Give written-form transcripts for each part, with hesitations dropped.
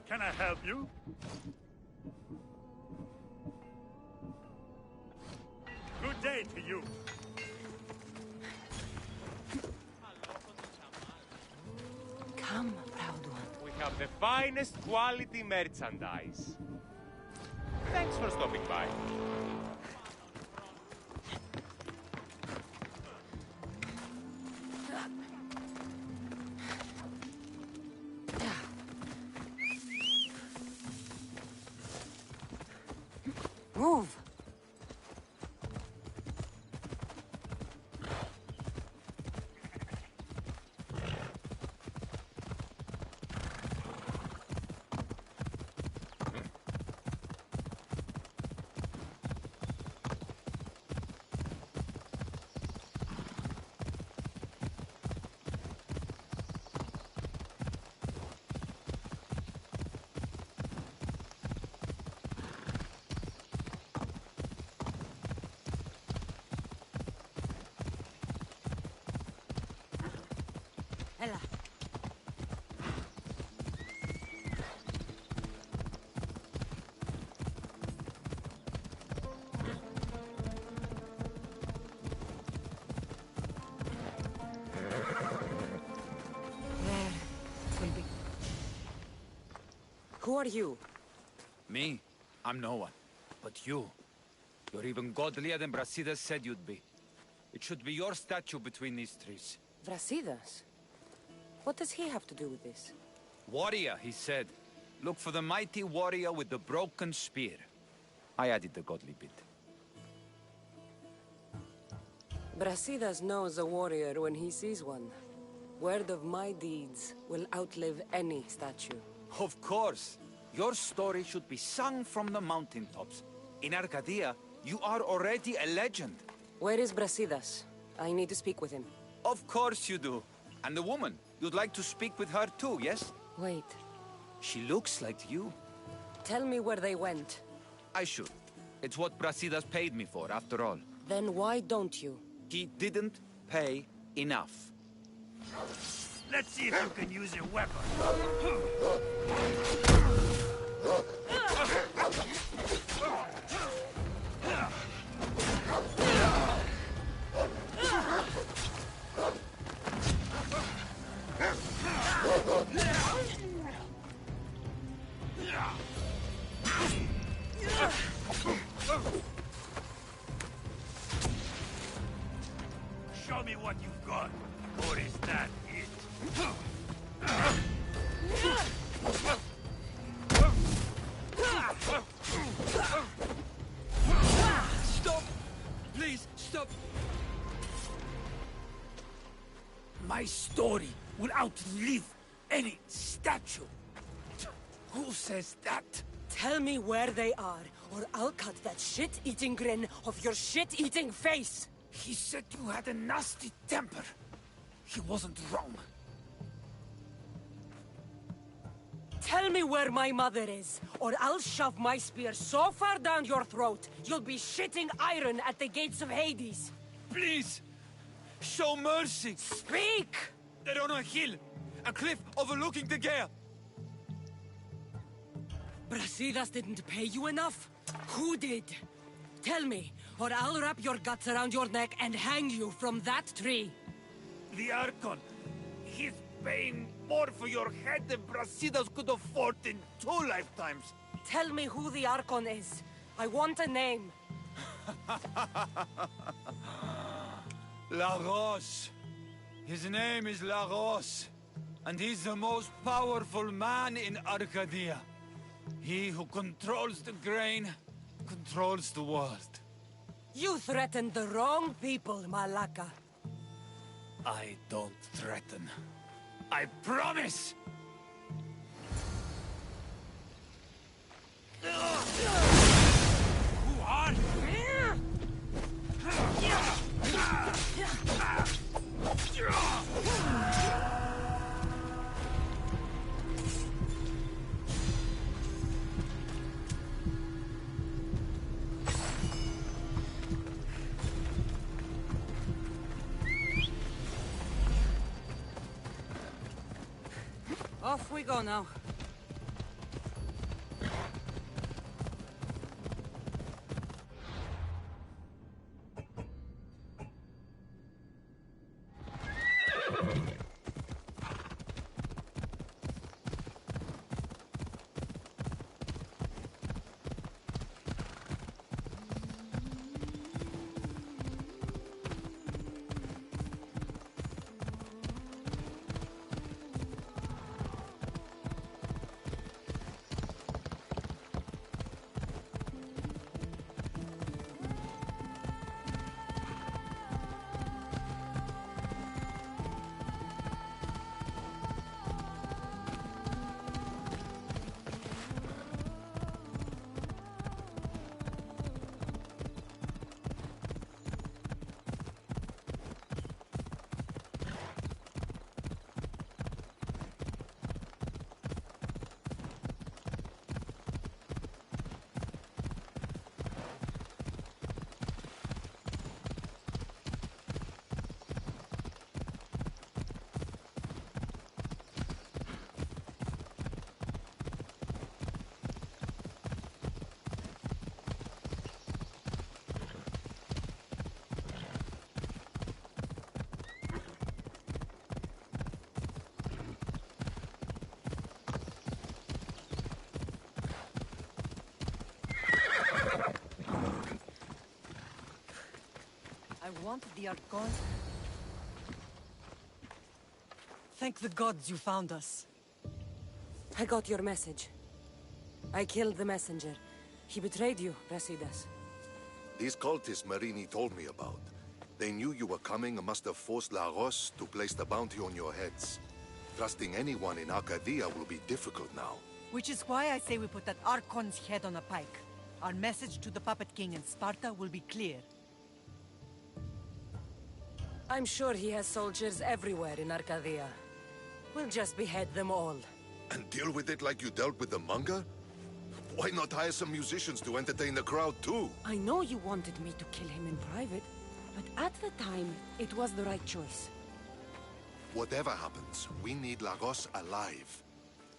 Can I help you? Good day to you. Come, proud one. We have the finest quality merchandise. Thanks for stopping by. Move! Ella. Who are you? Me? I'm no one. But you. You're even godlier than Brasidas said you'd be. It should be your statue between these trees. Brasidas? What does he have to do with this? Warrior, he said. Look for the mighty warrior with the broken spear. I added the godly bit. Brasidas knows a warrior when he sees one. Word of my deeds will outlive any statue. Of course. Your story should be sung from the mountaintops. In Arcadia, you are already a legend. Where is Brasidas? I need to speak with him. Of course you do. And the woman, you'd like to speak with her too, yes? Wait. She looks like you. Tell me where they went. I should. It's what Brasidas paid me for, after all. Then why don't you? He didn't pay enough. Let's see if you can use your weapon. Show me what you've got, or is that it? Stop! Please, stop! My story will outlive any statue. Who says that? Tell me where they are, or I'll cut that shit-eating grin off your shit-eating face! He said you had a nasty temper. He wasn't wrong. Tell me where my mother is, or I'll shove my spear so far down your throat, you'll be shitting iron at the gates of Hades. Please! Show mercy! Speak! They're on a hill! A cliff overlooking the gale! Brasidas didn't pay you enough? Who did? Tell me, or I'll wrap your guts around your neck and hang you from that tree. The Archon. He's paying more for your head than Brasidas could afford in 2 lifetimes. Tell me who the Archon is. I want a name. Lagos. His name is Lagos. And he's the most powerful man in Arcadia. He who controls the grain, controls the world. You threatened the wrong people, Malaka. I don't threaten. I promise! Who are you? Off we go now. want the Archon? Thank the gods you found us. I got your message. I killed the messenger. He betrayed you, Brasidas. These cultists Marini told me about. They knew you were coming and must have forced Lagos to place the bounty on your heads. Trusting anyone in Arcadia will be difficult now. Which is why I say we put that Archon's head on a pike. Our message to the Puppet King in Sparta will be clear. I'm sure he has soldiers everywhere in Arcadia. We'll just behead them all. And deal with it like you dealt with the manga? Why not hire some musicians to entertain the crowd too? I know you wanted me to kill him in private, but at the time, it was the right choice. Whatever happens, we need Lagos alive.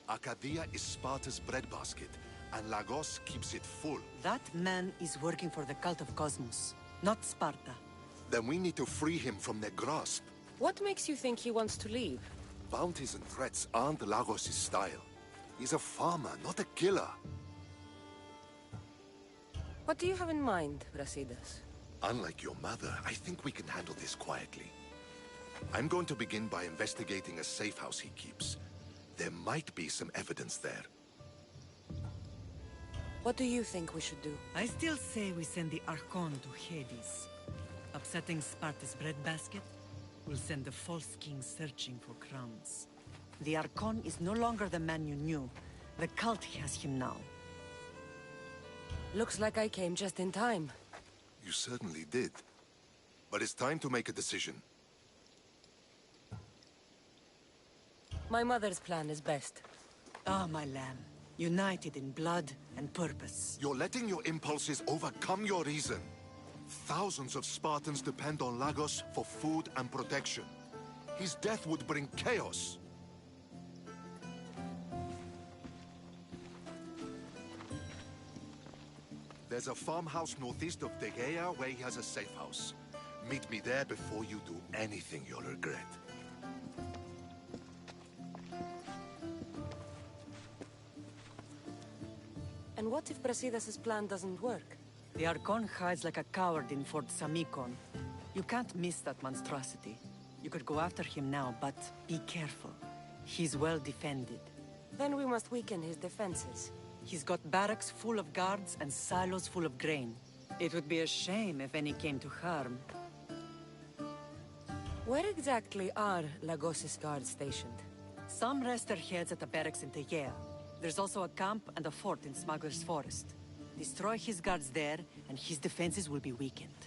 Arcadia is Sparta's breadbasket, and Lagos keeps it full. That man is working for the cult of Cosmos, not Sparta. Then we need to free him from their grasp. What makes you think he wants to leave? Bounties and threats aren't Lagos' style. He's a farmer, not a killer. What do you have in mind, Brasidas? Unlike your mother, I think we can handle this quietly. I'm going to begin by investigating a safe house he keeps. There might be some evidence there. What do you think we should do? I still say we send the Archon to Hades. Upsetting Sparta's breadbasket will send the false king searching for crowns. The Archon is no longer the man you knew. The cult has him now. Looks like I came just in time. You certainly did. But it's time to make a decision. My mother's plan is best. Ah, my lamb. United in blood and purpose. You're letting your impulses overcome your reason. Thousands of Spartans depend on Lagos for food and protection. His death would bring chaos. There's a farmhouse northeast of Tegea where he has a safe house. Meet me there before you do anything you'll regret. And what if Brasidas' plan doesn't work? The Archon hides like a coward in Fort Samikon. You can't miss that monstrosity. You could go after him now, but be careful. He's well defended. Then we must weaken his defenses. He's got barracks full of guards and silos full of grain. It would be a shame if any came to harm. Where exactly are Lagos' guards stationed? Some rest their heads at the barracks in Tegea. There's also a camp and a fort in Smuggler's Forest. Destroy his guards there, and his defenses will be weakened.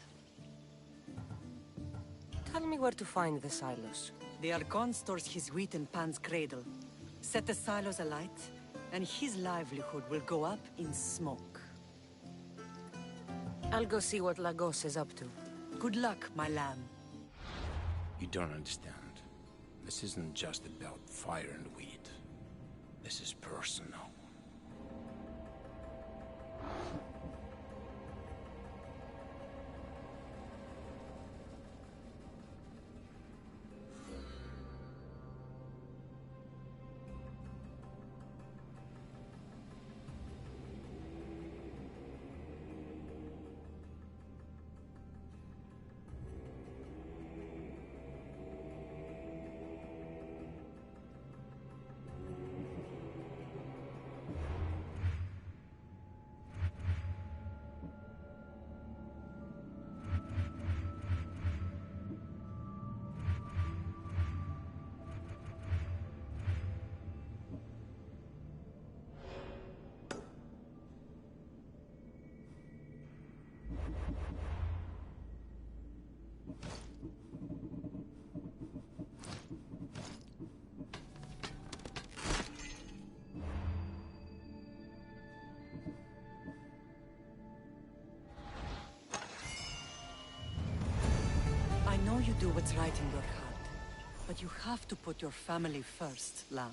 Tell me where to find the silos. The Archon stores his wheat in Pan's cradle. Set the silos alight, and his livelihood will go up in smoke. I'll go see what Lagos is up to. Good luck, my lamb. You don't understand. This isn't just about fire and weed. This is personal. I know you do what's right in your heart, but you have to put your family first, lamb.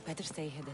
Better stay hidden.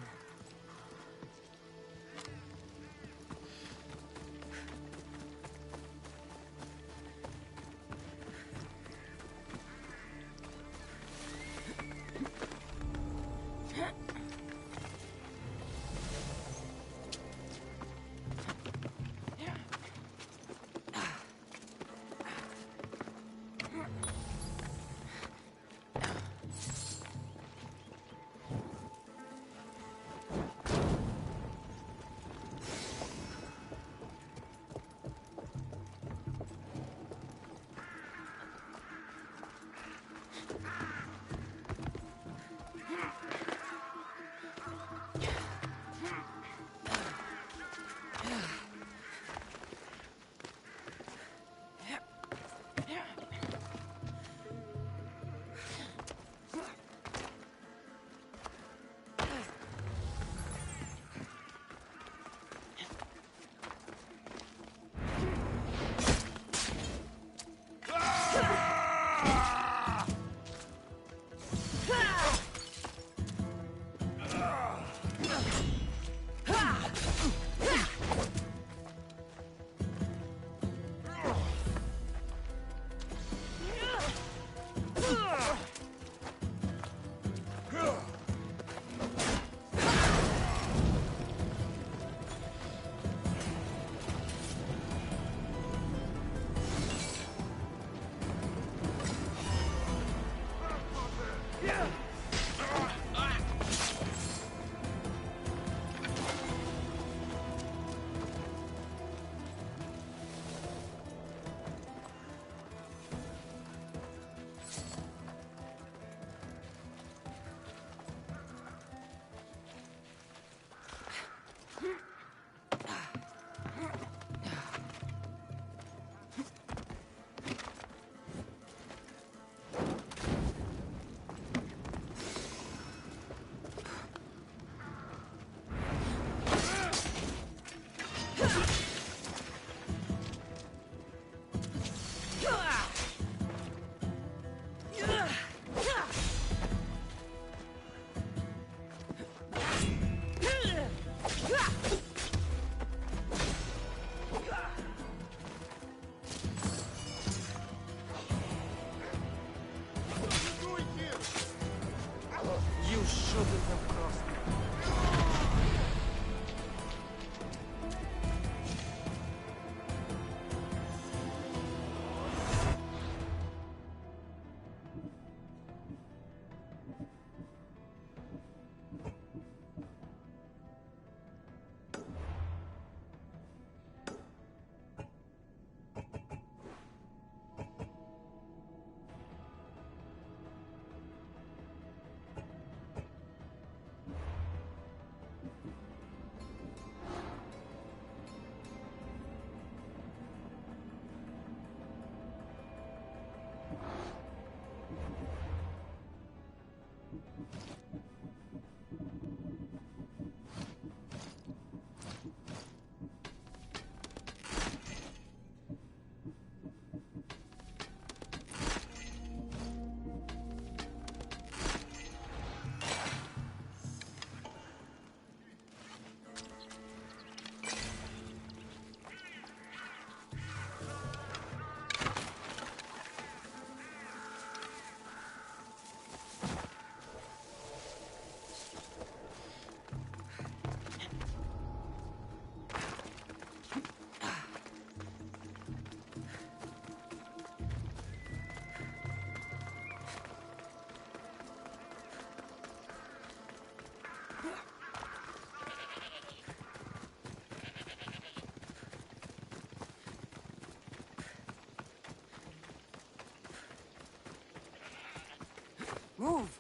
Move!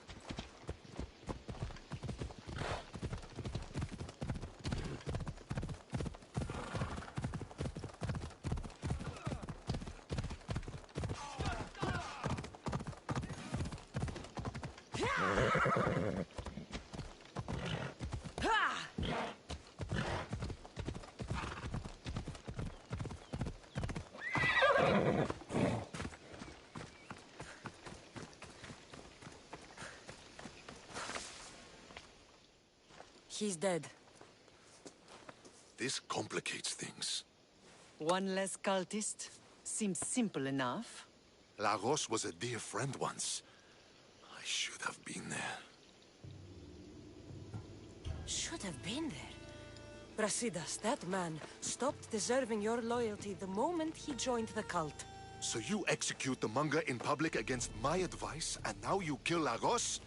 He's dead. This complicates things. One less cultist? Seems simple enough. Lagos was a dear friend once. I should have been there. Should have been there. Brasidas, that man, stopped deserving your loyalty the moment he joined the cult. So you execute the manga in public against my advice, and now you kill Lagos?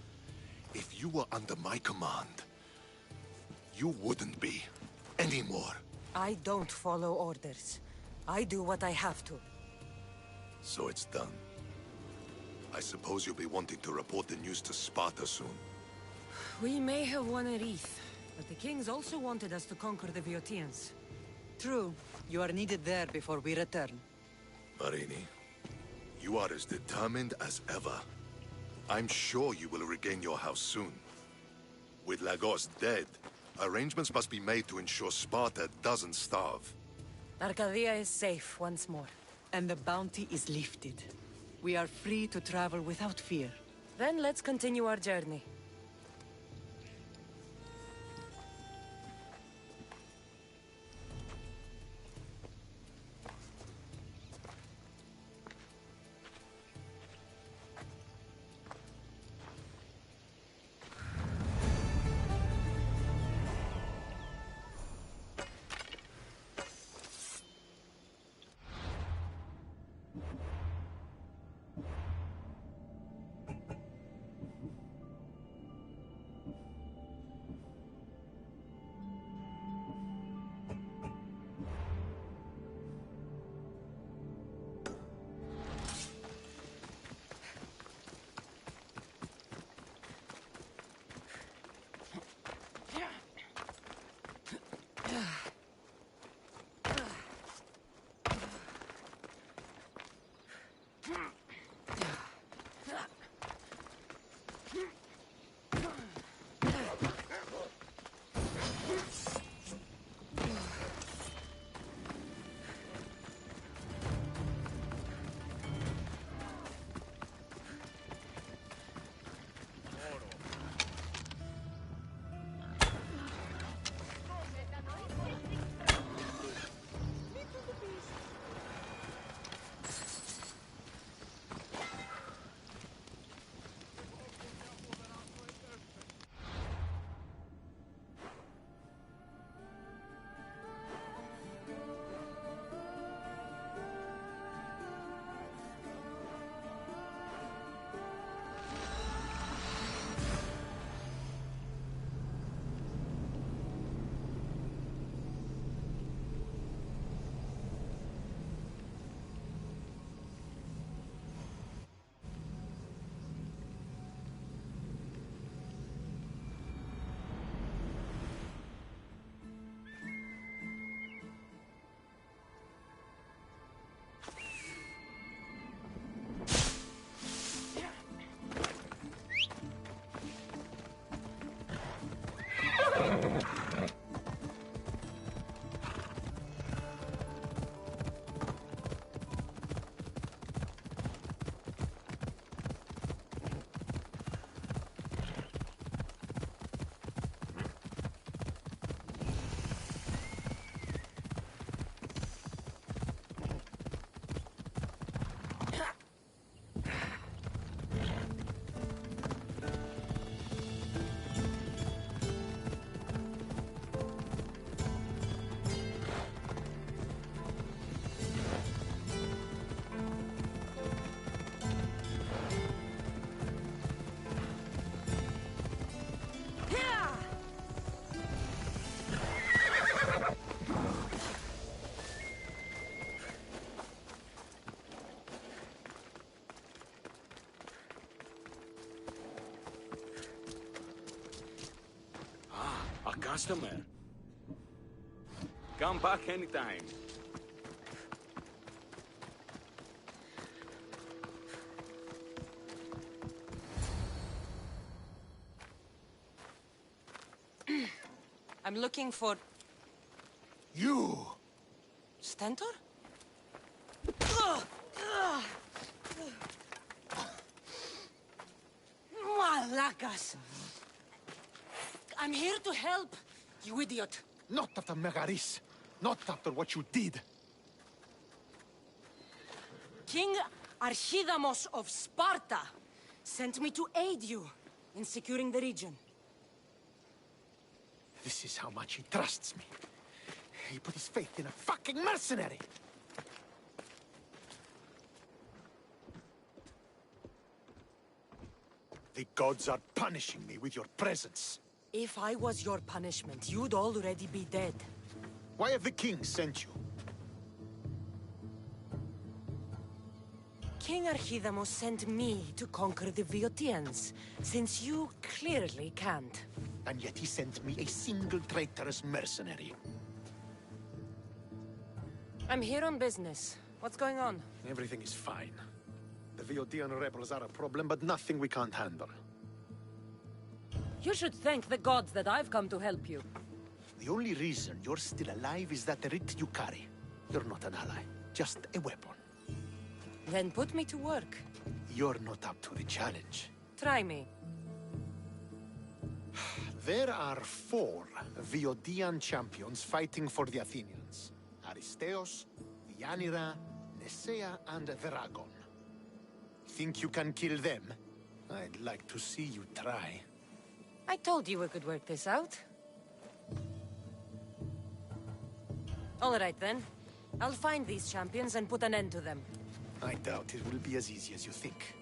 If you were under my command, you wouldn't be anymore. I don't follow orders. I do what I have to. So it's done. I suppose you'll be wanting to report the news to Sparta soon. We may have won a wreath, but the kings also wanted us to conquer the Boeotians. True. You are needed there before we return. Marini, you are as determined as ever. I'm sure you will regain your house soon. With Lagos dead, arrangements must be made to ensure Sparta doesn't starve. Arcadia is safe once more. And the bounty is lifted. We are free to travel without fear. Then let's continue our journey. A customer. Come back anytime. I'm looking for... You! Stentor? Malacas! I'm here to help, you idiot. Not after Megaris. Not after what you did. King Archidamos of Sparta sent me to aid you in securing the region. This is how much he trusts me. He put his faith in a fucking mercenary! The gods are punishing me with your presence. If I was your punishment, you'd already be dead. Why have the kings sent you? King Archidamos sent me to conquer the Viotians, since you clearly can't. And yet he sent me a single traitorous mercenary. I'm here on business. What's going on? Everything is fine. The Viotian rebels are a problem, but nothing we can't handle. You should thank the gods that I've come to help you. The only reason you're still alive is that writ you carry. You're not an ally, just a weapon. Then put me to work. You're not up to the challenge. Try me. There are 4 Viodian champions fighting for the Athenians. Aristeos, Deianira, Nesea, and Veragon. Think you can kill them? I'd like to see you try. I told you we could work this out. All right then. I'll find these champions and put an end to them. I doubt it will be as easy as you think.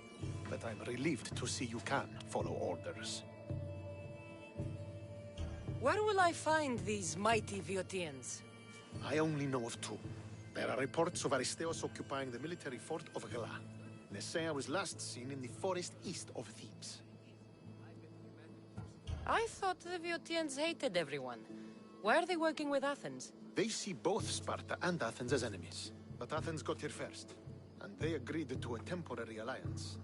But I'm relieved to see you can follow orders. Where will I find these mighty Viotians? I only know of 2. There are reports of Aristeos occupying the military fort of Gela. Nesea was last seen in the forest east of Thebes. I thought the Viotians hated everyone. Why are they working with Athens? They see both Sparta and Athens as enemies. But Athens got here first, and they agreed to a temporary alliance.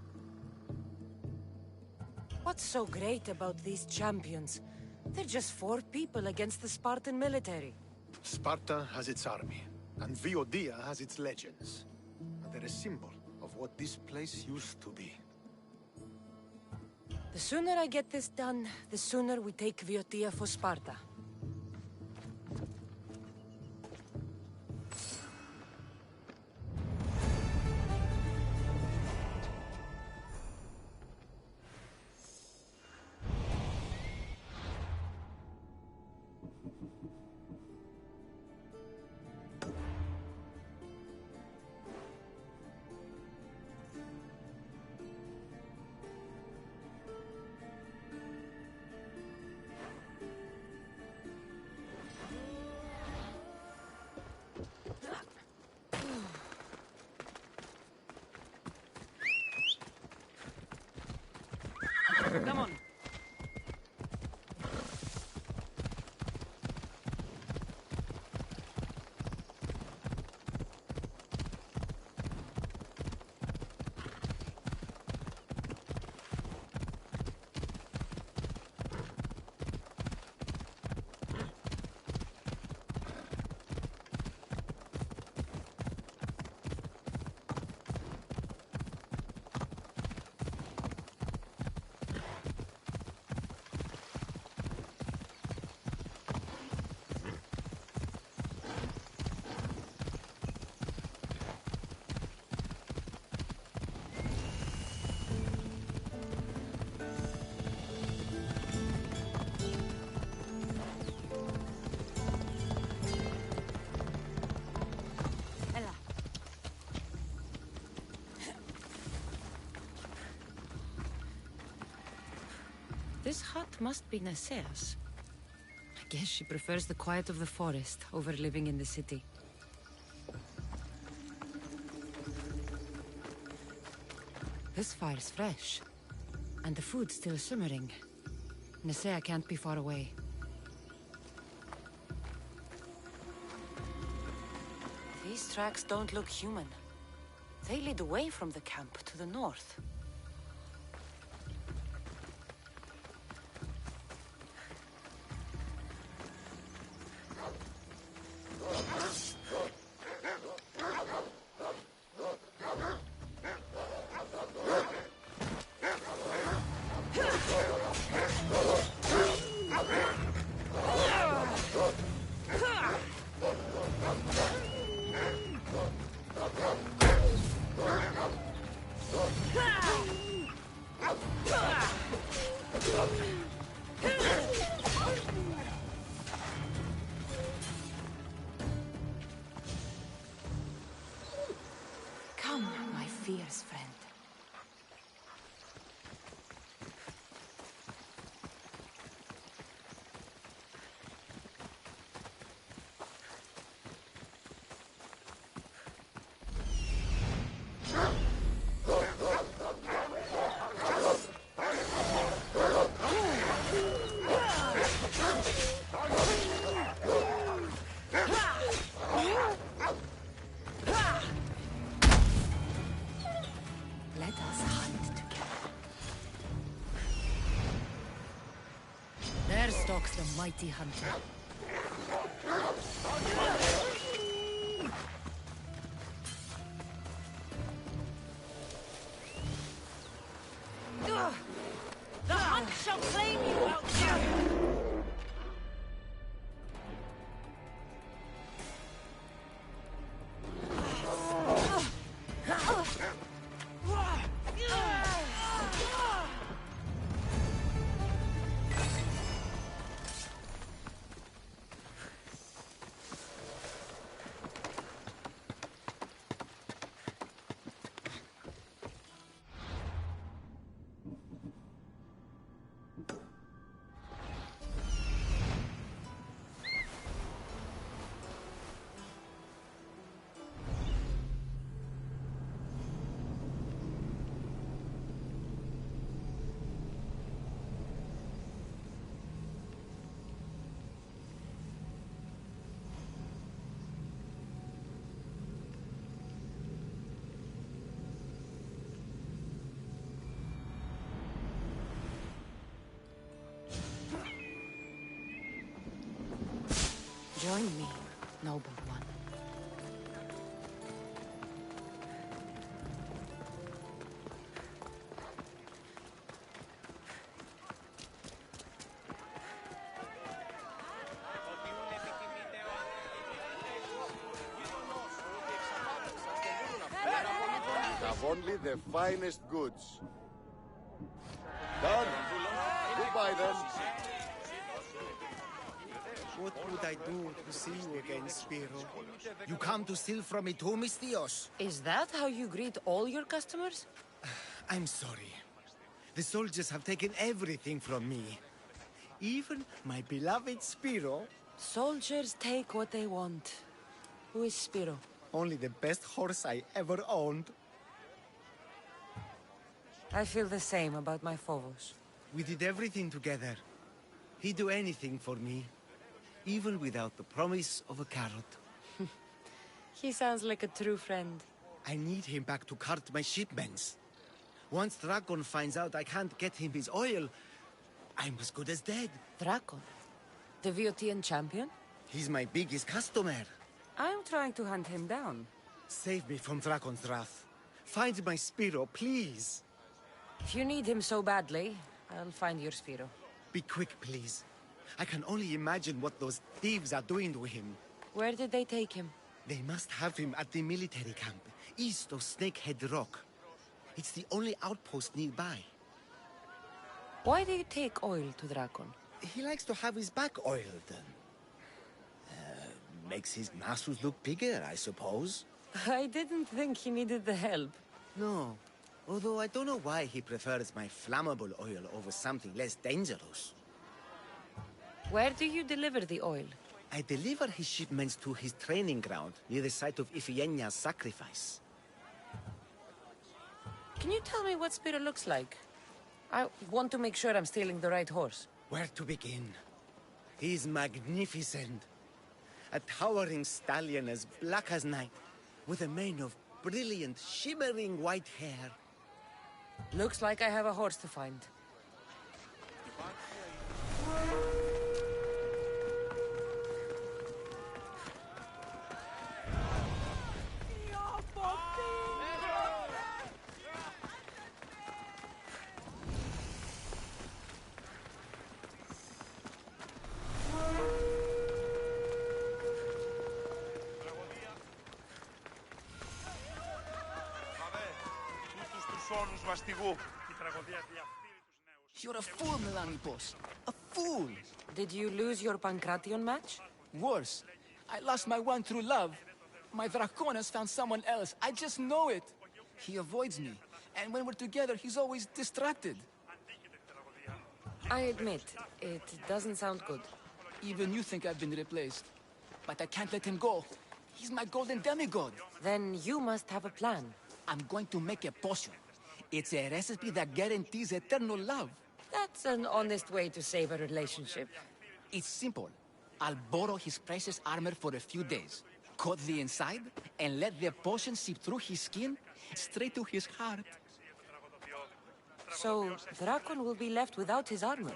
What's so great about these champions? They're just 4 people against the Spartan military. Sparta has its army, and Viodia has its legends. And they're a symbol of what this place used to be. The sooner I get this done, the sooner we take Viotia for Sparta. Come on. This hut must be Nesea's. I guess she prefers the quiet of the forest over living in the city. This fire's fresh, and the food's still simmering. Nesea can't be far away. These tracks don't look human. They lead away from the camp to the north. walks the mighty hunter. The hunt shall claim you outside! Join me, noble one. Have only the finest goods. Done. Goodbye then. What would I do to see you again, Spiro? You come to steal from me too, mis tíos? Is that how you greet all your customers? I'm sorry. The soldiers have taken everything from me. Even my beloved Spiro. Soldiers take what they want. Who is Spiro? Only the best horse I ever owned. I feel the same about my Phobos. We did everything together. He'd do anything for me. Even without the promise of a carrot. He sounds like a true friend. I need him back to cart my shipments. Once Dragon finds out I can't get him his oil, I'm as good as dead. Drakon? The Viotian champion? He's my biggest customer. I'm trying to hunt him down. Save me from Dragon's wrath. Find my Spiro, please. If you need him so badly, I'll find your Spiro. Be quick, please. I can only imagine what those thieves are doing to him. Where did they take him? They must have him at the military camp, east of Snakehead Rock. It's the only outpost nearby. Why do you take oil to Drakon? He likes to have his back oiled. Makes his muscles look bigger, I suppose. I didn't think he needed the help. No. Although I don't know why he prefers my flammable oil over something less dangerous. Where do you deliver the oil? I deliver his shipments to his training ground near the site of Iphigenia's sacrifice. Can you tell me what Spiro looks like? I want to make sure I'm stealing the right horse. Where to begin? He's magnificent. A towering stallion as black as night, with a mane of brilliant, shimmering white hair. Looks like I have a horse to find. You're a fool, Melanipos. A fool! Did you lose your Pancration match? Worse. I lost my one true love. My Draconis found someone else. I just know it. He avoids me. And when we're together, he's always distracted. I admit, it doesn't sound good. Even you think I've been replaced. But I can't let him go. He's my golden demigod. Then you must have a plan. I'm going to make a potion. It's a recipe that guarantees eternal love. That's an honest way to save a relationship. It's simple. I'll borrow his precious armor for a few days, cut the inside, and let the potion seep through his skin straight to his heart. So, Drakon will be left without his armor.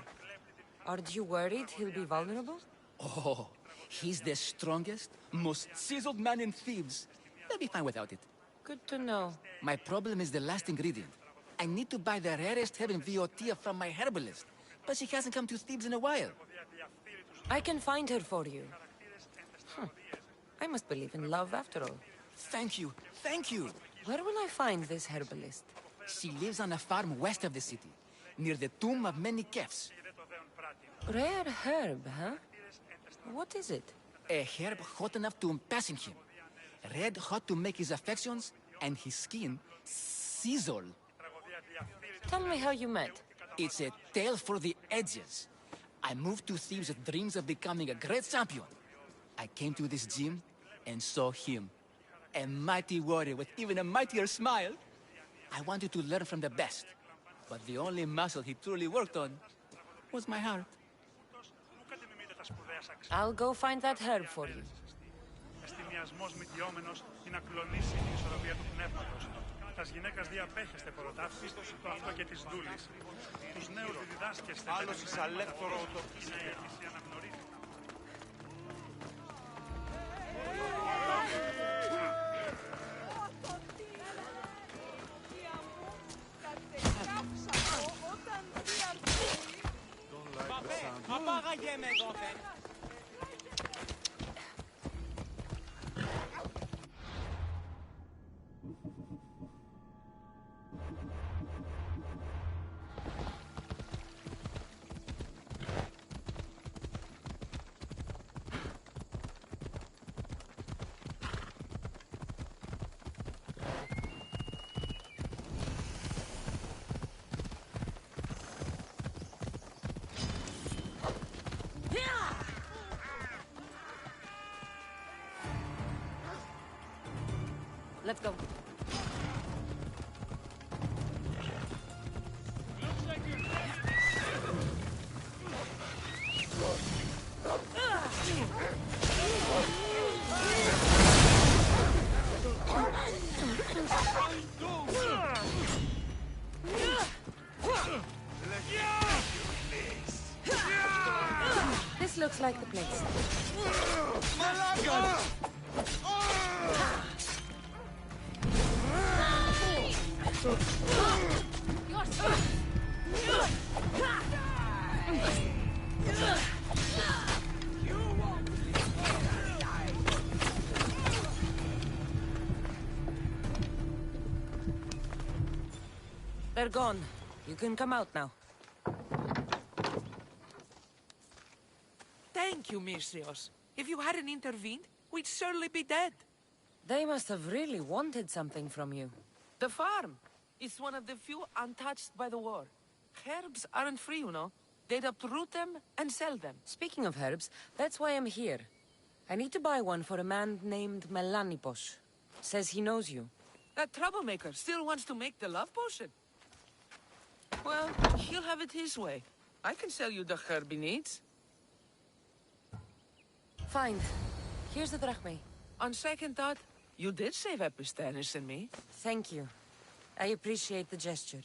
Aren't you worried he'll be vulnerable? Oh, he's the strongest, most chiseled man in Thebes. They'll be fine without it. Good to know. My problem is the last ingredient. I need to buy the rarest herb in Viotia from my herbalist, but she hasn't come to Thebes in a while. I can find her for you. I must believe in love after all. Thank you, thank you. Where will I find this herbalist? She lives on a farm west of the city, near the tomb of many kefs. Rare herb, huh? What is it? A herb hot enough to impassing him. Red hot to make his affections, and his skin sizzle. Tell me how you met. It's a tale for the edges. I moved to Thebes with dreams of becoming a great champion. I came to this gym and saw him. A mighty warrior with even a mightier smile. I wanted to learn from the best. But the only muscle he truly worked on was my heart. I'll go find that herb for you. Εστιμιασμός μυτιόμενος είναι να κλονίσει την ισορροπία του πνεύματος. Τας γυναίκας διαπέχεστε ποροτάφης, το αυτό και της δούλης. Τους νέους διδάσκεστε... Άλλος εισαλέκτορο το... Απάγαγε με δόθεν. Let's go. This looks like the place. They're gone. You can come out now. Thank you, Myrsios. If you hadn't intervened, we'd surely be dead. They must have really wanted something from you. The farm. It's one of the few untouched by the war. Herbs aren't free, you know. They'd uproot them and sell them. Speaking of herbs, that's why I'm here. I need to buy one for a man named Melanipos. Says he knows you. That troublemaker still wants to make the love potion. Well, he'll have it his way. I can sell you the herb he needs. Fine. Here's the drachmae. On second thought, you did save Epistanis and me. Thank you. I appreciate the gesture.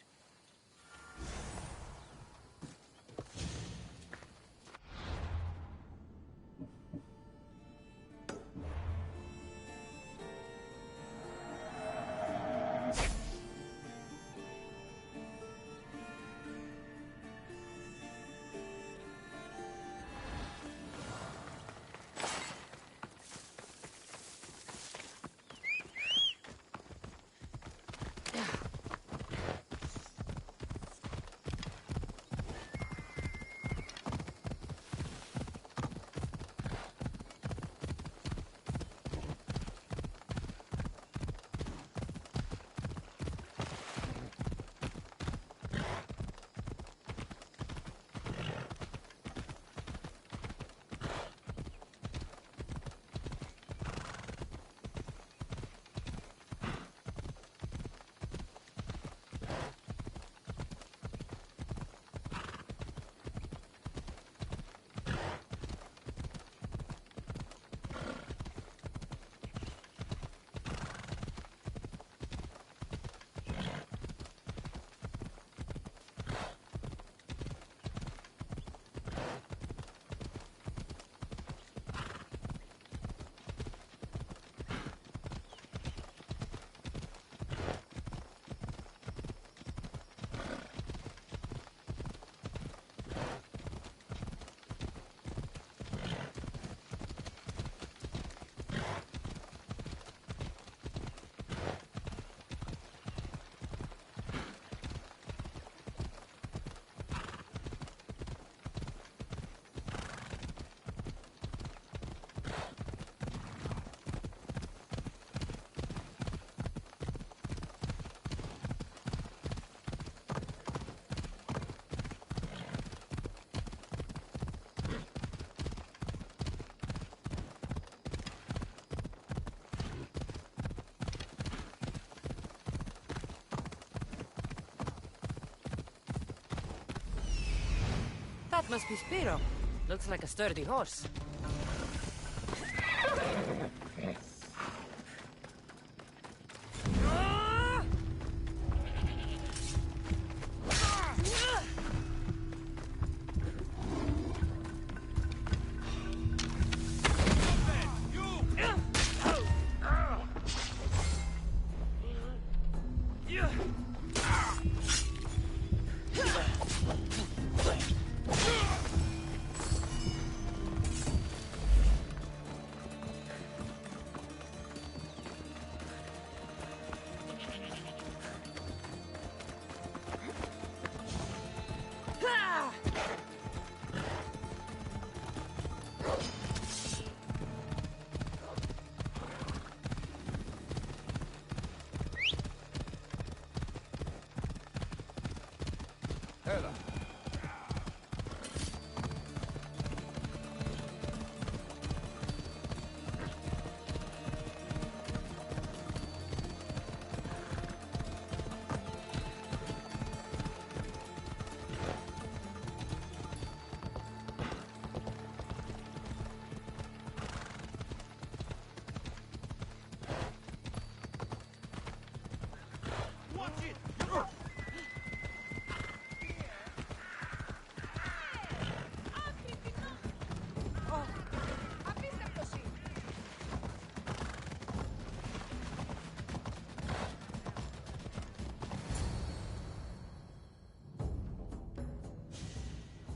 Must be Spiro. Looks like a sturdy horse.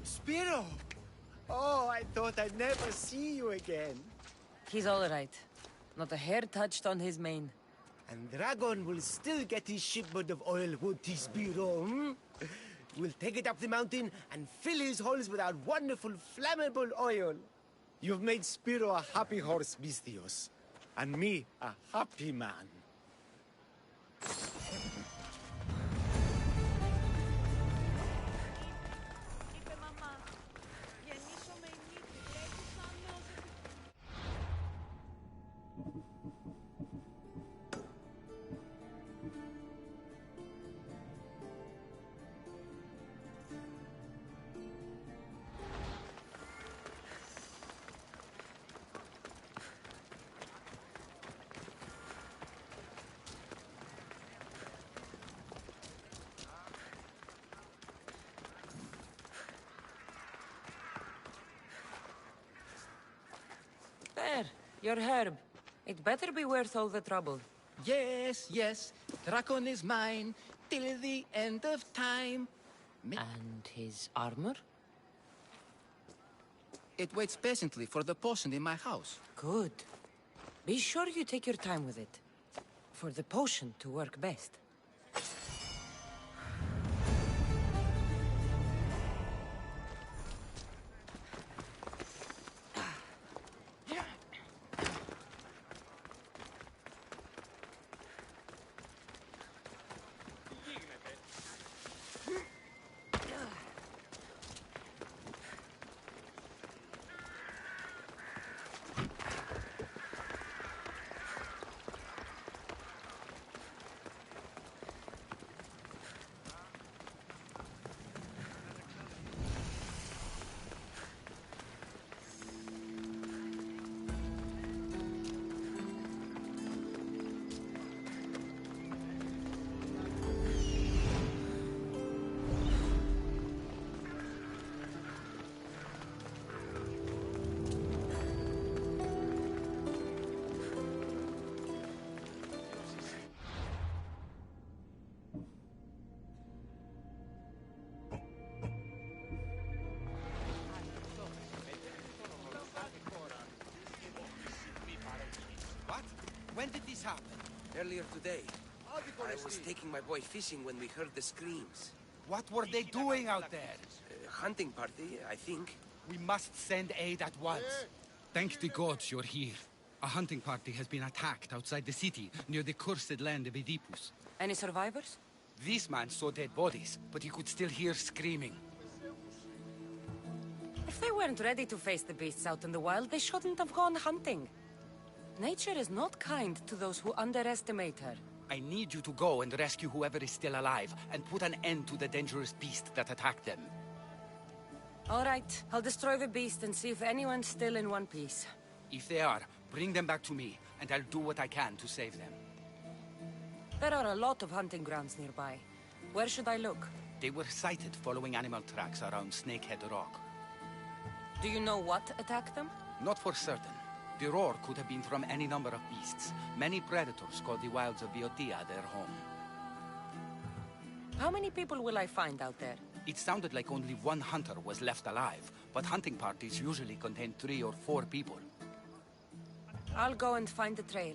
Spiro! Oh, I thought I'd never see you again. He's all right. Not a hair touched on his mane. And Dragon will still get his shipment of oil, won't he, Spiro? Hmm? We'll take it up the mountain and fill his holes with our wonderful flammable oil. You've made Spiro a happy horse, Mistios. And me a happy man. There, your herb. It better be worth all the trouble. Yes, yes. Dragon is mine till the end of time. And his armor? It waits patiently for the potion in my house. Good. Be sure you take your time with it. For the potion to work best. When did this happen? Earlier today. I was taking my boy fishing when we heard the screams. What were they doing out there? A hunting party, I think. We must send aid at once. Thank the gods you're here. A hunting party has been attacked outside the city, near the cursed land of Oedipus. Any survivors? This man saw dead bodies, but he could still hear screaming. If they weren't ready to face the beasts out in the wild, they shouldn't have gone hunting. Nature is not kind to those who underestimate her. I need you to go and rescue whoever is still alive, and put an end to the dangerous beast that attacked them. All right, I'll destroy the beast and see if anyone's still in one piece. If they are, bring them back to me, and I'll do what I can to save them. There are a lot of hunting grounds nearby. Where should I look? They were sighted following animal tracks around Snakehead Rock. Do you know what attacked them? Not for certain. The roar could have been from any number of beasts. Many predators call the wilds of Viotia their home. How many people will I find out there? It sounded like only one hunter was left alive, but hunting parties usually contain 3 or 4 people. I'll go and find the trail.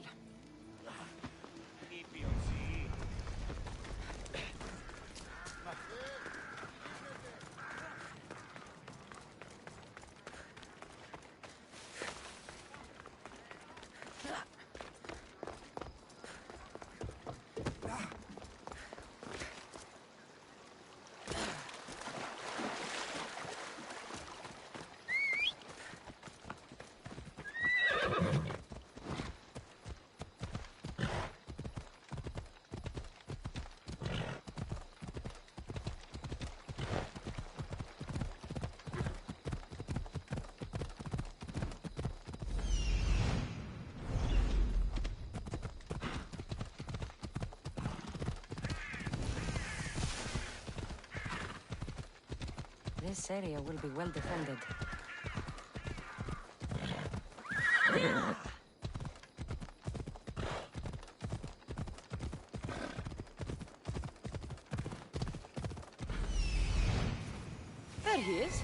This area will be well defended. There he is.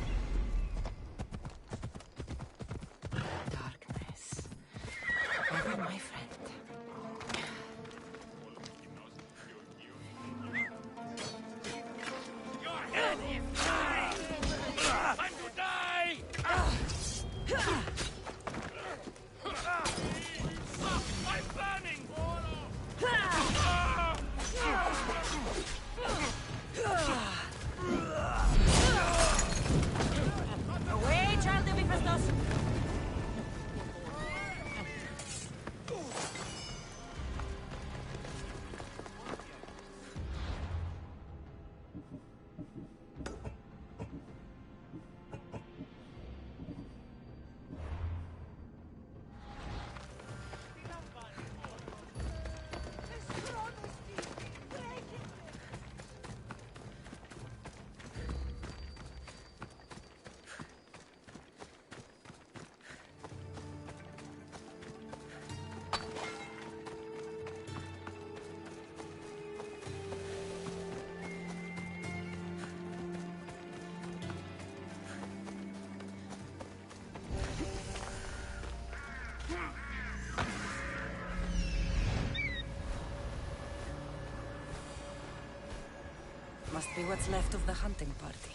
Darkness. Ever my friend. Away, child of Hephaestus! Must be what's left of the hunting party.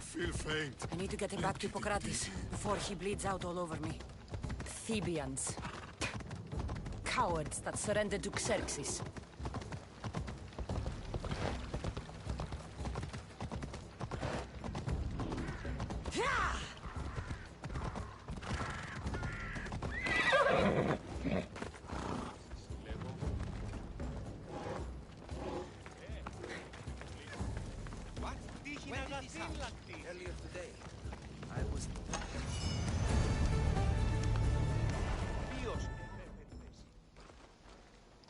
feel faint. I need to get him back to Hippocrates before he bleeds out all over me. Thebians. Cowards that surrendered to Xerxes. Earlier today, I was...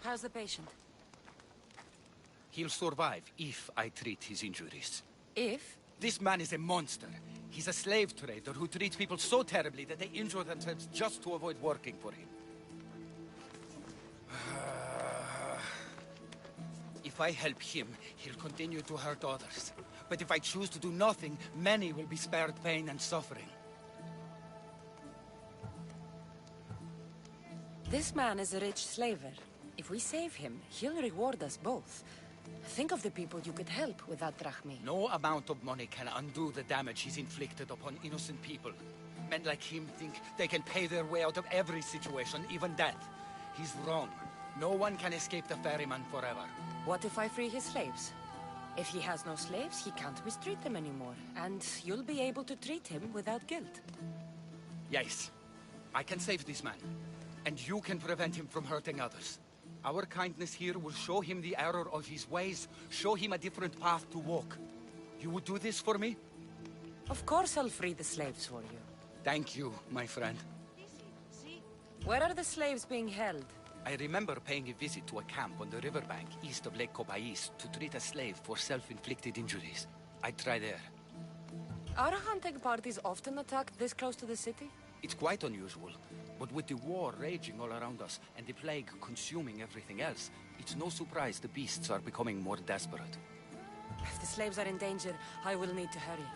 How's the patient? He'll survive if I treat his injuries. If? This man is a monster. He's a slave trader who treats people so terribly that they injure themselves just to avoid working for him. If I help him, he'll continue to hurt others. But if I choose to do nothing, many will be spared pain and suffering. This man is a rich slaver. If we save him, he'll reward us both. Think of the people you could help with that drachmi. No amount of money can undo the damage he's inflicted upon innocent people. Men like him think they can pay their way out of every situation, even death. He's wrong. No one can escape the ferryman forever. What if I free his slaves? If he has no slaves, he can't mistreat them anymore. And you'll be able to treat him without guilt. Yes. I can save this man. And you can prevent him from hurting others. Our kindness here will show him the error of his ways, show him a different path to walk. You would do this for me? Of course I'll free the slaves for you. Thank you, my friend. Where are the slaves being held? I remember paying a visit to a camp on the riverbank east of Lake Copais to treat a slave for self-inflicted injuries. I'd try there. Are hunting parties often attacked this close to the city? It's quite unusual, but with the war raging all around us and the plague consuming everything else, it's no surprise the beasts are becoming more desperate. If the slaves are in danger, I will need to hurry.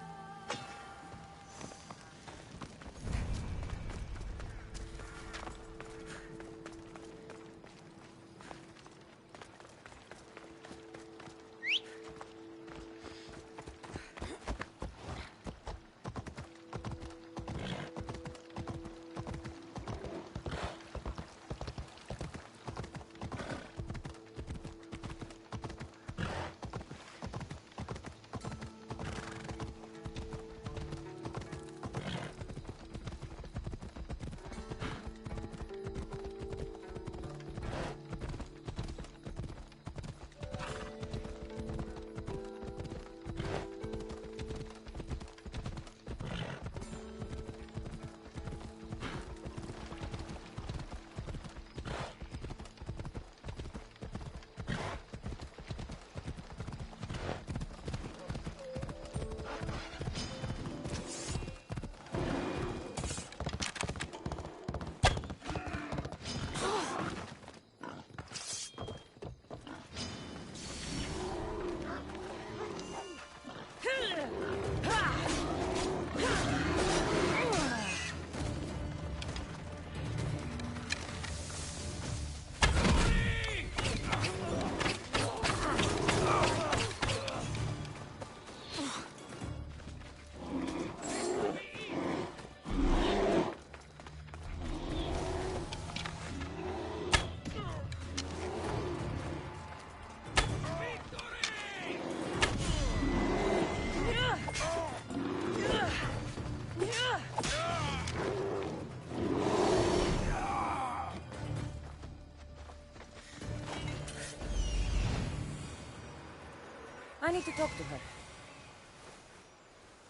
I need to talk to her.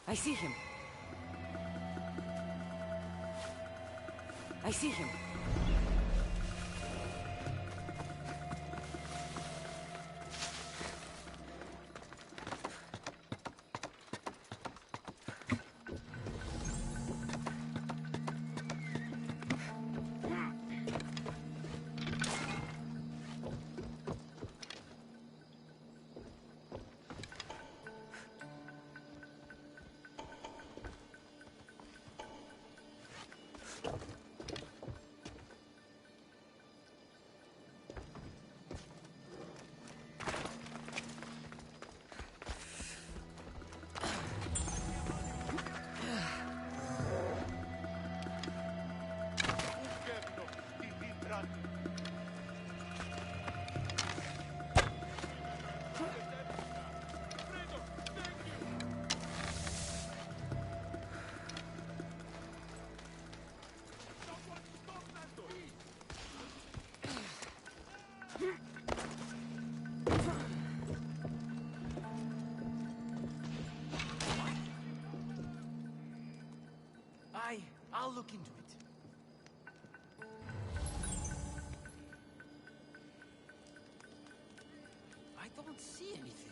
I see him. I see him. I'll look into it. I don't see anything.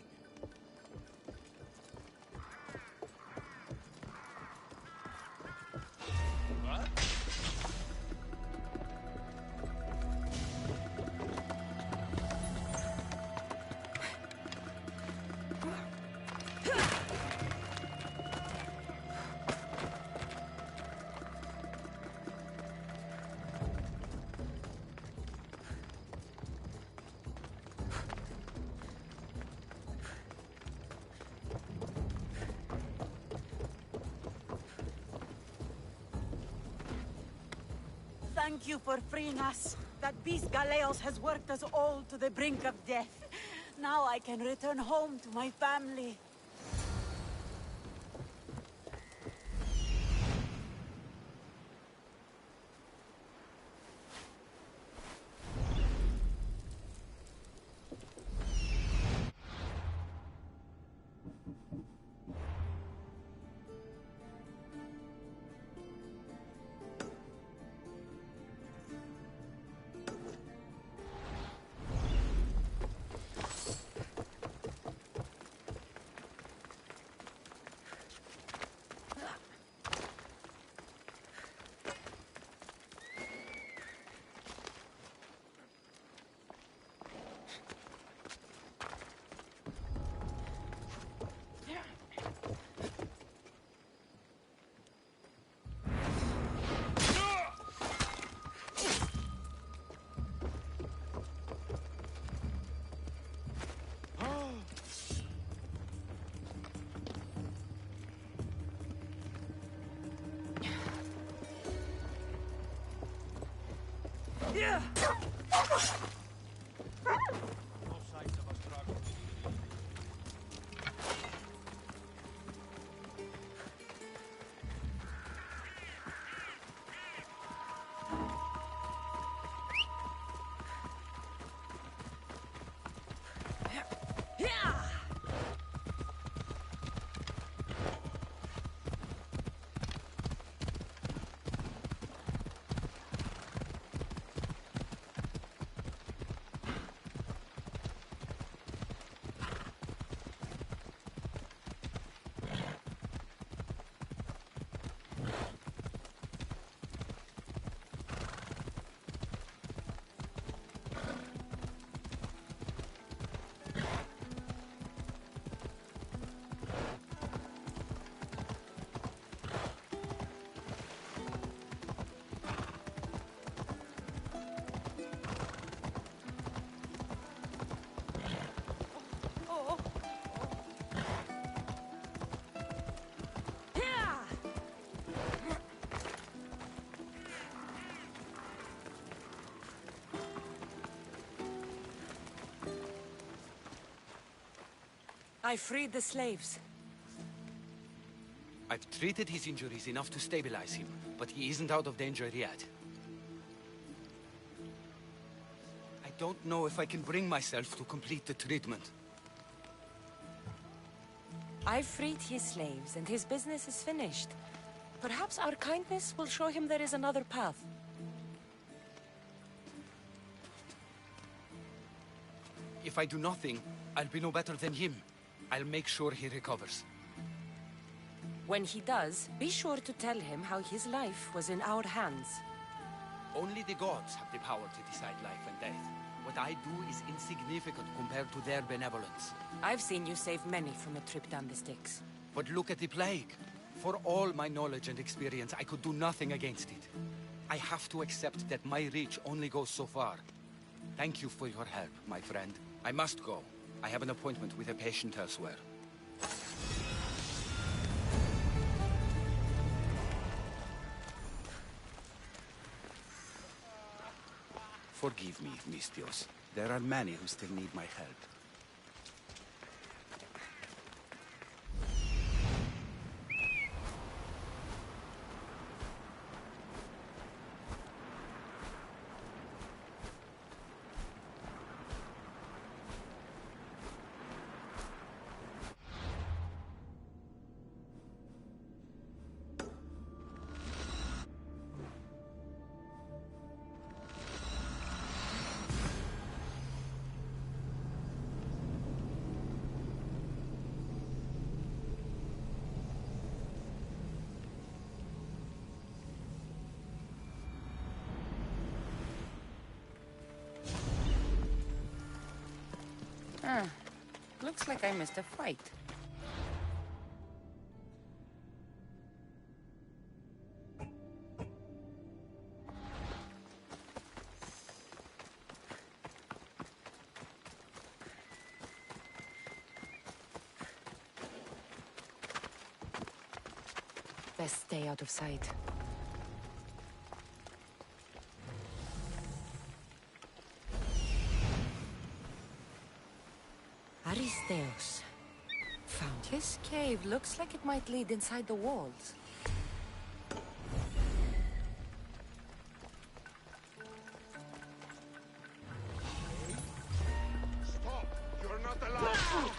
Thank you for freeing us. That beast Galeos has worked us all to the brink of death. Now I can return home to my family. Yeah. I freed the slaves. I've treated his injuries enough to stabilize him, but he isn't out of danger yet. I don't know if I can bring myself to complete the treatment. I freed his slaves, and his business is finished. Perhaps our kindness will show him there is another path. If I do nothing, I'll be no better than him. I'll make sure he recovers. When he does, be sure to tell him how his life was in our hands. Only the gods have the power to decide life and death. What I do is insignificant compared to their benevolence. I've seen you save many from a trip down the Styx. But look at the plague. For all my knowledge and experience, I could do nothing against it. I have to accept that my reach only goes so far. Thank you for your help, my friend. I must go. I have an appointment with a patient elsewhere. Forgive me, Mistios. There are many who still need my help. Looks like I missed a fight. Best stay out of sight. Aristeos. Found his cave. Looks like it might lead inside the walls. Stop! You're not allowed!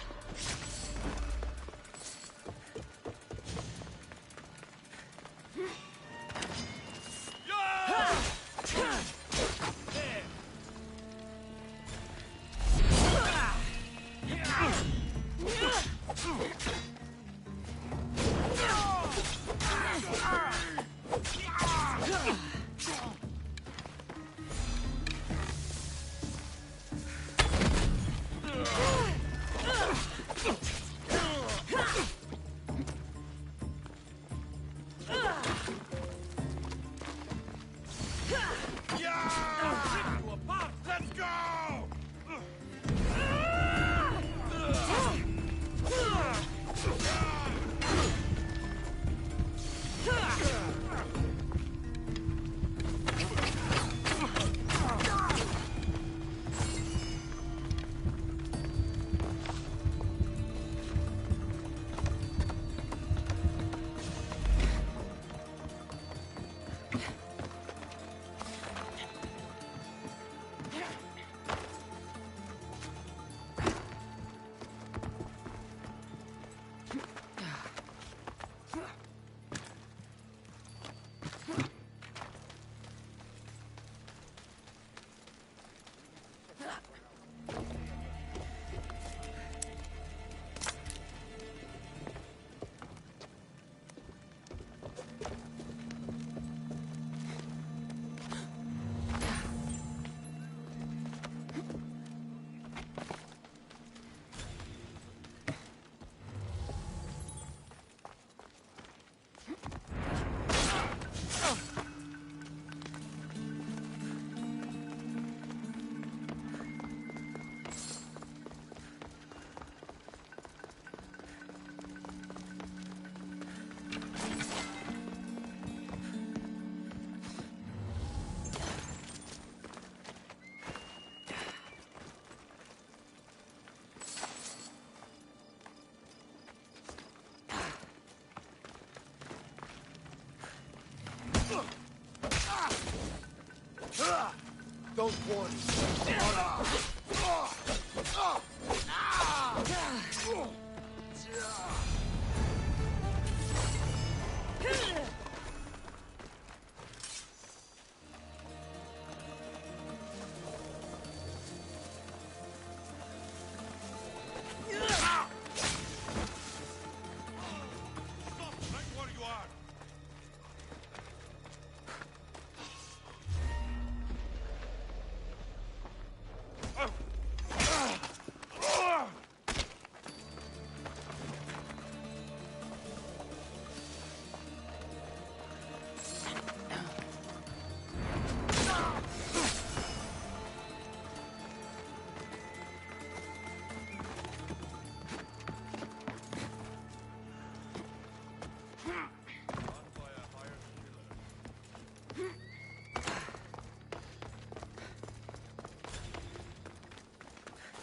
Don't worry.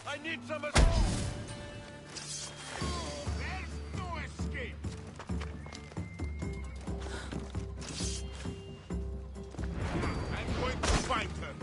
I need some assistance! There's no escape! I'm going to find her!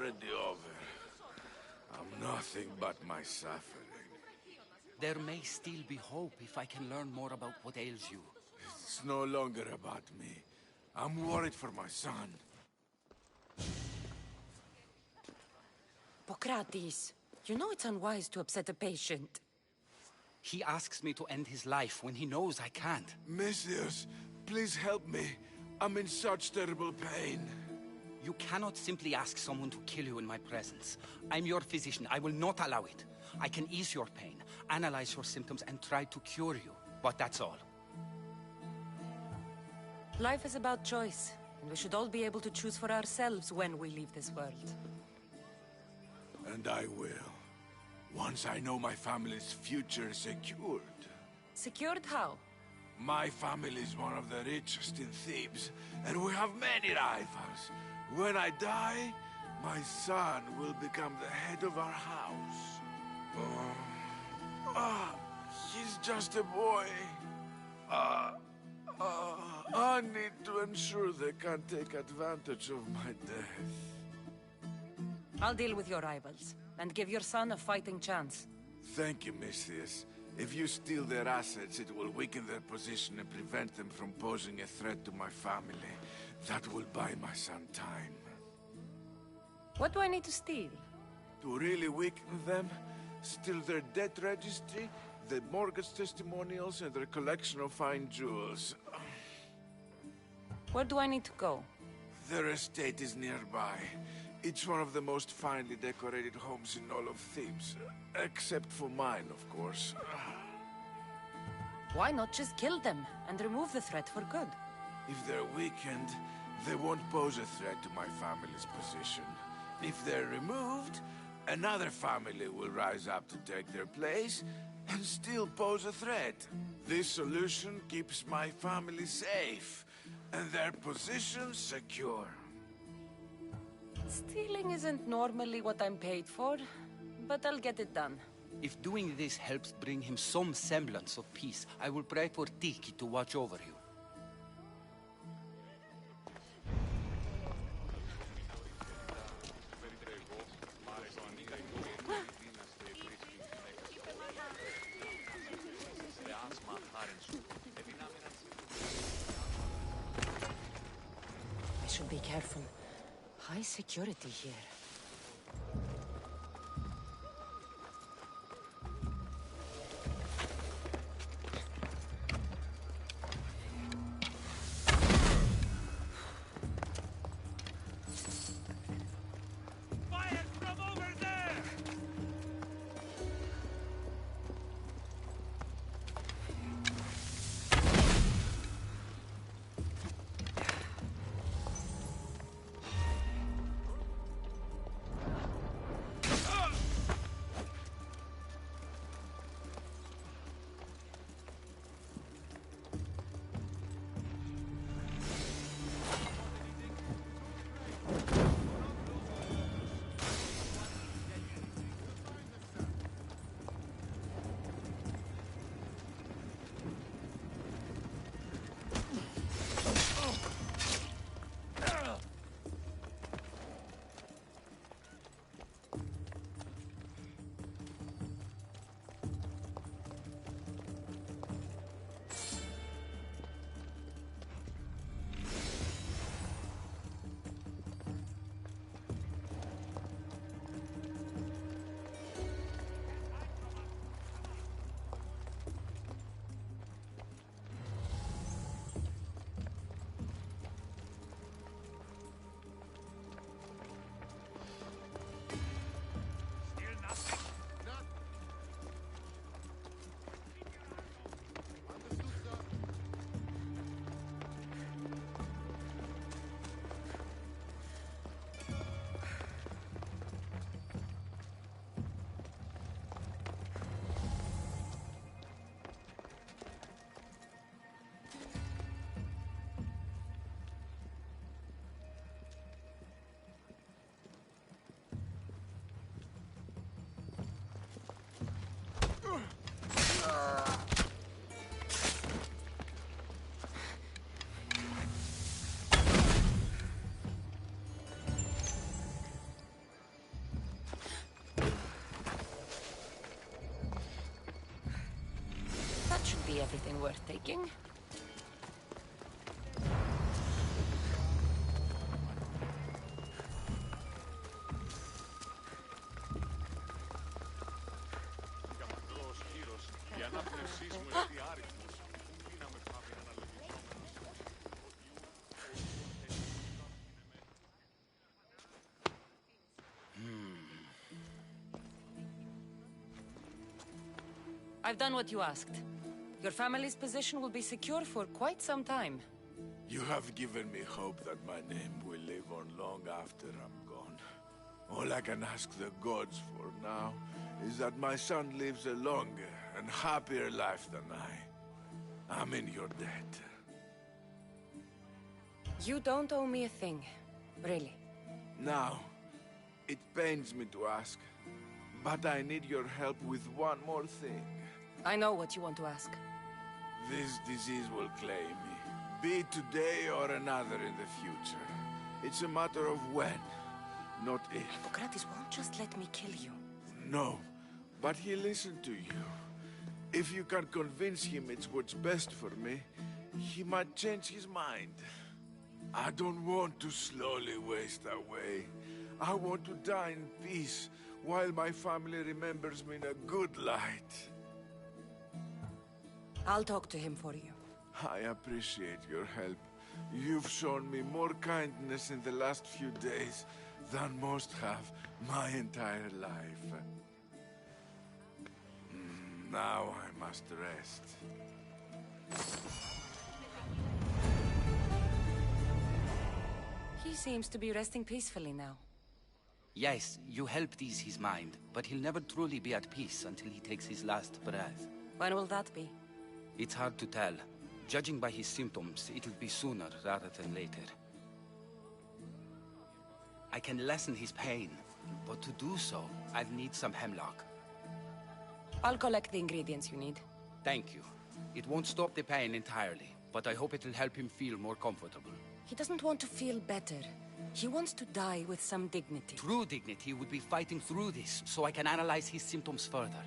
already over. I'm nothing but my suffering. There may still be hope if I can learn more about what ails you. It's no longer about me. I'm worried for my son. Pocrates, you know it's unwise to upset a patient. He asks me to end his life when he knows I can't. Messias, please help me. I'm in such terrible pain. You cannot simply ask someone to kill you in my presence. I'm your physician. I will not allow it. I can ease your pain, analyze your symptoms, and try to cure you. But that's all. Life is about choice, and we should all be able to choose for ourselves when we leave this world. And I will. Once I know my family's future is secured. Secured how? My family is one of the richest in Thebes, and we have many rivals. When I die, my son will become the head of our house. He's just a boy. I need to ensure they can't take advantage of my death. I'll deal with your rivals, and give your son a fighting chance. Thank you, Misthias. If you steal their assets, it will weaken their position and prevent them from posing a threat to my family. That will buy my son time. What do I need to steal? To really weaken them, steal their debt registry, their mortgage testimonials, and their collection of fine jewels. Where do I need to go? Their estate is nearby. It's one of the most finely decorated homes in all of Thebes. Except for mine, of course. Why not just kill them, and remove the threat for good? If they're weakened, they won't pose a threat to my family's position. If they're removed, another family will rise up to take their place, and still pose a threat. This solution keeps my family safe, and their position secure. Stealing isn't normally what I'm paid for, but I'll get it done. If doing this helps bring him some semblance of peace, I will pray for Tiki to watch over you. I should be careful. High security here. Fire from over there! be everything worth taking. I've done what you asked. Your family's position will be secure for quite some time. You have given me hope that my name will live on long after I'm gone. All I can ask the gods for now is that my son lives a longer and happier life than I. I'm in your debt. You don't owe me a thing. Really. Now, it pains me to ask, but I need your help with one more thing. I know what you want to ask. This disease will claim me, be it today or another in the future. It's a matter of when, not if. Hippocrates won't just let me kill you. No, but he'll listen to you. If you can convince him it's what's best for me, he might change his mind. I don't want to slowly waste away. I want to die in peace, while my family remembers me in a good light. I'll talk to him for you. I appreciate your help. You've shown me more kindness in the last few days than most have my entire life. Now I must rest. He seems to be resting peacefully now. Yes, you helped ease his mind, but he'll never truly be at peace until he takes his last breath. When will that be? It's hard to tell. Judging by his symptoms, it'll be sooner rather than later. I can lessen his pain, but to do so, I'll need some hemlock. I'll collect the ingredients you need. Thank you. It won't stop the pain entirely, but I hope it'll help him feel more comfortable. He doesn't want to feel better. He wants to die with some dignity. True dignity would be fighting through this, so I can analyze his symptoms further.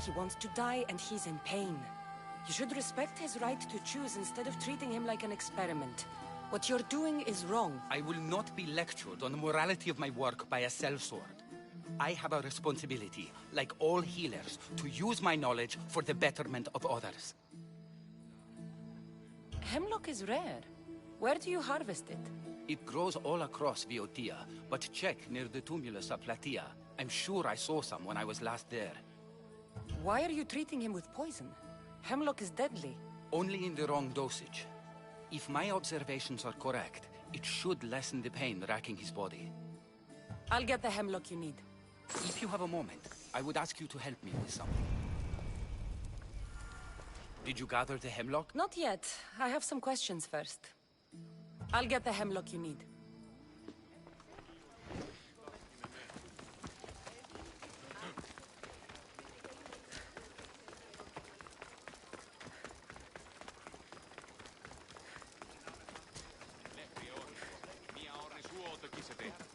He wants to die and he's in pain. You should respect his right to choose instead of treating him like an experiment. What you're doing is wrong. I will not be lectured on the morality of my work by a sellsword. I have a responsibility, like all healers, to use my knowledge for the betterment of others. Hemlock is rare. Where do you harvest it? It grows all across Viotia, but check near the tumulus of Platea. I'm sure I saw some when I was last there. Why are you treating him with poison? Hemlock is deadly. Only in the wrong dosage. If my observations are correct, it should lessen the pain racking his body. I'll get the hemlock you need. If you have a moment, I would ask you to help me with something. Did you gather the hemlock? Not yet. I have some questions first. I'll get the hemlock you need.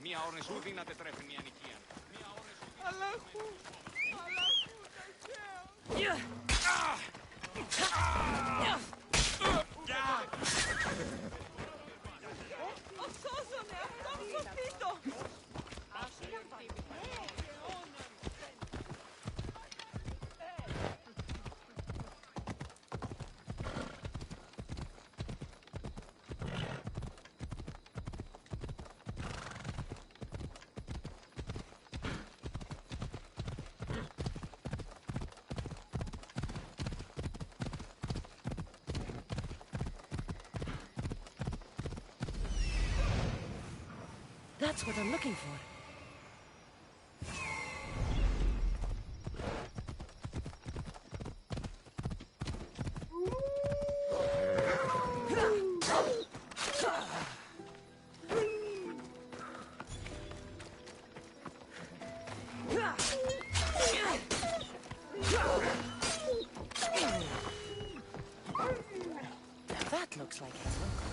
Μία ώρες σου δύναται τρέφει μια νοικία. Μία ώρες σου δύναται... Αλλάχου! Αλλάχου, σώζομαι! Αυτό σωθήτο! That's what I'm looking for. That looks like hemlock.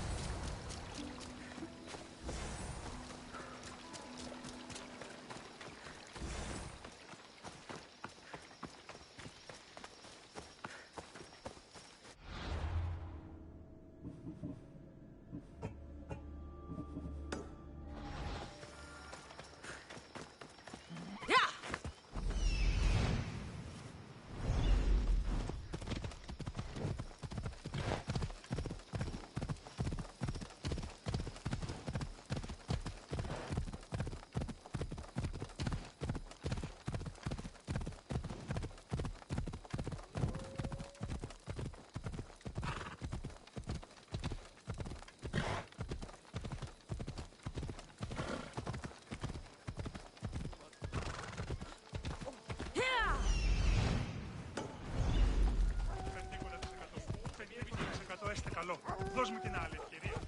την άλλη ευκαιρία.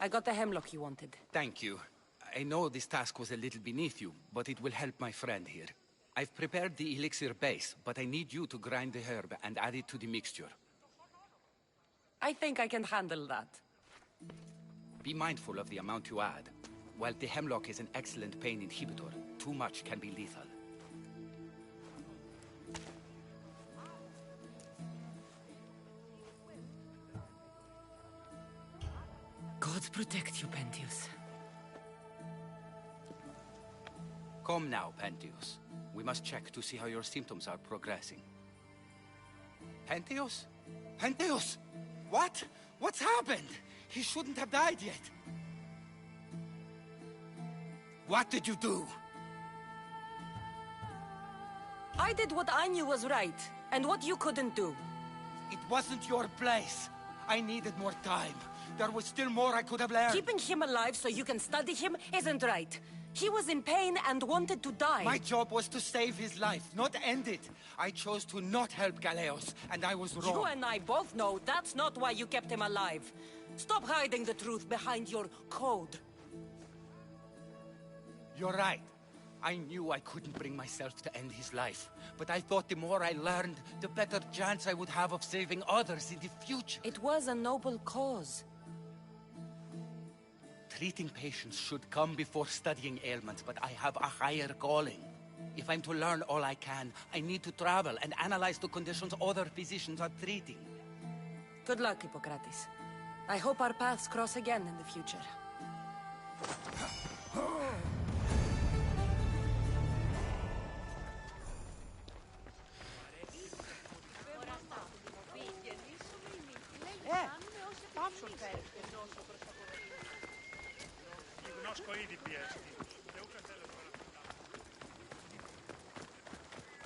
I got the hemlock you wanted. Thank you. I know this task was a little beneath you, but it will help my friend here. I've prepared the elixir base, but I need you to grind the herb and add it to the mixture. I think I can handle that. Be mindful of the amount you add. While the hemlock is an excellent pain inhibitor, too much can be lethal. God protect you, Pentheus. Come now, Pentheus. We must check to see how your symptoms are progressing. Pentheus? Pentheus! What? What's happened? He shouldn't have died yet. What did you do? I did what I knew was right, and what you couldn't do. It wasn't your place. I needed more time. There was still more I could have learned. Keeping him alive so you can study him isn't right. He was in pain and wanted to die. My job was to save his life, not end it. I chose to not help Galeos, and I was wrong. You and I both know that's not why you kept him alive. Stop hiding the truth behind your code. You're right. I knew I couldn't bring myself to end his life. But I thought the more I learned, the better chance I would have of saving others in the future. It was a noble cause. Treating patients should come before studying ailments, but I have a higher calling. If I'm to learn all I can, I need to travel and analyze the conditions other physicians are treating. Good luck, Hippocrates. I hope our paths cross again in the future.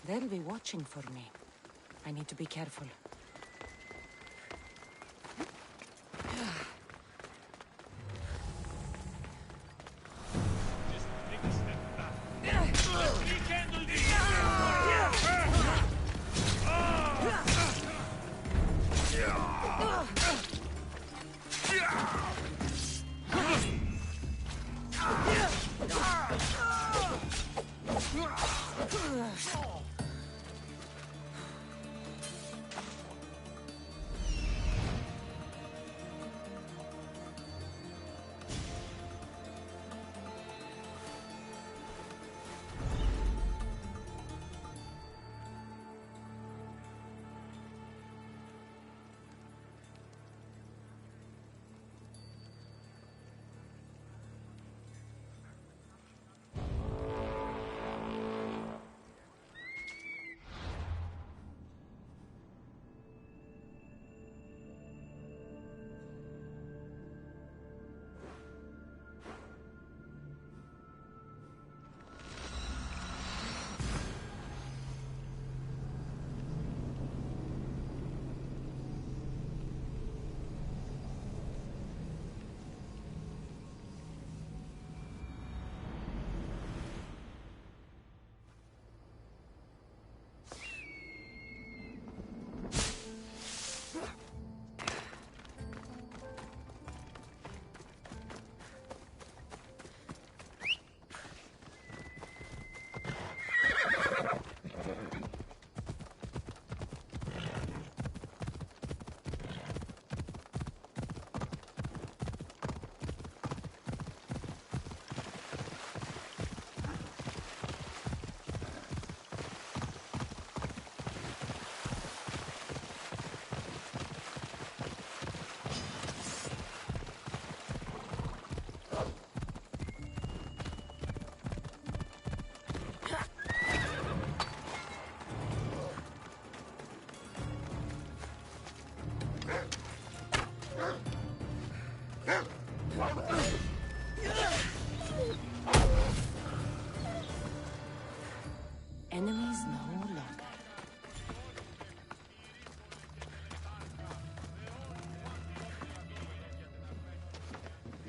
They'll be watching for me. I need to be careful.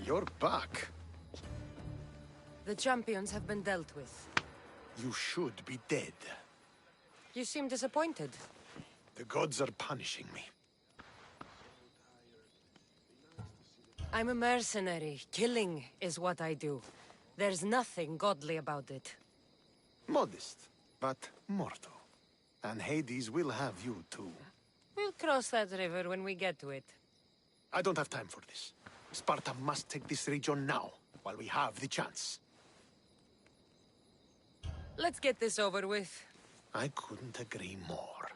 You're back. The champions have been dealt with. You should be dead. You seem disappointed. The gods are punishing me. I'm a mercenary. Killing is what I do. There's nothing godly about it. Modest, but mortal. And Hades will have you too. We'll cross that river when we get to it. I don't have time for this. Sparta must take this region now, while we have the chance. Let's get this over with. I couldn't agree more.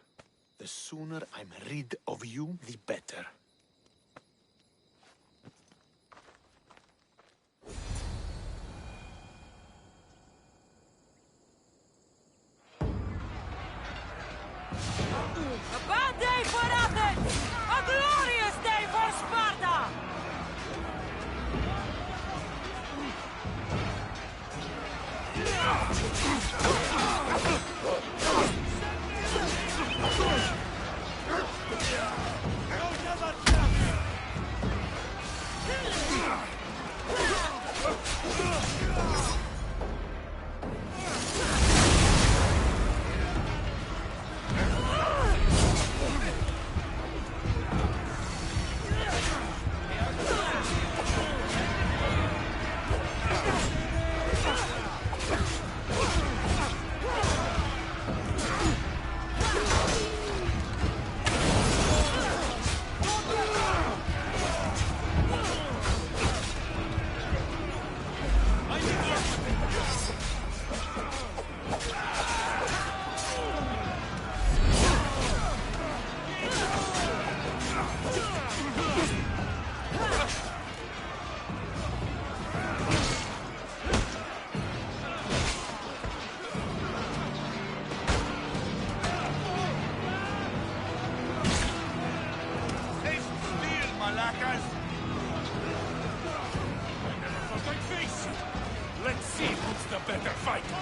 The sooner I'm rid of you, the better. A bad day for Athens! A glorious day for Sparta! Let's see who's the better fighter.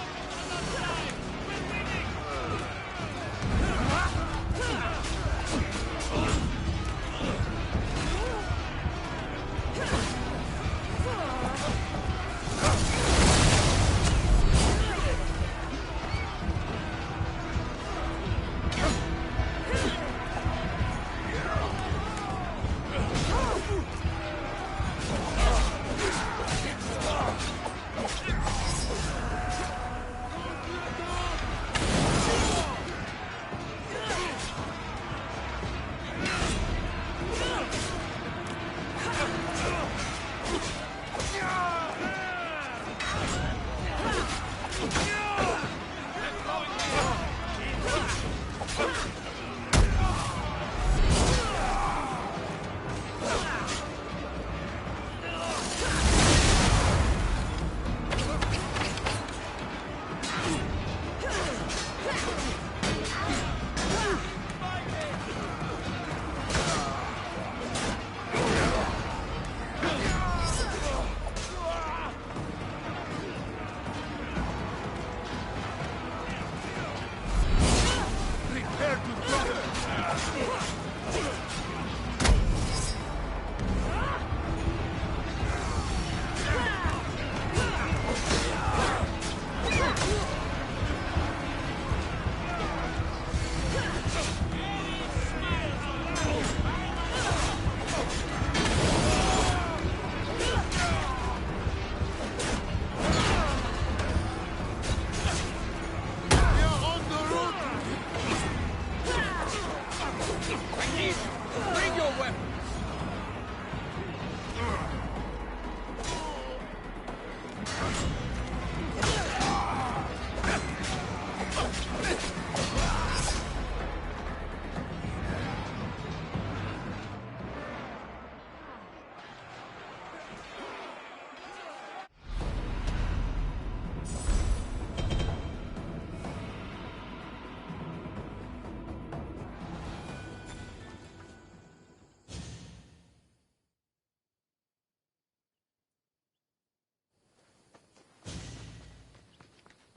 Bring your weapon!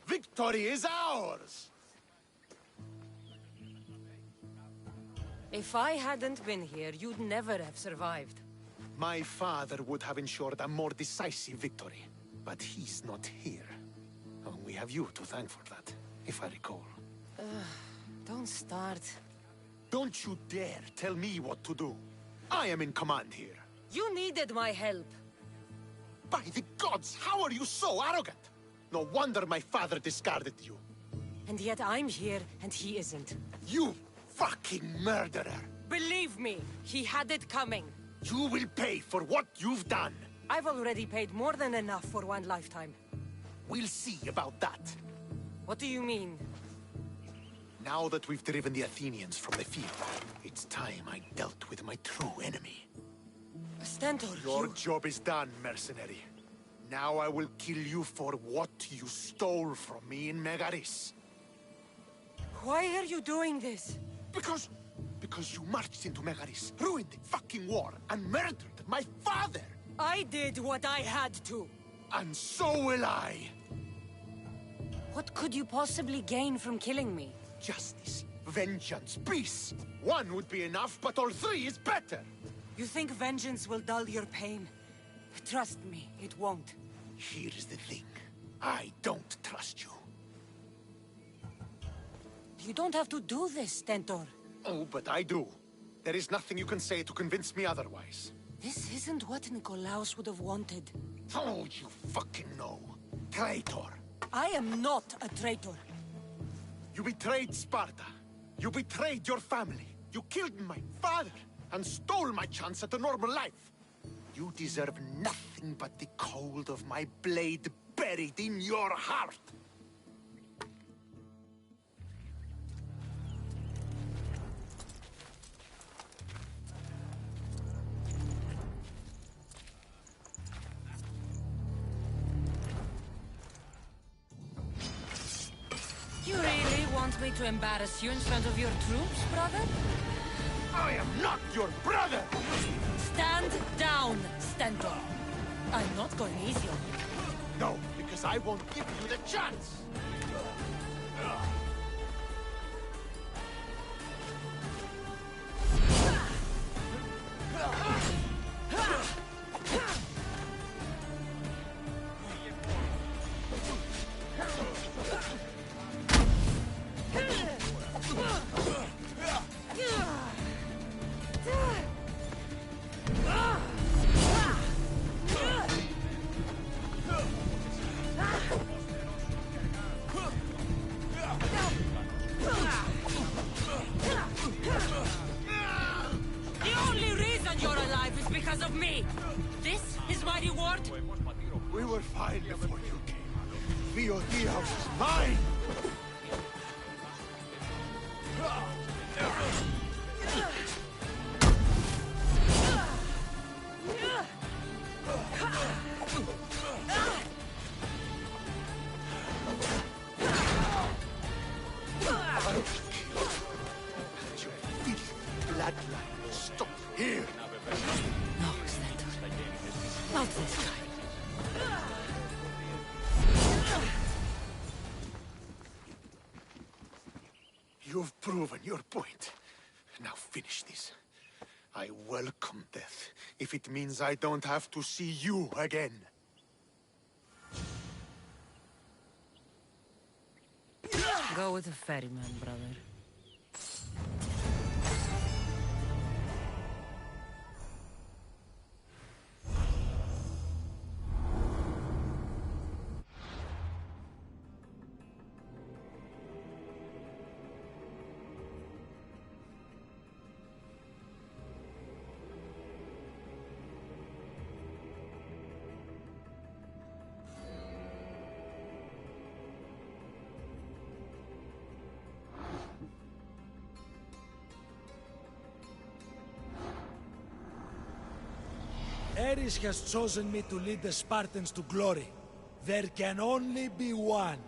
Victory is ours! If I hadn't been here, you'd never have survived. My father would have ensured a more decisive victory. But he's not here. Oh, we have you to thank for that, if I recall. Don't start. Don't you dare tell me what to do. I am in command here. You needed my help. By the gods, how are you so arrogant? No wonder my father discarded you. And yet I'm here, and he isn't. You fucking murderer! Believe me, he had it coming. You will pay for what you've done. I've already paid more than enough for one lifetime. We'll see about that. What do you mean? Now that we've driven the Athenians from the field, it's time I dealt with my true enemy. Stentor, Your job is done, mercenary. Now I will kill you for what you stole from me in Megaris. Why are you doing this? Because you marched into Megaris, ruined the fucking war, and murdered my father! I did what I had to. And so will I! What could you possibly gain from killing me? Justice, vengeance, peace! One would be enough, but all three is better! You think vengeance will dull your pain? Trust me, it won't. Here's the thing. I don't trust you. You don't have to do this, Stentor. Oh, but I do. There is nothing you can say to convince me otherwise. This isn't what Nikolaos would have wanted. Oh, you fucking know. Traitor. I am not a traitor. You betrayed Sparta. You betrayed your family. You killed my father and stole my chance at a normal life. You deserve nothing but the cold of my blade buried in your heart. You really want me to embarrass you in front of your troops, brother? I am not your brother! Stand down, Stentor. I'm not going easy on you. No, because I won't give you the chance! Because of me! This is my reward? We were fine before you came. Theodeos is mine! Bloodline stop here! No, Stentor. Not this time. You've proven your point. Now finish this. I welcome death, if it means I don't have to see you again. Go with the ferryman, brother. Ares has chosen me to lead the Spartans to glory. There can only be one.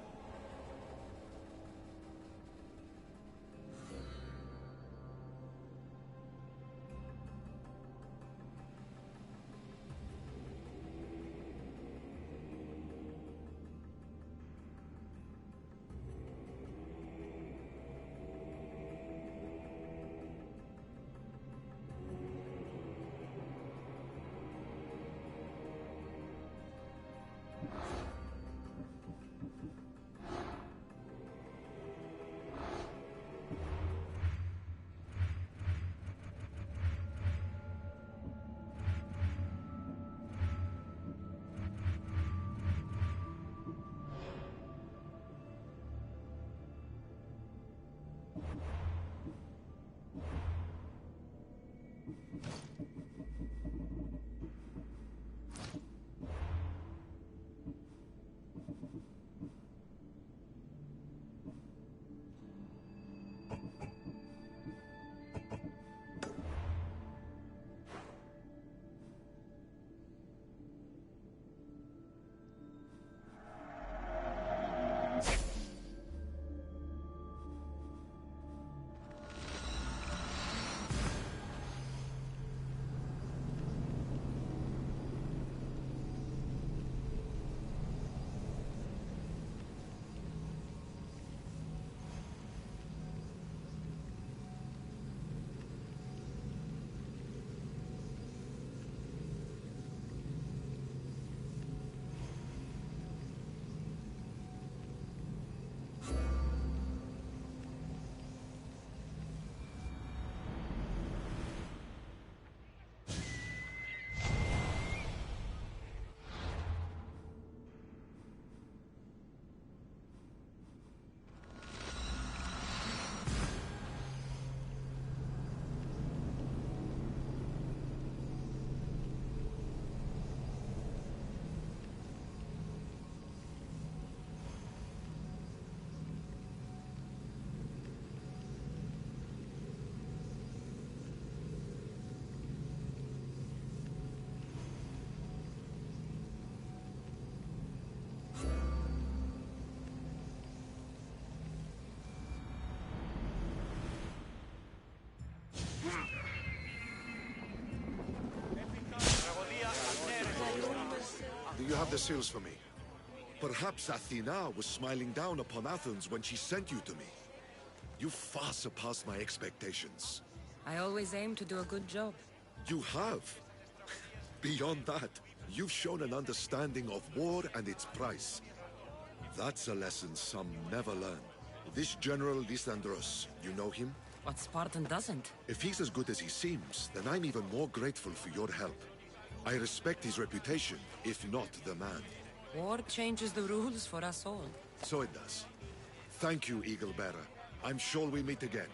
Do you have the seals for me? Perhaps Athena was smiling down upon Athens when she sent you to me. You far surpassed my expectations. I always aim to do a good job. You have. Beyond that, you've shown an understanding of war and its price. That's a lesson some never learn. This General Lysandros, you know him? What Spartan doesn't? If he's as good as he seems, then I'm even more grateful for your help. I respect his reputation, if not the man. War changes the rules for us all. So it does. Thank you, Eagle Bearer. I'm sure we meet again.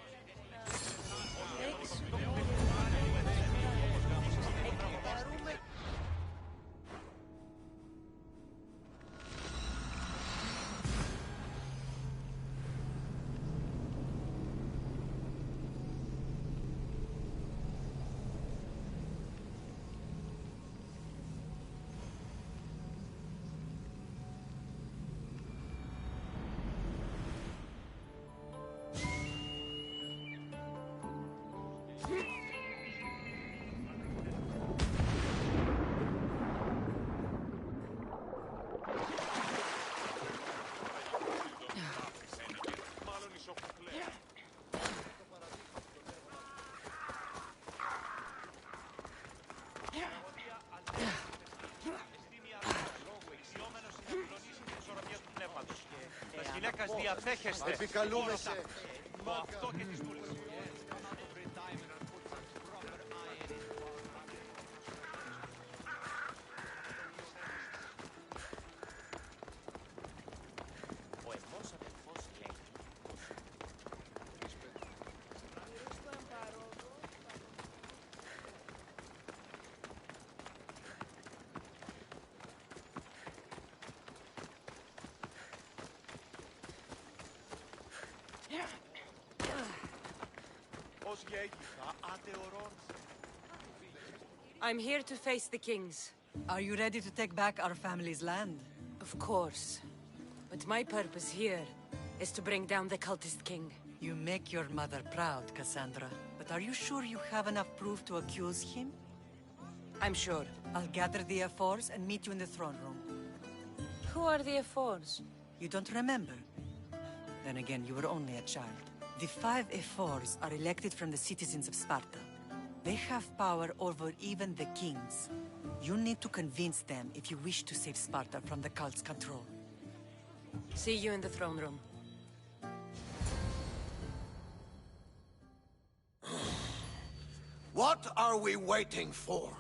Επικαλούμε σε... Αυτό και τις δούλες. Ο εμός αδελφός λέει. I'm here to face the kings. Are you ready to take back our family's land? Of course. But my purpose here is to bring down the cultist king. You make your mother proud, Cassandra. But are you sure you have enough proof to accuse him? I'm sure. I'll gather the Ephors and meet you in the throne room. Who are the Ephors? You don't remember? Then again, you were only a child. The 5 Ephors are elected from the citizens of Sparta. They have power over even the kings. You need to convince them if you wish to save Sparta from the cult's control. See you in the throne room. What are we waiting for?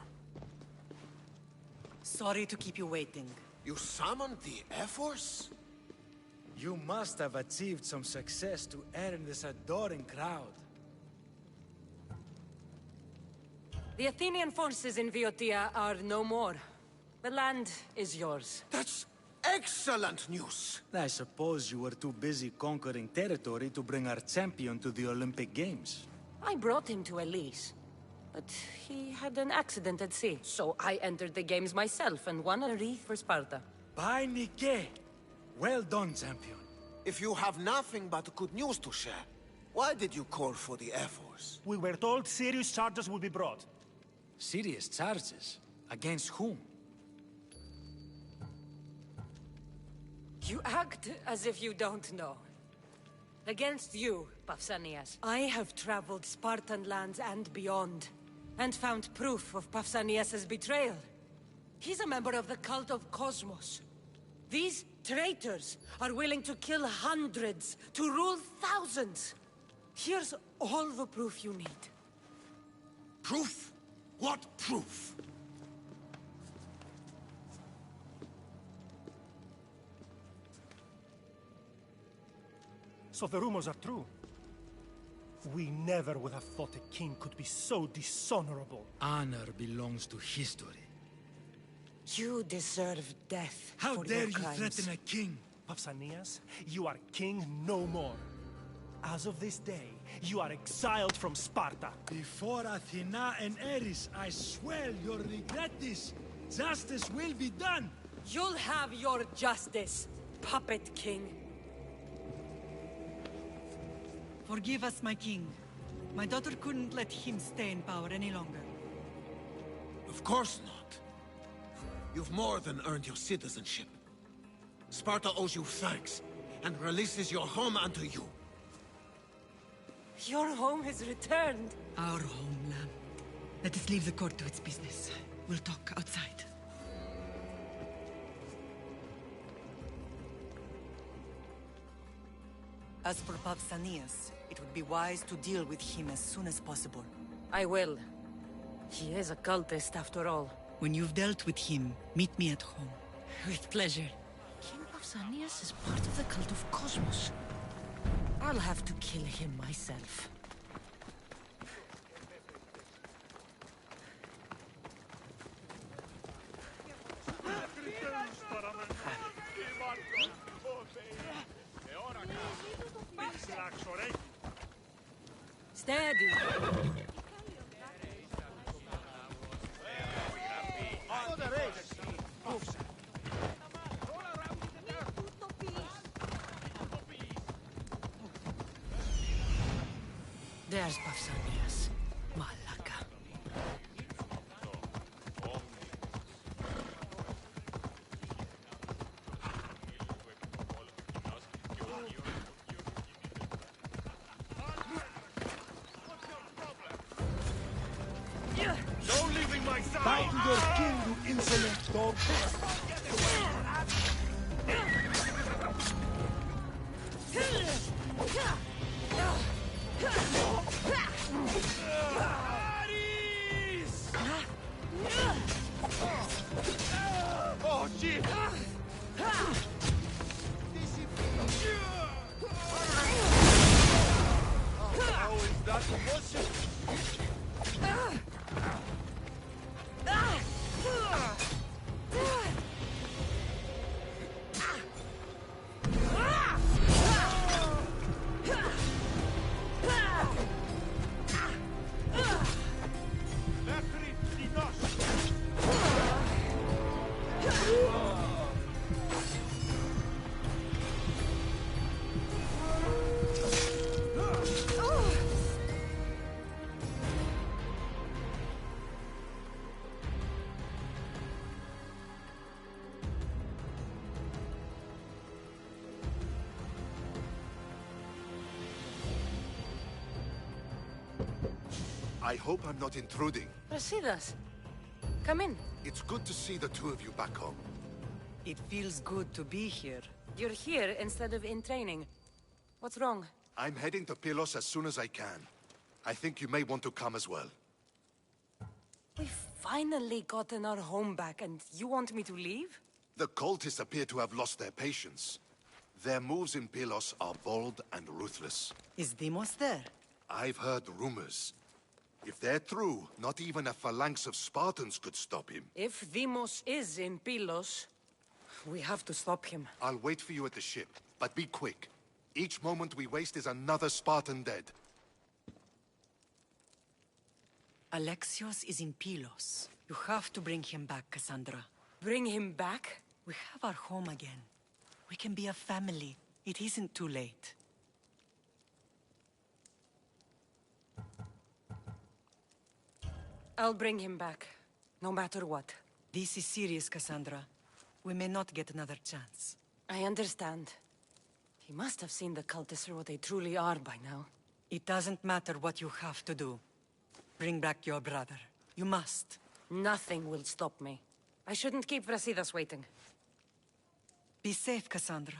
Sorry to keep you waiting. You summoned the Ephors? You must have achieved some success to earn this adoring crowd. The Athenian forces in Viotia are no more. The land is yours. That's excellent news! I suppose you were too busy conquering territory to bring our champion to the Olympic Games. I brought him to Elise, but he had an accident at sea. So I entered the games myself and won a wreath for Sparta. By Nike! Well done, champion. If you have nothing but good news to share, why did you call for the Air Force? We were told serious charges would be brought. Serious charges? Against whom? You act as if you don't know. Against you, Pausanias. I have traveled Spartan lands and beyond, and found proof of Pausanias' betrayal. He's a member of the cult of Cosmos. These traitors are willing to kill hundreds to rule thousands. Here's all the proof you need. Proof? What proof? So the rumors are true. We never would have thought a king could be so dishonorable. Honor belongs to history. You deserve death. How for dare your you crimes. threaten a king? Pausanias, you are king no more. As of this day, you are exiled from Sparta. Before Athena and Ares, I swear you'll regret this. Justice will be done. You'll have your justice, puppet king. Forgive us, my king. My daughter couldn't let him stay in power any longer. Of course not. You've more than earned your citizenship. Sparta owes you thanks, and releases your home unto you. Your home has returned. Our homeland. Let us leave the court to its business. We'll talk outside. As for Pausanias, it would be wise to deal with him as soon as possible. I will. He is a cultist after all. When you've dealt with him, meet me at home. With pleasure. King Pausanias is part of the cult of Cosmos. I'll have to kill him myself. Steady. There's Pausanias. Malaka. No leaving my side! Bow to your king, you insolent dog! Oh, shit! How is that motion? I hope I'm not intruding. Brasidas, come in. It's good to see the two of you back home. It feels good to be here. You're here instead of in training. What's wrong? I'm heading to Pylos as soon as I can. I think you may want to come as well. We've finally gotten our home back, and you want me to leave? The cultists appear to have lost their patience. Their moves in Pylos are bold and ruthless. Is Deimos there? I've heard rumors. If they're through, not even a phalanx of Spartans could stop him. If Deimos is in Pylos, we have to stop him. I'll wait for you at the ship, but be quick. Each moment we waste is another Spartan dead. Alexios is in Pylos. You have to bring him back, Cassandra. Bring him back? We have our home again. We can be a family. It isn't too late. I'll bring him back, no matter what. This is serious, Cassandra. We may not get another chance. I understand. He must have seen the cultists for what they truly are by now. It doesn't matter what you have to do. Bring back your brother. You must. Nothing will stop me. I shouldn't keep Brasidas waiting. Be safe, Cassandra.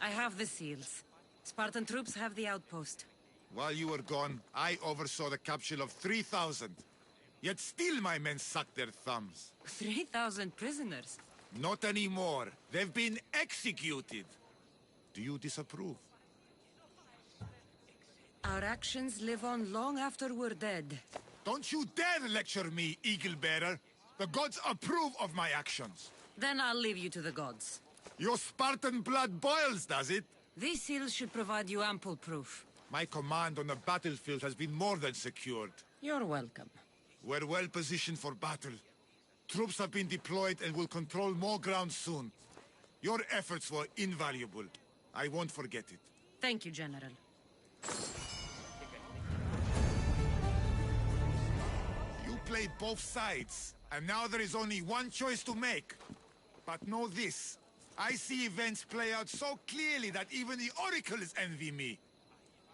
I have the seals. Spartan troops have the outpost. While you were gone, I oversaw the capture of 3,000. Yet still my men sucked their thumbs. 3,000 prisoners? Not anymore. They've been executed. Do you disapprove? Our actions live on long after we're dead. Don't you dare lecture me, Eagle Bearer. The gods approve of my actions. Then I'll leave you to the gods. Your Spartan blood boils, does it? These seals should provide you ample proof. My command on the battlefield has been more than secured. You're welcome. We're well positioned for battle. Troops have been deployed and will control more ground soon. Your efforts were invaluable. I won't forget it. Thank you, General. You played both sides, and now there is only one choice to make. But know this. I see events play out so clearly that even the oracles envy me.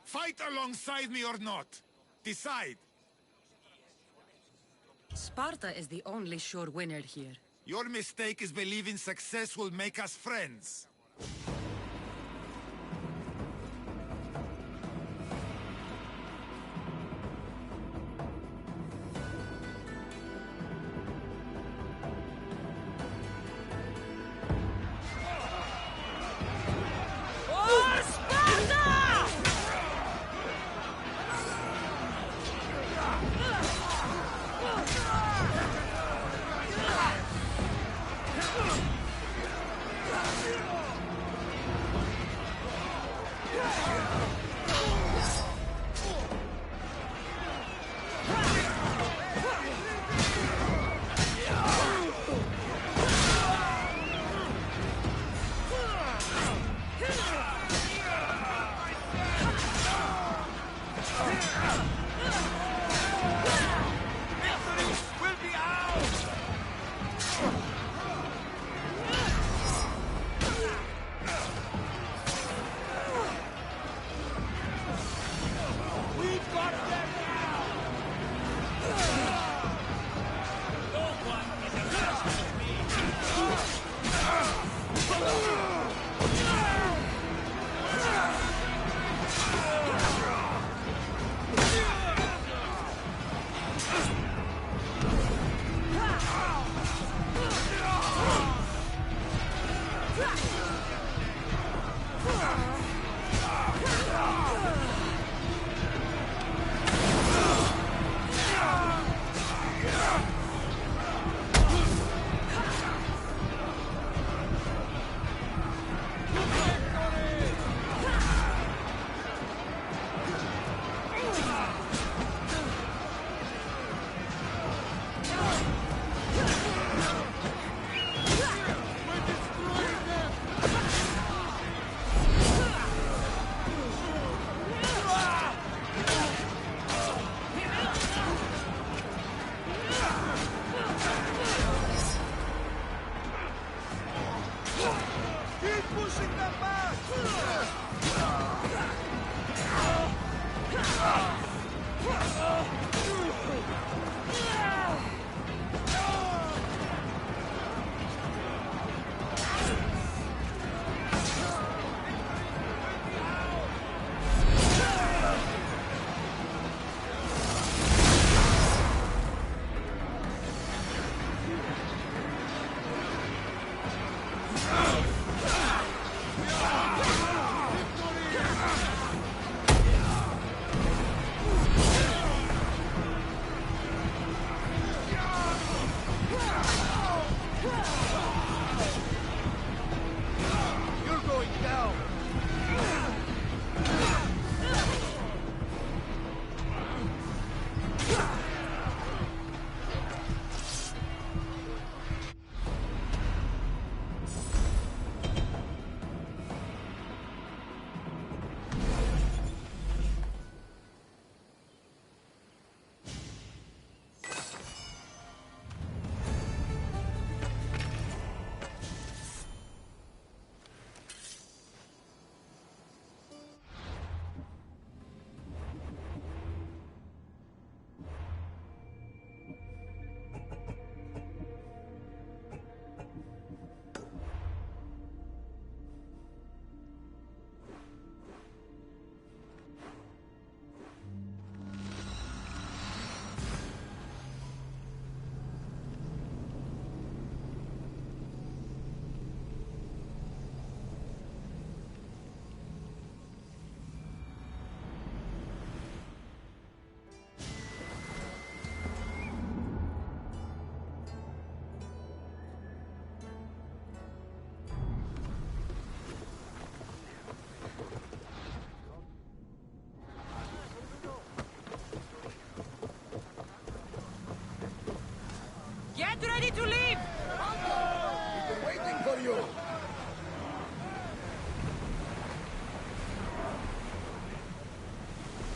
Fight alongside me or not. Decide. Sparta is the only sure winner here. Your mistake is believing success will make us friends. Get ready to leave! We've been waiting for you!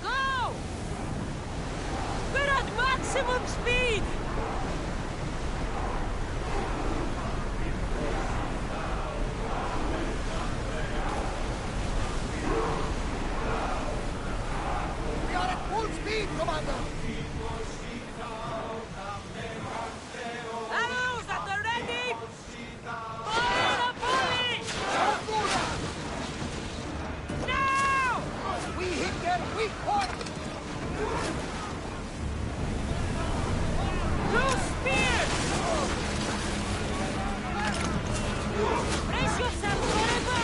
Go! We're at maximum speed! We are at full speed, Commander! Arrows at the ready! Fire the volley! Now! We hit their weak point! Two spears! Brace yourself, forever!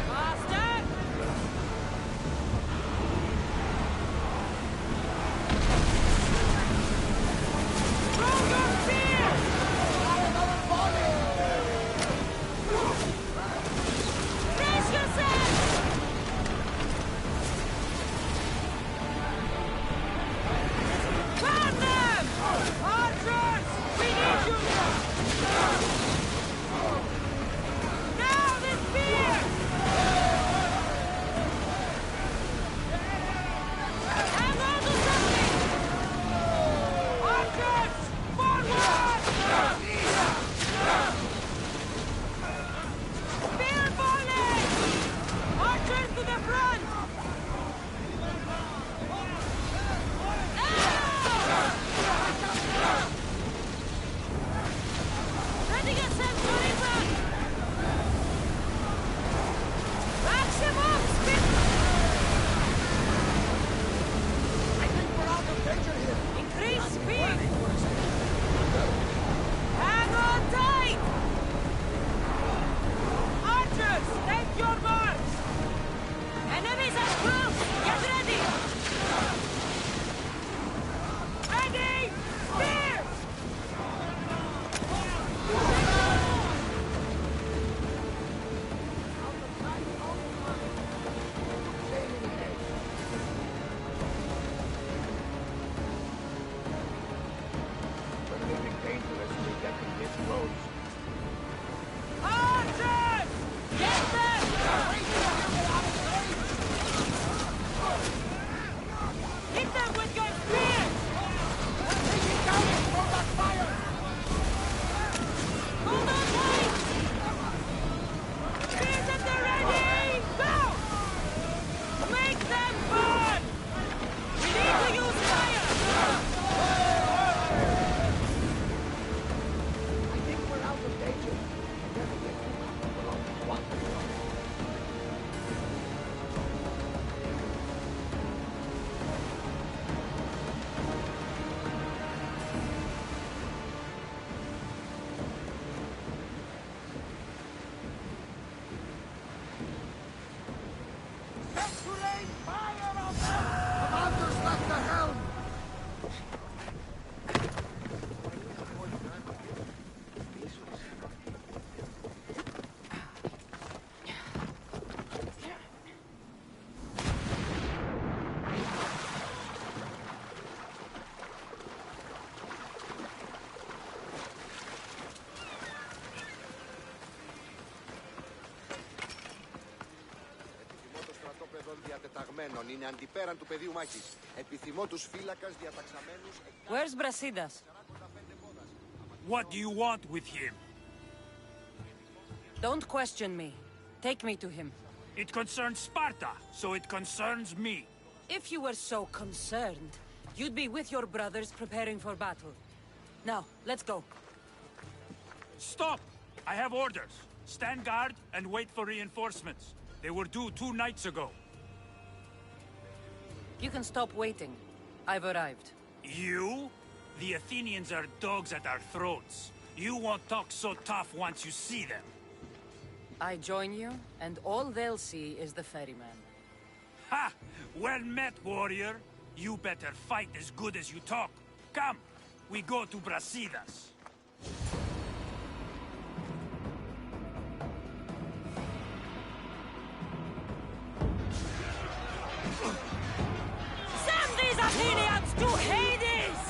Faster! to rain fire on them! Commanders left the helm! Είναι αντιπέραν του πεδίου μάχης. Επιθυμώ τους φύλακας διαταξαμένους... Where's Brasidas? What do you want with him? Don't question me. Take me to him. It concerns Sparta, so it concerns me. If you were so concerned, you'd be with your brothers preparing for battle. Now, let's go. Stop! I have orders. Stand guard and wait for reinforcements. They were due 2 nights ago. You can stop waiting. I've arrived. You? The Athenians are dogs at our throats. You won't talk so tough once you see them. I join you, and all they'll see is the ferryman. Ha! Well met, warrior. You better fight as good as you talk. Come, we go to Brasidas. Send these Athenians to Hades!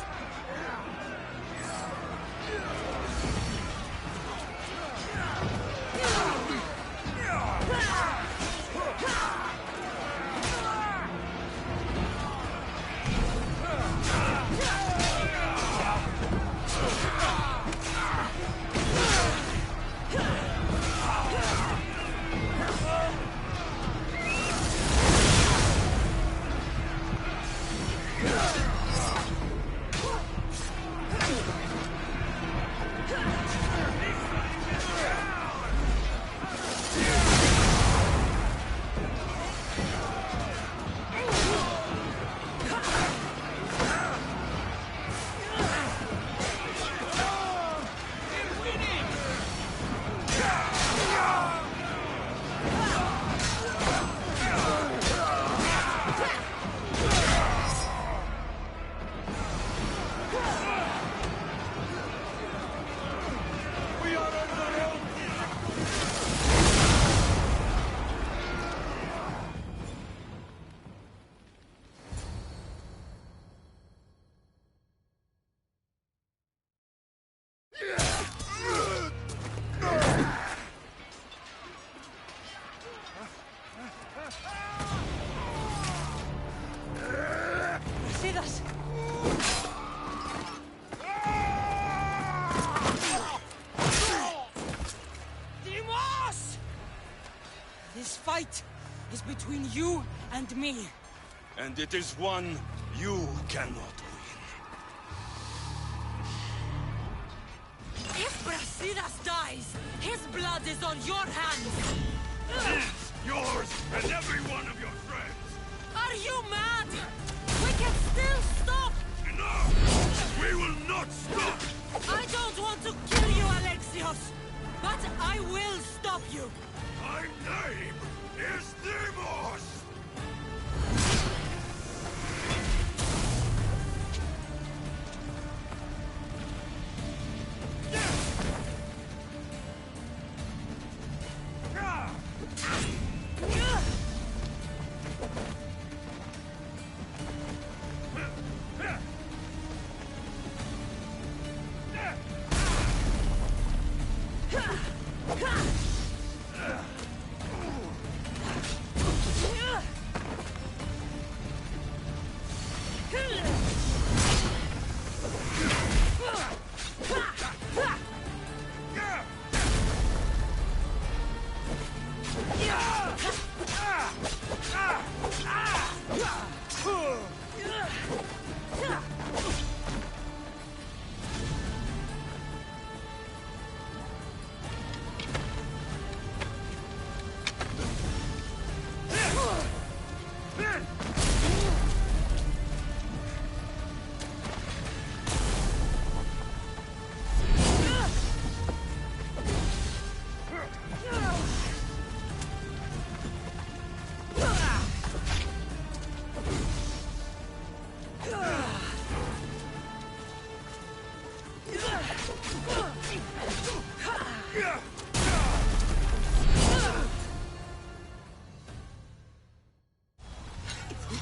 Brasidas! Dimos! This fight is between you and me. And it is one you cannot win. If Brasidas dies, his blood is on your hands! His, yours, and every one of your friends! Are you mad? We can still stop! Enough! We will not stop! I don't want to kill you, Alexios! But I will stop you! My name is Demos!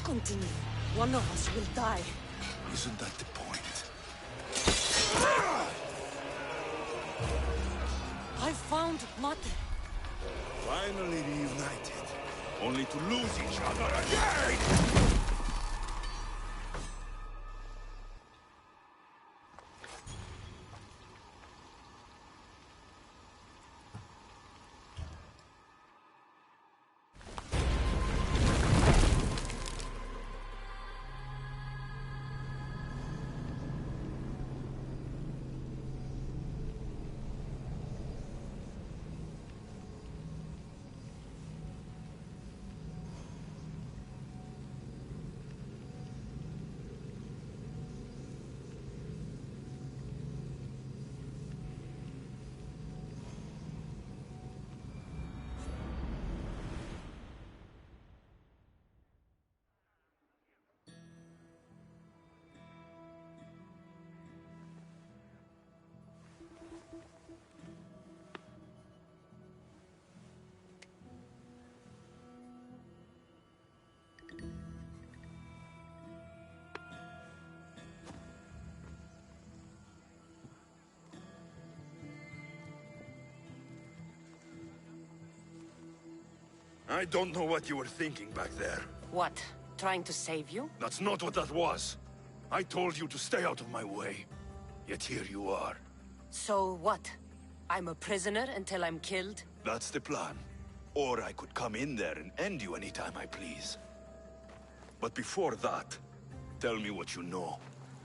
continue, one of us will die. Isn't that the point? I found Mate. Finally reunited, only to lose each other again! I don't know what you were thinking back there. What? Trying to save you? That's not what that was. I told you to stay out of my way. Yet here you are. So what? I'm a prisoner until I'm killed? That's the plan. Or I could come in there and end you anytime I please. But before that, tell me what you know.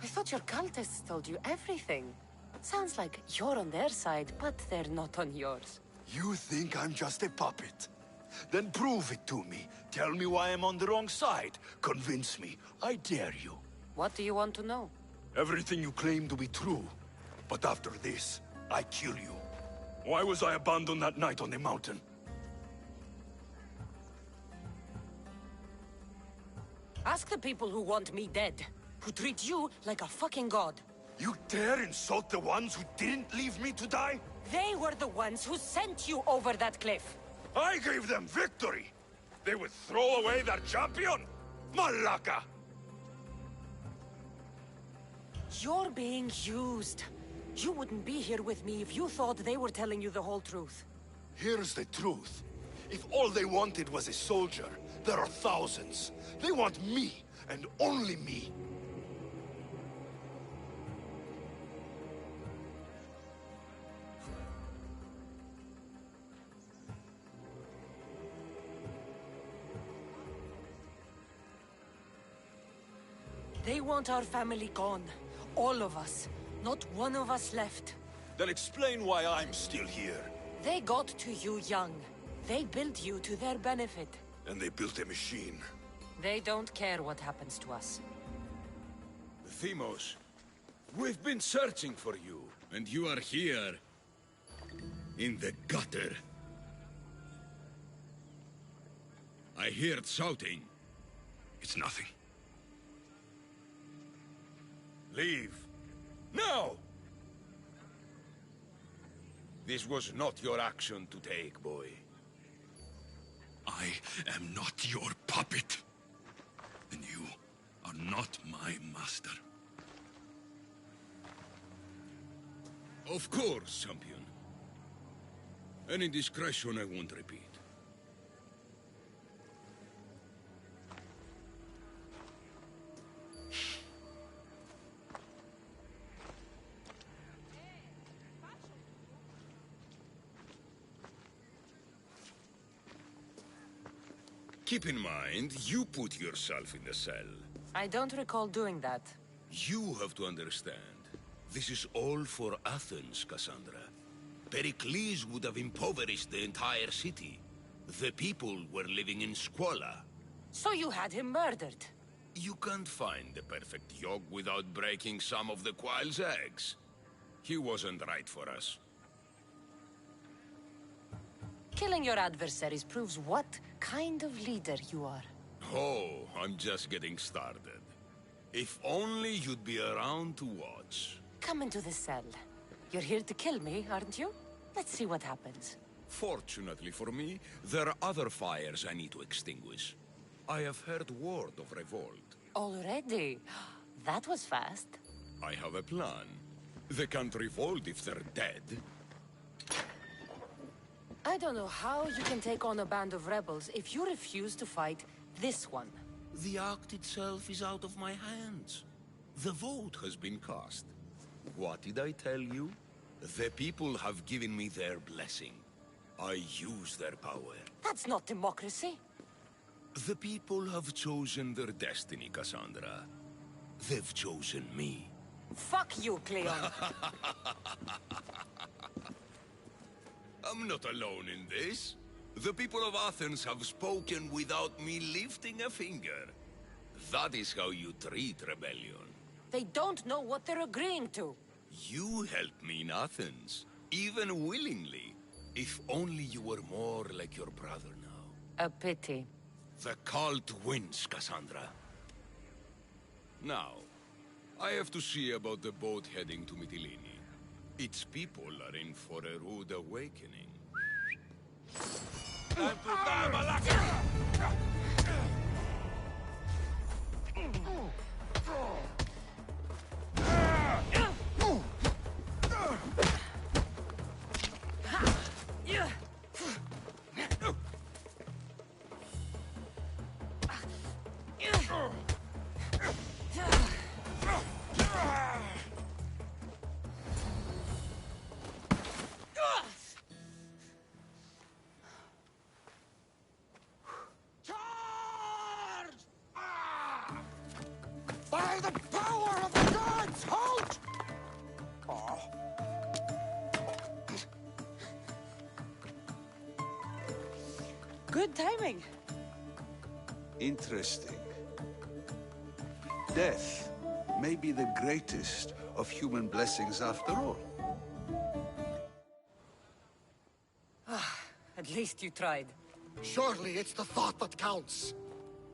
I thought your cultists told you everything. Sounds like you're on their side, but they're not on yours. You think I'm just a puppet? Then prove it to me. Tell me why I'm on the wrong side. Convince me. I dare you. What do you want to know? Everything you claim to be true. But after this, I kill you. Why was I abandoned that night on the mountain? Ask the people who want me dead. Who treat you like a fucking god. You dare insult the ones who didn't leave me to die? They were the ones who sent you over that cliff. I gave them victory! They would throw away their champion? Malaka! You're being used. You wouldn't be here with me if you thought they were telling you the whole truth. Here's the truth. If all they wanted was a soldier, there are thousands. They want me, and only me. They want our family gone. All of us. Not one of us left. Then explain why I'm still here. They got to you young. They built you to their benefit. And they built a machine. They don't care what happens to us. Themos, we've been searching for you. And you are here. In the gutter. I heard shouting. It's nothing. Leave. Now! This was not your action to take, boy. I am not your puppet. And you are not my master. Of course, champion. Any indiscretion I won't repeat. Keep in mind, you put yourself in the cell. I don't recall doing that. You have to understand. This is all for Athens, Cassandra. Pericles would have impoverished the entire city. The people were living in squalor. So you had him murdered? You can't find the perfect yolk without breaking some of the quail's eggs. He wasn't right for us. Killing your adversaries proves what kind of leader you are. Oh, I'm just getting started. If only you'd be around to watch. Come into the cell. You're here to kill me, aren't you? Let's see what happens. Fortunately for me, there are other fires I need to extinguish. I have heard word of revolt. Already? That was fast. I have a plan. They can't revolt if they're dead. I don't know how you can take on a band of rebels if you refuse to fight this one. The act itself is out of my hands. The vote has been cast. What did I tell you? The people have given me their blessing. I use their power. That's not democracy. The people have chosen their destiny, Cassandra. They've chosen me. Fuck you, Cleon. I'm not alone in this. The people of Athens have spoken without me lifting a finger. That is how you treat rebellion. They don't know what they're agreeing to. You helped me in Athens, even willingly. If only you were more like your brother now. A pity. The cult wins, Cassandra. Now, I have to see about the boat heading to Mytilene. Its people are in for a rude awakening. By the power of the gods, halt! Good timing. Interesting. Death may be the greatest of human blessings after all. At least you tried. Surely it's the thought that counts.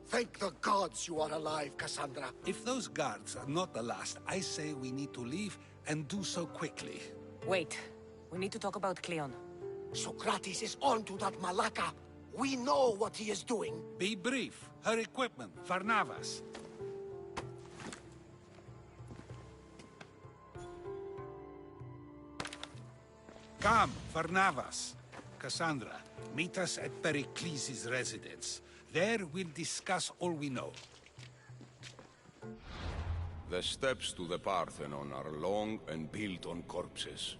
Thank the gods you are alive, Cassandra. If those guards are not the last, I say we need to leave and do so quickly. Wait. We need to talk about Cleon. Socrates is onto that Malaka. We know what he is doing. Be brief. Her equipment, Varnavas. Come, Varnavas. Cassandra, meet us at Pericles' residence. There we'll discuss all we know. The steps to the Parthenon are long and built on corpses.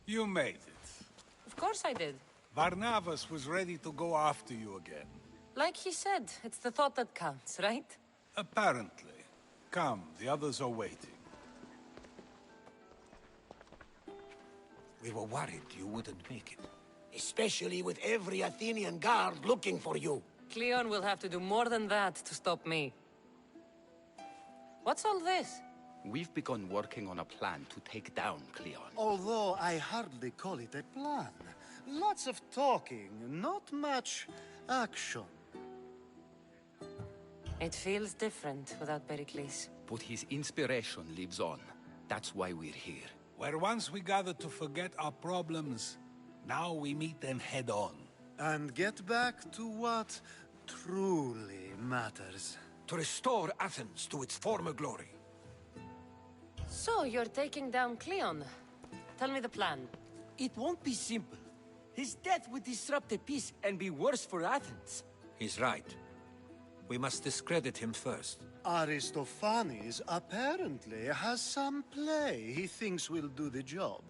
You made it. Of course I did. Varnavas was ready to go after you again. Like he said, it's the thought that counts, right? Apparently. Come, the others are waiting. We were worried you wouldn't make it. Especially with every Athenian guard looking for you. Cleon will have to do more than that to stop me. What's all this? We've begun working on a plan to take down Cleon. Although I hardly call it a plan. Lots of talking, not much action. It feels different without Pericles. But his inspiration lives on. That's why we're here. Where once we gathered to forget our problems, now we meet them head on. And get back to what truly matters. To restore Athens to its former glory. So, you're taking down Cleon. Tell me the plan. It won't be simple. His death would disrupt the peace and be worse for Athens. He's right. We must discredit him first. Aristophanes apparently has some play he thinks will do the job.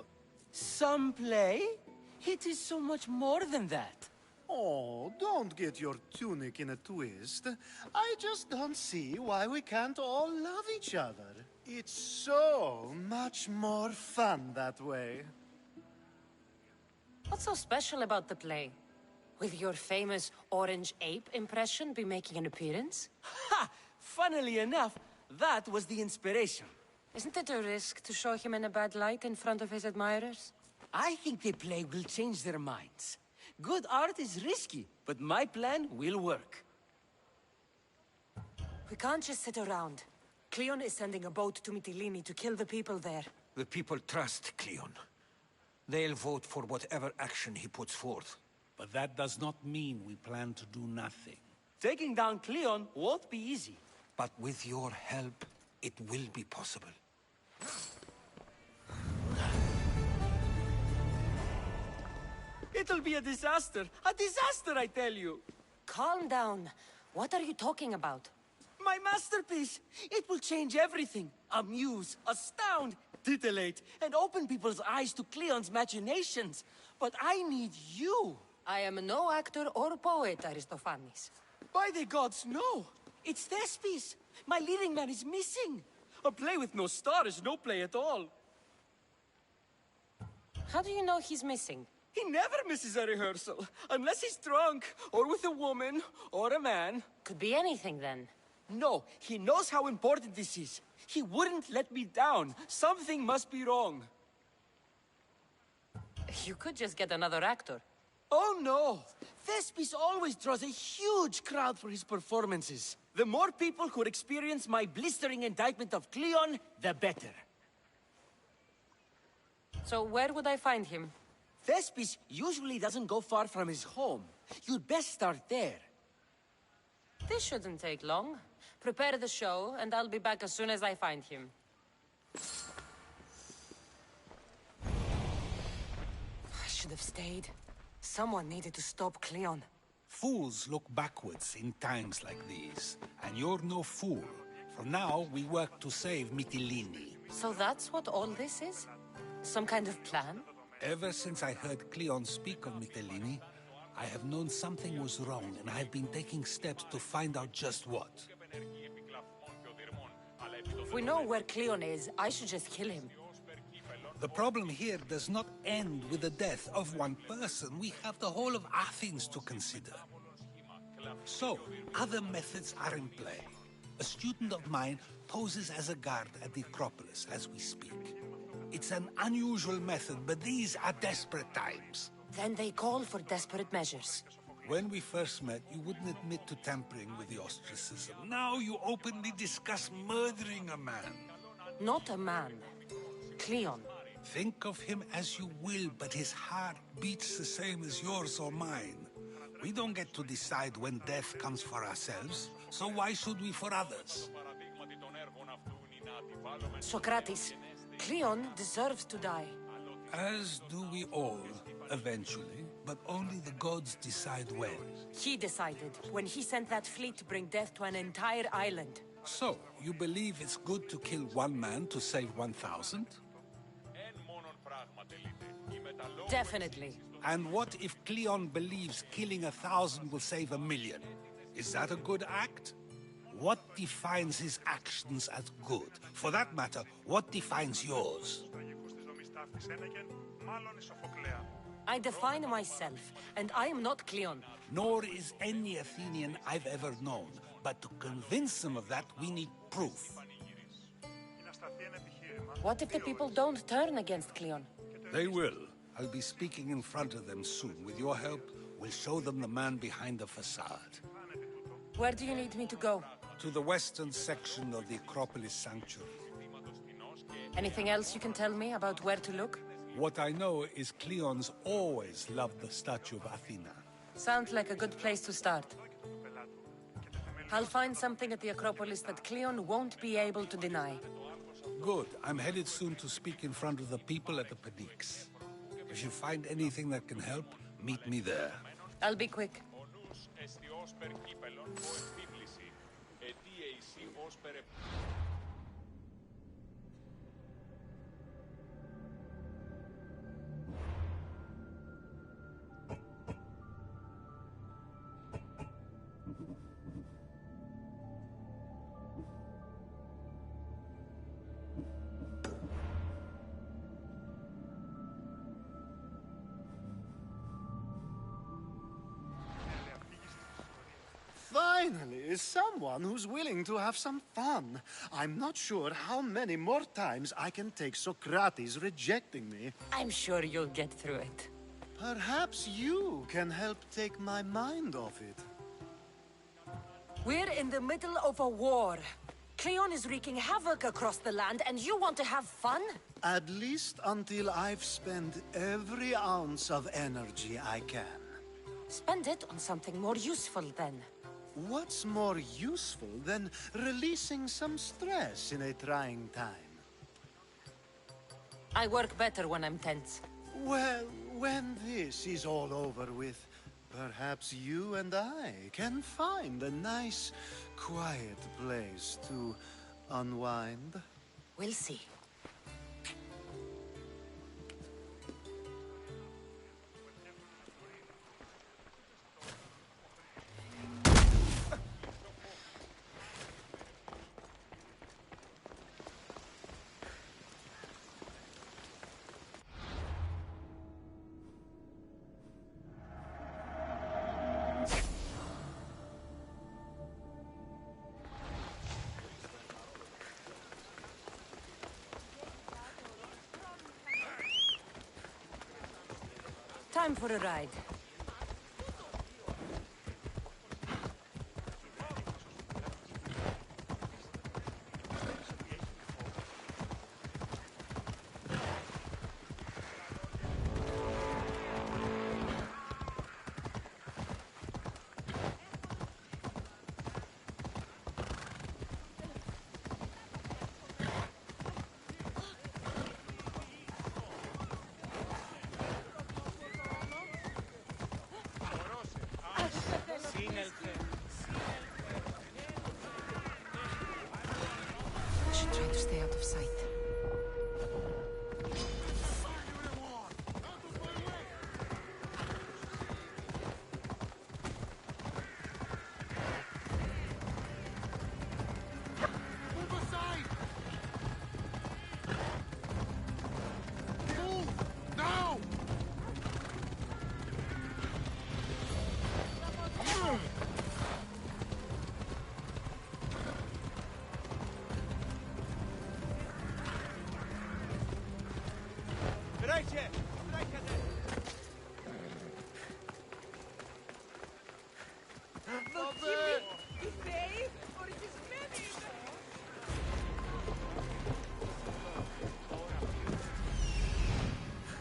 Some play? It is so much more than that. Oh, don't get your tunic in a twist. I just don't see why we can't all love each other. It's so much more fun that way. What's so special about the play? Will your famous orange ape impression be making an appearance? Ha! Funnily enough, that was the inspiration. Isn't it a risk to show him in a bad light in front of his admirers? I think the play will change their minds. Good art is risky, but my plan will work. We can't just sit around. Cleon is sending a boat to Mytilene to kill the people there. The people trust Cleon. They'll vote for whatever action he puts forth. But that does not mean we plan to do nothing. Taking down Cleon won't be easy. But with your help, it will be possible. It'll be a disaster! A disaster, I tell you! Calm down. What are you talking about? My masterpiece! It will change everything. Amuse, astound, titillate, and open people's eyes to Cleon's machinations. But I need you! I am no actor or poet, Aristophanes. By the gods, no! It's Thespis! My leading man is missing! A play with no star is no play at all. How do you know he's missing? He never misses a rehearsal, unless he's drunk, or with a woman, or a man. Could be anything, then. No, he knows how important this is. He wouldn't let me down. Something must be wrong. You could just get another actor. Oh no! Thespis always draws a huge crowd for his performances. The more people who experience my blistering indictment of Cleon, the better. So where would I find him? Thespis usually doesn't go far from his home. You'd best start there. This shouldn't take long. Prepare the show, and I'll be back as soon as I find him. I should have stayed. Someone needed to stop Cleon. Fools look backwards in times like these, and you're no fool. For now, we work to save Mytilene. So that's what all this is? Some kind of plan? Ever since I heard Cleon speak of Mytilene, I have known something was wrong, and I have been taking steps to find out just what. If we know where Cleon is, I should just kill him. The problem here does not end with the death of one person. We have the whole of Athens to consider. So, other methods are in play. A student of mine poses as a guard at the Acropolis as we speak. It's an unusual method, but these are desperate times. Then they call for desperate measures. When we first met, you wouldn't admit to tampering with the ostracism. Now you openly discuss murdering a man. Not a man. Cleon. Think of him as you will, but his heart beats the same as yours or mine. We don't get to decide when death comes for ourselves, so why should we for others? Socrates, Cleon deserves to die. As do we all, eventually, but only the gods decide when. He decided when he sent that fleet to bring death to an entire island. So, you believe it's good to kill one man to save 1,000? Definitely. And what if Cleon believes killing 1,000 will save 1,000,000? Is that a good act? What defines his actions as good? For that matter, what defines yours? I define myself, and I am not Cleon. Nor is any Athenian I've ever known. But to convince them of that, we need proof. What if the people don't turn against Cleon? They will. I'll be speaking in front of them soon. With your help, we'll show them the man behind the facade. Where do you need me to go? To the western section of the Acropolis Sanctuary. Anything else you can tell me about where to look? What I know is Cleon's always loved the statue of Athena. Sounds like a good place to start. I'll find something at the Acropolis that Cleon won't be able to deny. Good. I'm headed soon to speak in front of the people at the Pnyx. If you find anything that can help, meet me there. I'll be quick. Finally, someone who's willing to have some fun. I'm not sure how many more times I can take Socrates rejecting me. I'm sure you'll get through it. Perhaps you can help take my mind off it. We're in the middle of a war. Cleon is wreaking havoc across the land, and you want to have fun? At least until I've spent every ounce of energy I can. Spend it on something more useful, then. What's more useful than releasing some stress in a trying time? I work better when I'm tense. Well, when this is all over with, perhaps you and I can find a nice, quiet place to unwind. We'll see. Time for a ride. I should try to stay out of sight. Move aside! Move! Now!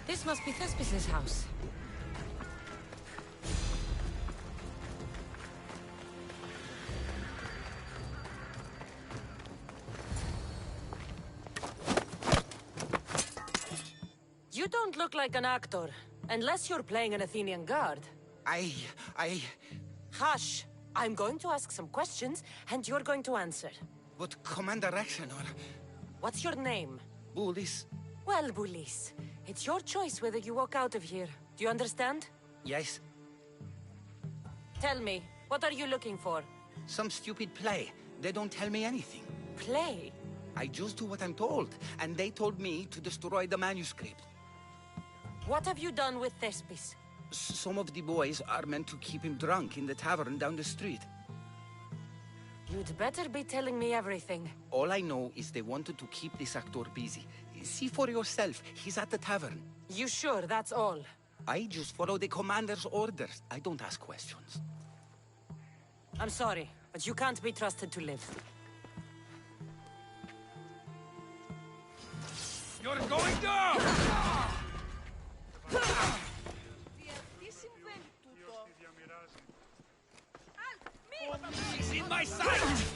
This must be Thespis' house. You don't look like an actor, unless you're playing an Athenian guard. Hush! I'm going to ask some questions, and you're going to answer. But Commander Rexenor... What's your name? Bulis. Well, Bulis, it's your choice whether you walk out of here. Do you understand? Yes. Tell me, what are you looking for? Some stupid play. They don't tell me anything. Play? I just do what I'm told, and they told me to destroy the manuscript. What have you done with Thespis? Some of the boys are meant to keep him drunk in the tavern down the street. You'd better be telling me everything. All I know is they wanted to keep this actor busy. See for yourself. He's at the tavern. You sure that's all? I just follow the commander's orders. I don't ask questions. I'm sorry, but you can't be trusted to live. You're going down! He's in my sight!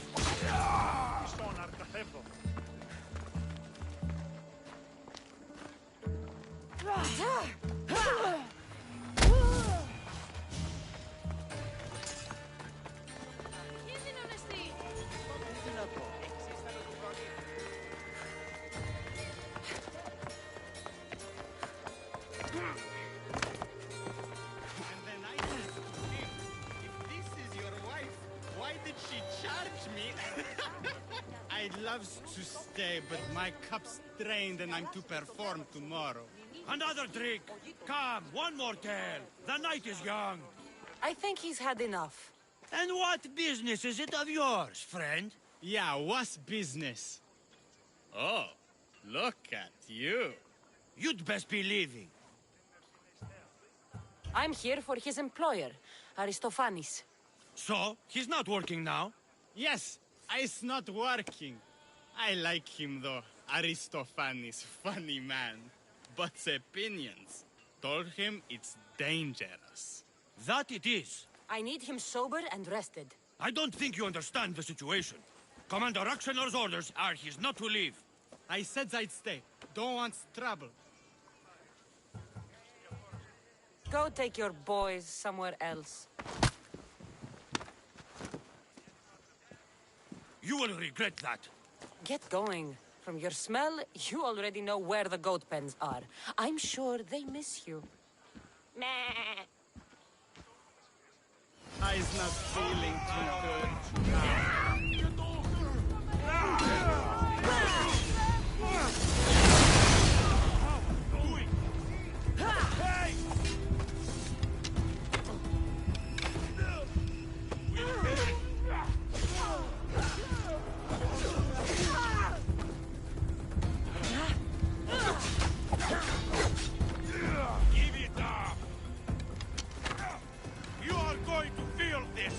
I'd love to stay, but my cup's drained and I'm to perform tomorrow. Another drink! Come, one more tale! The night is young! I think he's had enough. And what business is it of yours, friend? Yeah, what's business? Oh, look at you. You'd best be leaving. I'm here for his employer, Aristophanes. So, he's not working now? Yes, it's not working. I like him though. Aristophanes, funny man. But opinions told him it's dangerous. That it is. I need him sober and rested. I don't think you understand the situation. Commander Rakshanor's orders are he's not to leave. I said I'd stay. Don't want trouble. Go take your boys somewhere else. You will regret that. Get going. From your smell, you already know where the goat pens are. I'm sure they miss you. Meh. I's not feeling too good. Give it up! You are going to feel this!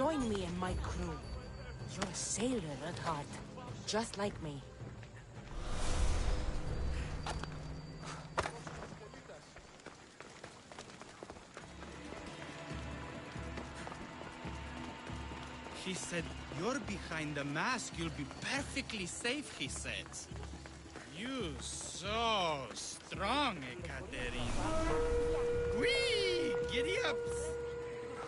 Join me and my crew. You're a sailor at heart, just like me. He said, you're behind the mask, you'll be perfectly safe, he said. You so strong, Ekaterina. Whee! Giddy ups!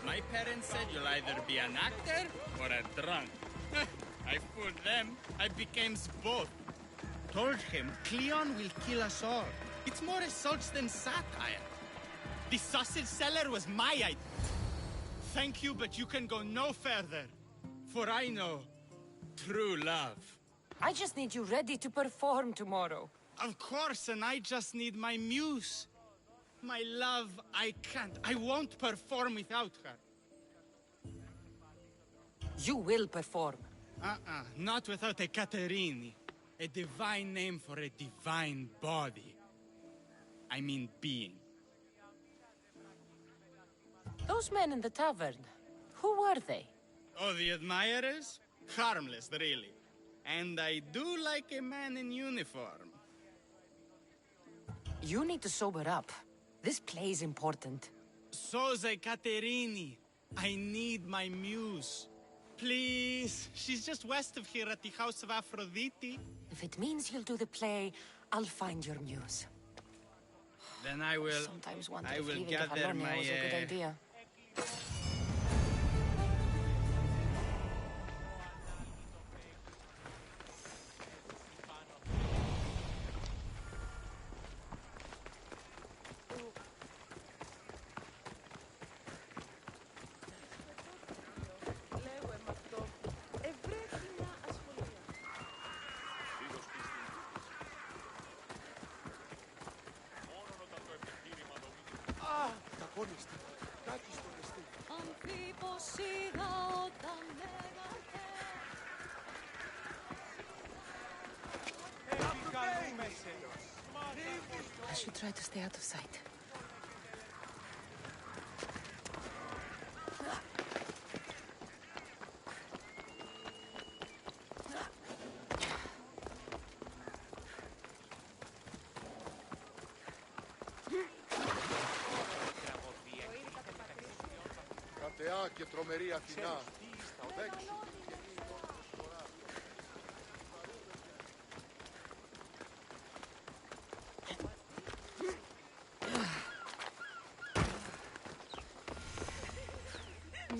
My parents said you'll either be an actor or a drunk. I fooled them. I became both. Told him Cleon will kill us all. It's more assaults than satire. The sausage seller was my idea. Thank you, but you can go no further. For I know true love. I just need you ready to perform tomorrow. Of course, and I just need my muse. My love, I can't. I won't perform without her. You will perform. Not without a Caterini. A divine name for a divine body. I mean being. Those men in the tavern, who were they? Oh, the admirers? Harmless, really. And I do like a man in uniform. You need to sober up. This play's important. So's a Caterini. I need my muse. Please. She's just west of here at the House of Aphrodite. If it means you'll do the play, I'll find your muse. Then I will... Sometimes wondering I if will leaving gather Catalonia my... was a good idea. I should try to stay out of sight. Κατεά και τρομερή Αθηνά. Δέξου.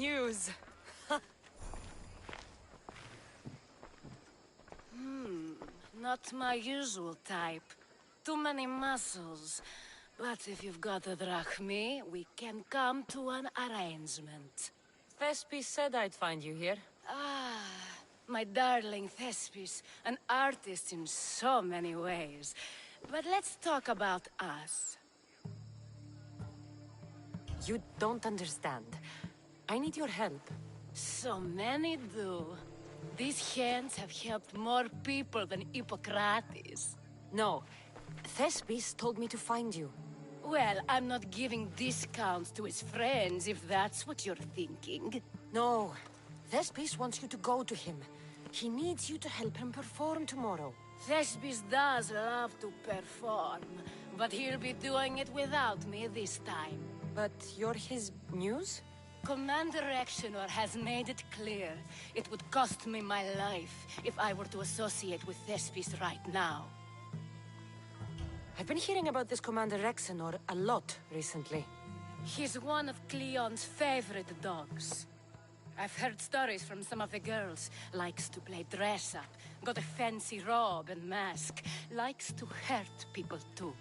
News. Not my usual type. Too many muscles. But if you've got a drachmi, we can come to an arrangement. Thespis said I'd find you here. Ah, my darling Thespis, an artist in so many ways. But let's talk about us. You don't understand. I need your help. So many do. These hands have helped more people than Hippocrates. No. Thespis told me to find you. Well, I'm not giving discounts to his friends, if that's what you're thinking. No. Thespis wants you to go to him. He needs you to help him perform tomorrow. Thespis does love to perform, but he'll be doing it without me this time. But you're his muse? Commander Exenor has made it clear it would cost me my life if I were to associate with Thespis right now. I've been hearing about this Commander Exenor a lot recently. He's one of Cleon's favorite dogs. I've heard stories from some of the girls. Likes to play dress-up, got a fancy robe and mask. Likes to hurt people too.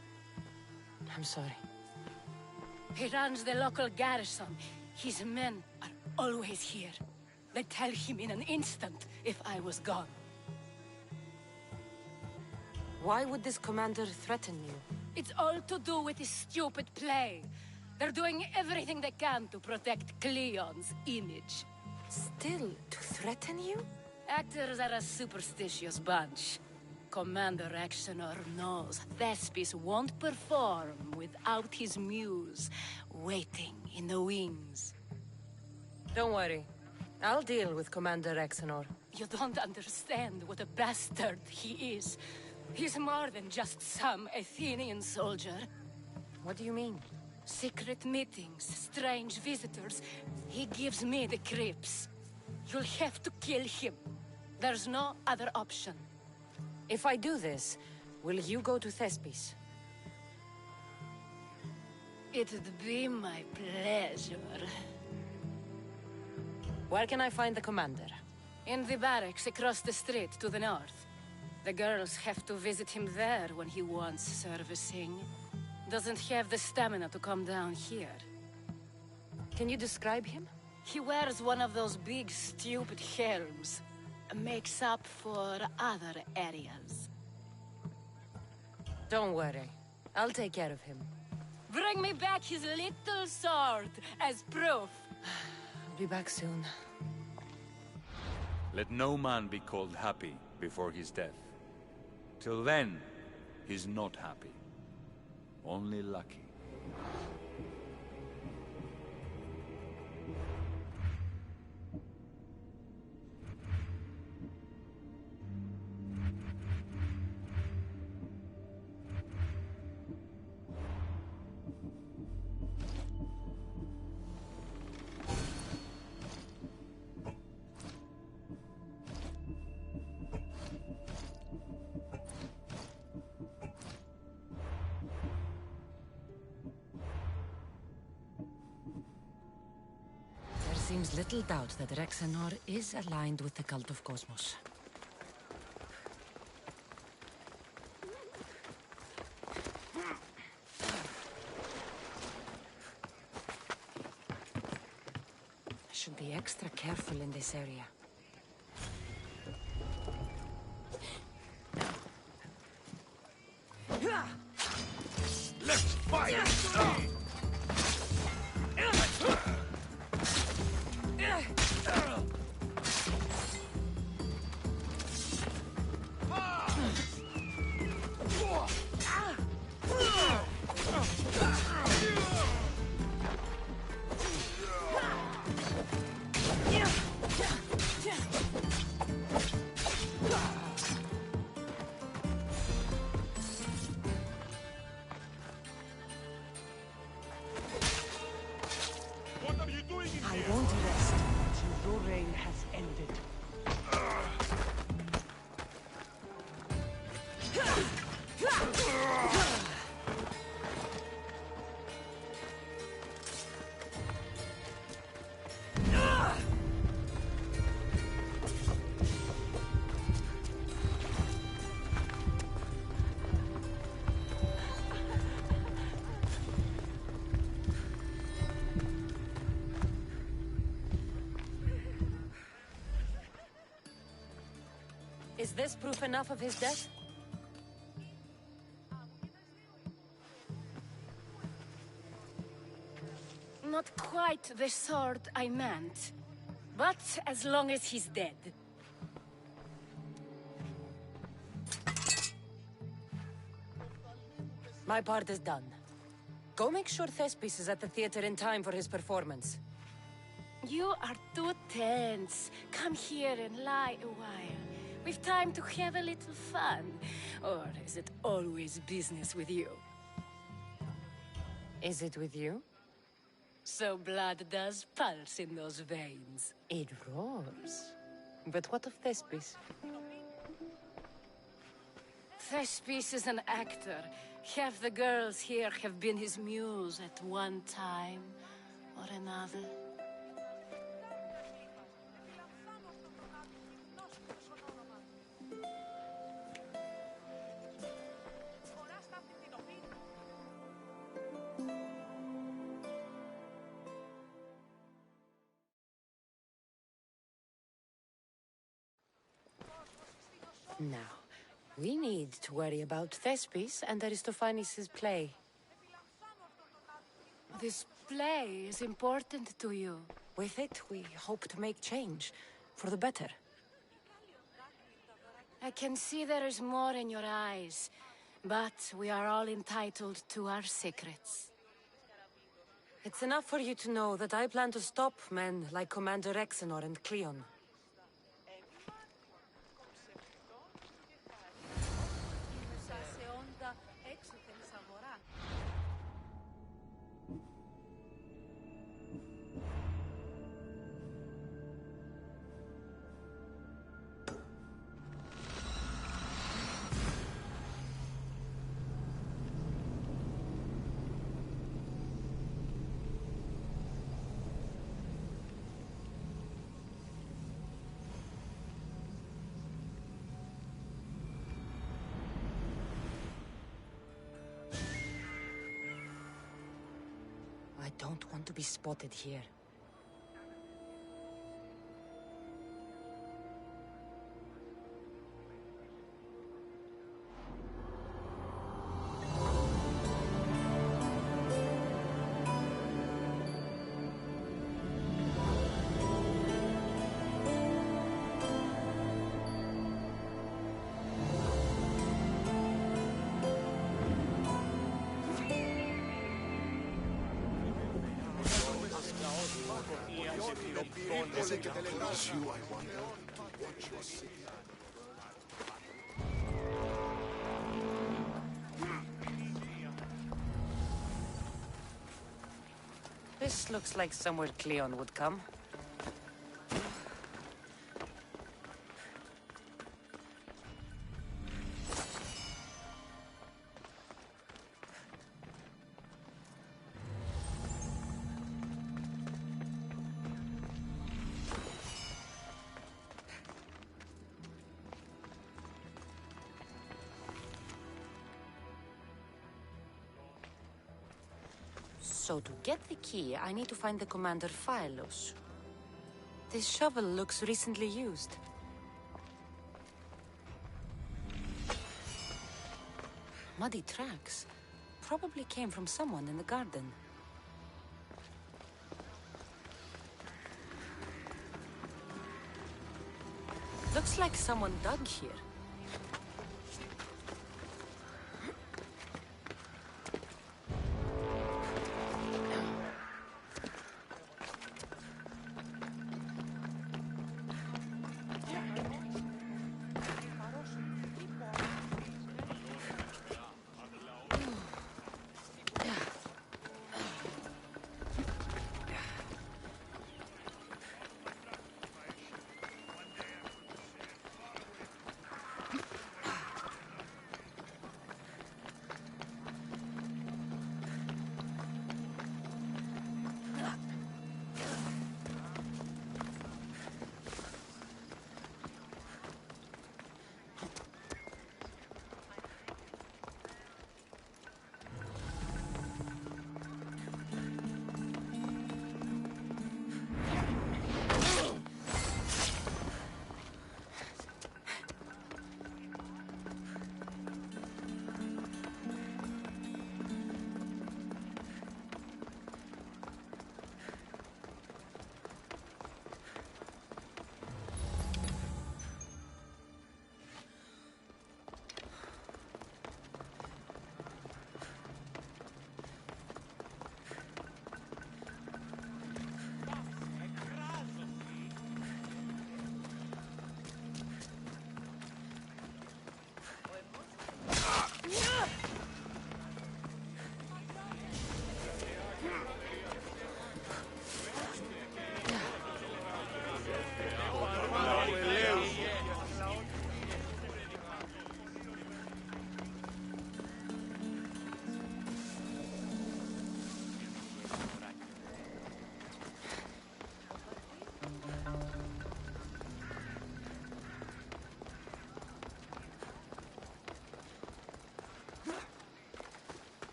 I'm sorry. He runs the local garrison. His men are always here. They'd tell him in an instant if I was gone. Why would this commander threaten you? It's all to do with his stupid play. They're doing everything they can to protect Cleon's image. Still, to threaten you? Actors are a superstitious bunch. Commander Exenor knows Thespis won't perform without his muse waiting in the wings. Don't worry. I'll deal with Commander Exenor. You don't understand what a bastard he is. He's more than just some Athenian soldier. What do you mean? Secret meetings, strange visitors. He gives me the creeps. You'll have to kill him. There's no other option. If I do this, will you go to Thespis? It'd be my pleasure. Where can I find the commander? In the barracks across the street to the north. The girls have to visit him there when he wants servicing. Doesn't have the stamina to come down here. Can you describe him? He wears one of those big, stupid helms. Makes up for other areas. Don't worry. I'll take care of him. Bring me back his little sword as proof. I'll be back soon. Let no man be called happy before his death. Till then, he's not happy. Only lucky. Seems little doubt that Rexenor is aligned with the cult of Cosmos. I should be extra careful in this area. Let's fight! I won't rest until your reign has ended. Is this proof enough of his death? Not quite the sort I meant. But as long as he's dead. My part is done. Go make sure Thespis is at the theater in time for his performance. You are too tense. Come here and lie a while. We've time to have a little fun. Or is it always business with you? Is it with you? So blood does pulse in those veins. It roars. But what of Thespis? Thespis is an actor. Half the girls here have been his muse at one time or another. Now, we need to worry about Thespis and Aristophanes' play. This play is important to you. With it, we hope to make change, for the better. I can see there is more in your eyes, but we are all entitled to our secrets. It's enough for you to know that I plan to stop men like Commander Exenor and Cleon. I don't want to be spotted here. Is it because you I wonder to watch your city? This looks like somewhere Cleon would come. So to get the key, I need to find the Commander Phylos. This shovel looks recently used. Muddy tracks. Probably came from someone in the garden. Looks like someone dug here.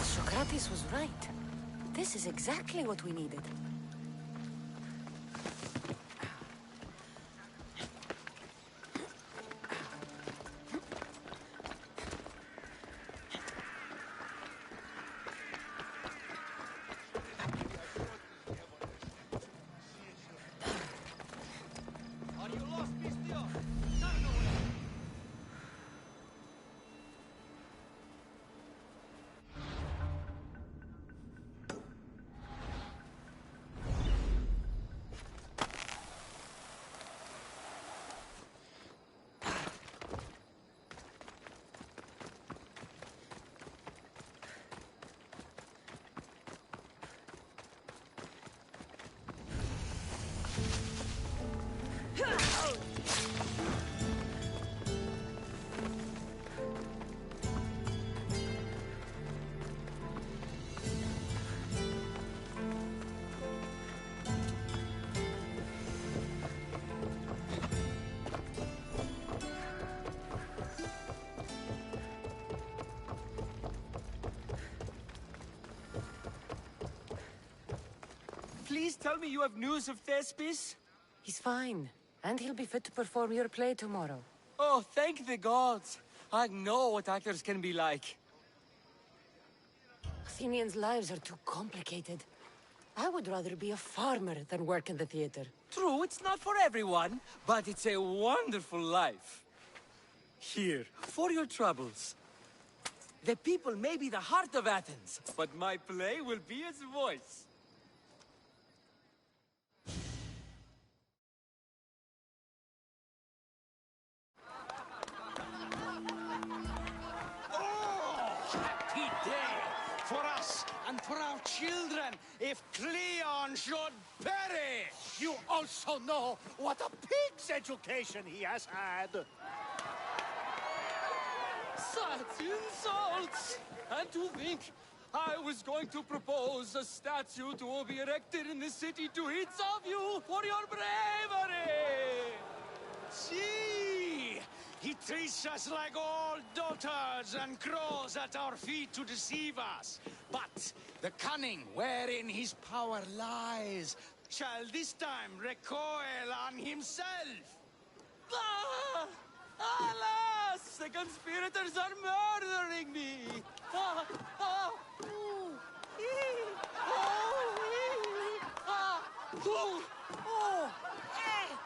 Socrates was right. This is exactly what we needed. please tell me you have news of Thespis? He's fine, and he'll be fit to perform your play tomorrow. Oh, thank the gods. I know what actors can be like. Athenians' lives are too complicated. I would rather be a farmer than work in the theater. True, it's not for everyone, but it's a wonderful life. Here, for your troubles. The people may be the heart of Athens, but my play will be its voice. Happy day for us and for our children if Cleon should perish! You also know what a pig's education he has had. Such insults! And to think I was going to propose a statue to be erected in the city to each of you for your bravery! See! He treats us like all daughters and crawls at our feet to deceive us. But the cunning wherein his power lies shall this time recoil on himself. Ah! Alas! The conspirators are murdering me! Ah! Ah! Ooh! Ee! Oh! Ee! Ah! Ooh! Oh! Eh!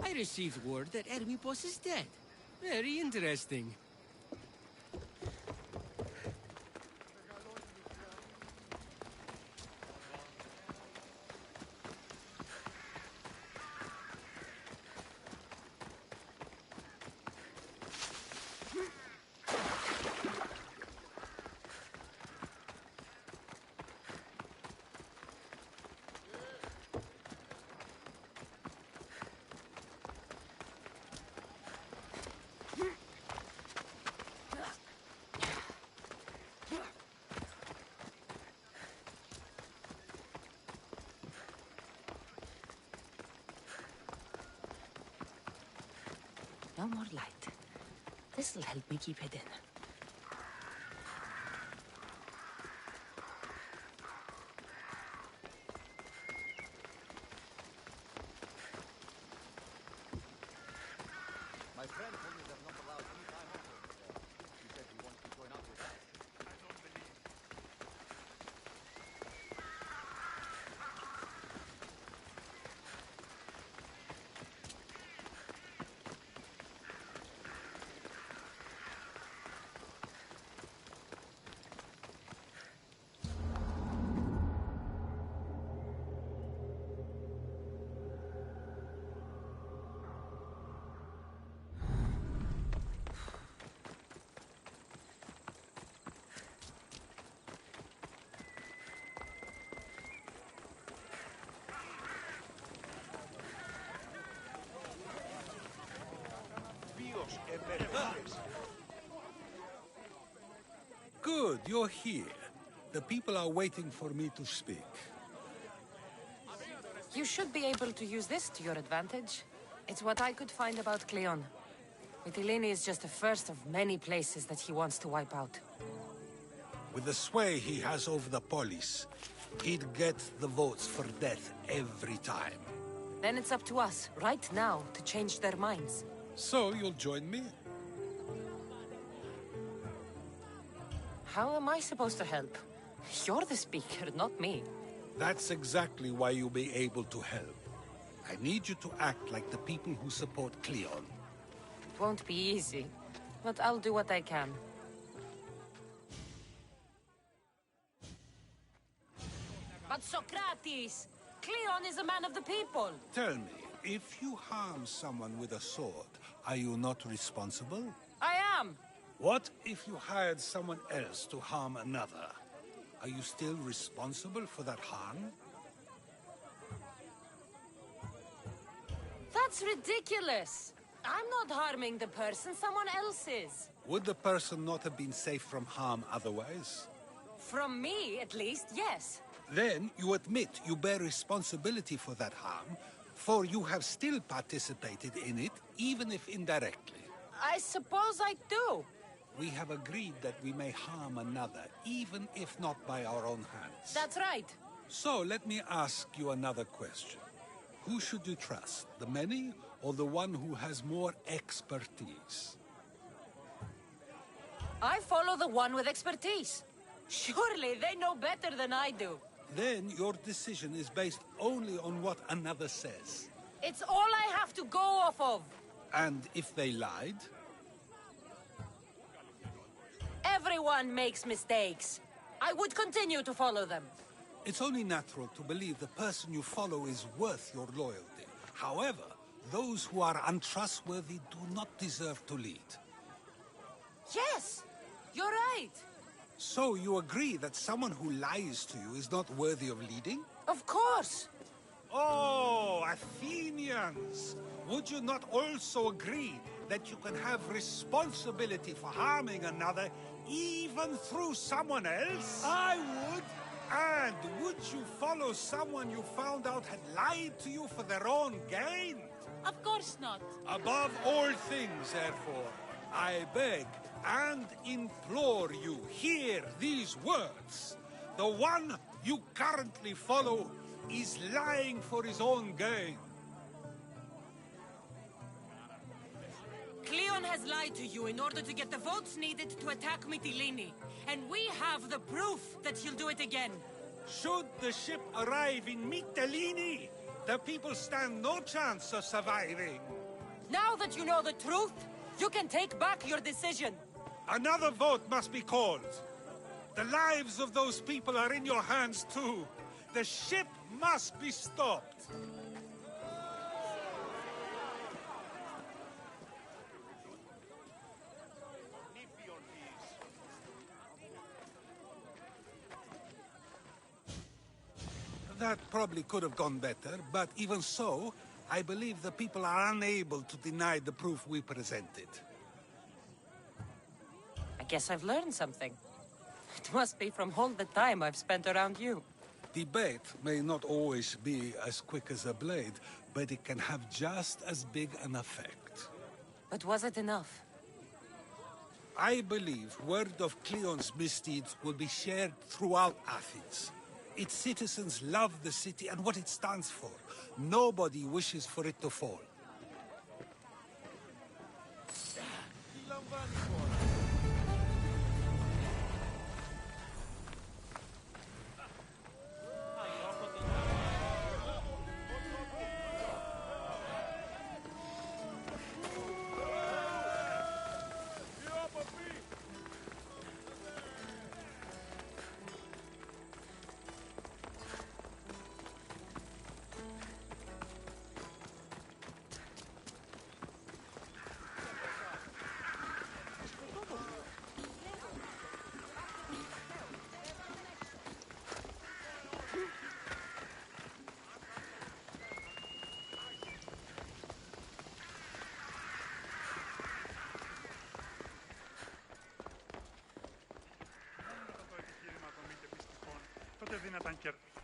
I received word that Hermippos is dead. Very interesting. No more light. This'll help me keep hidden. My friend told me they're not allowed any time off. He said he wants to join up with us. I don't believe it. Good, you're here. The people are waiting for me to speak. You should be able to use this to your advantage. It's what I could find about Cleon. Mytilene is just the first of many places that he wants to wipe out. With the sway he has over the polis, he'd get the votes for death every time. Then it's up to us, right now, to change their minds. So you'll join me? How am I supposed to help? You're the speaker, not me. That's exactly why you'll be able to help. I need you to act like the people who support Cleon. It won't be easy, but I'll do what I can. But Socrates! Cleon is a man of the people! Tell me, if you harm someone with a sword, are you not responsible? I am! What if you hired someone else to harm another? Are you still responsible for that harm? That's ridiculous! I'm not harming the person, someone else is. Would the person not have been safe from harm otherwise? From me, at least, yes. Then you admit you bear responsibility for that harm, for you have still participated in it, even if indirectly. I suppose I do. We have agreed that we may harm another, even if not by our own hands. That's right. So let me ask you another question. Who should you trust, the many or the one who has more expertise? I follow the one with expertise. Surely they know better than I do. Then your decision is based only on what another says. It's all I have to go off of. And if they lied? Everyone makes mistakes. I would continue to follow them. It's only natural to believe the person you follow is worth your loyalty. However, those who are untrustworthy do not deserve to lead. Yes, you're right. So you agree that someone who lies to you is not worthy of leading? Of course. Oh, Athenians! Would you not also agree that you can have responsibility for harming another even through someone else? I would. And would you follow someone you found out had lied to you for their own gain? Of course not. Above all things, therefore, I beg and implore you, hear these words. The one you currently follow is lying for his own gain. Cleon has lied to you in order to get the votes needed to attack Mytilene. And we have the proof that he'll do it again. Should the ship arrive in Mytilene, the people stand no chance of surviving. Now that you know the truth, you can take back your decision. Another vote must be called. The lives of those people are in your hands too. The ship must be stopped. That probably could have gone better, but even so, I believe the people are unable to deny the proof we presented. I guess I've learned something. It must be from all the time I've spent around you. Debate may not always be as quick as a blade, but it can have just as big an effect. But was it enough? I believe word of Cleon's misdeeds will be shared throughout Athens. Its citizens love the city and what it stands for. Nobody wishes for it to fall.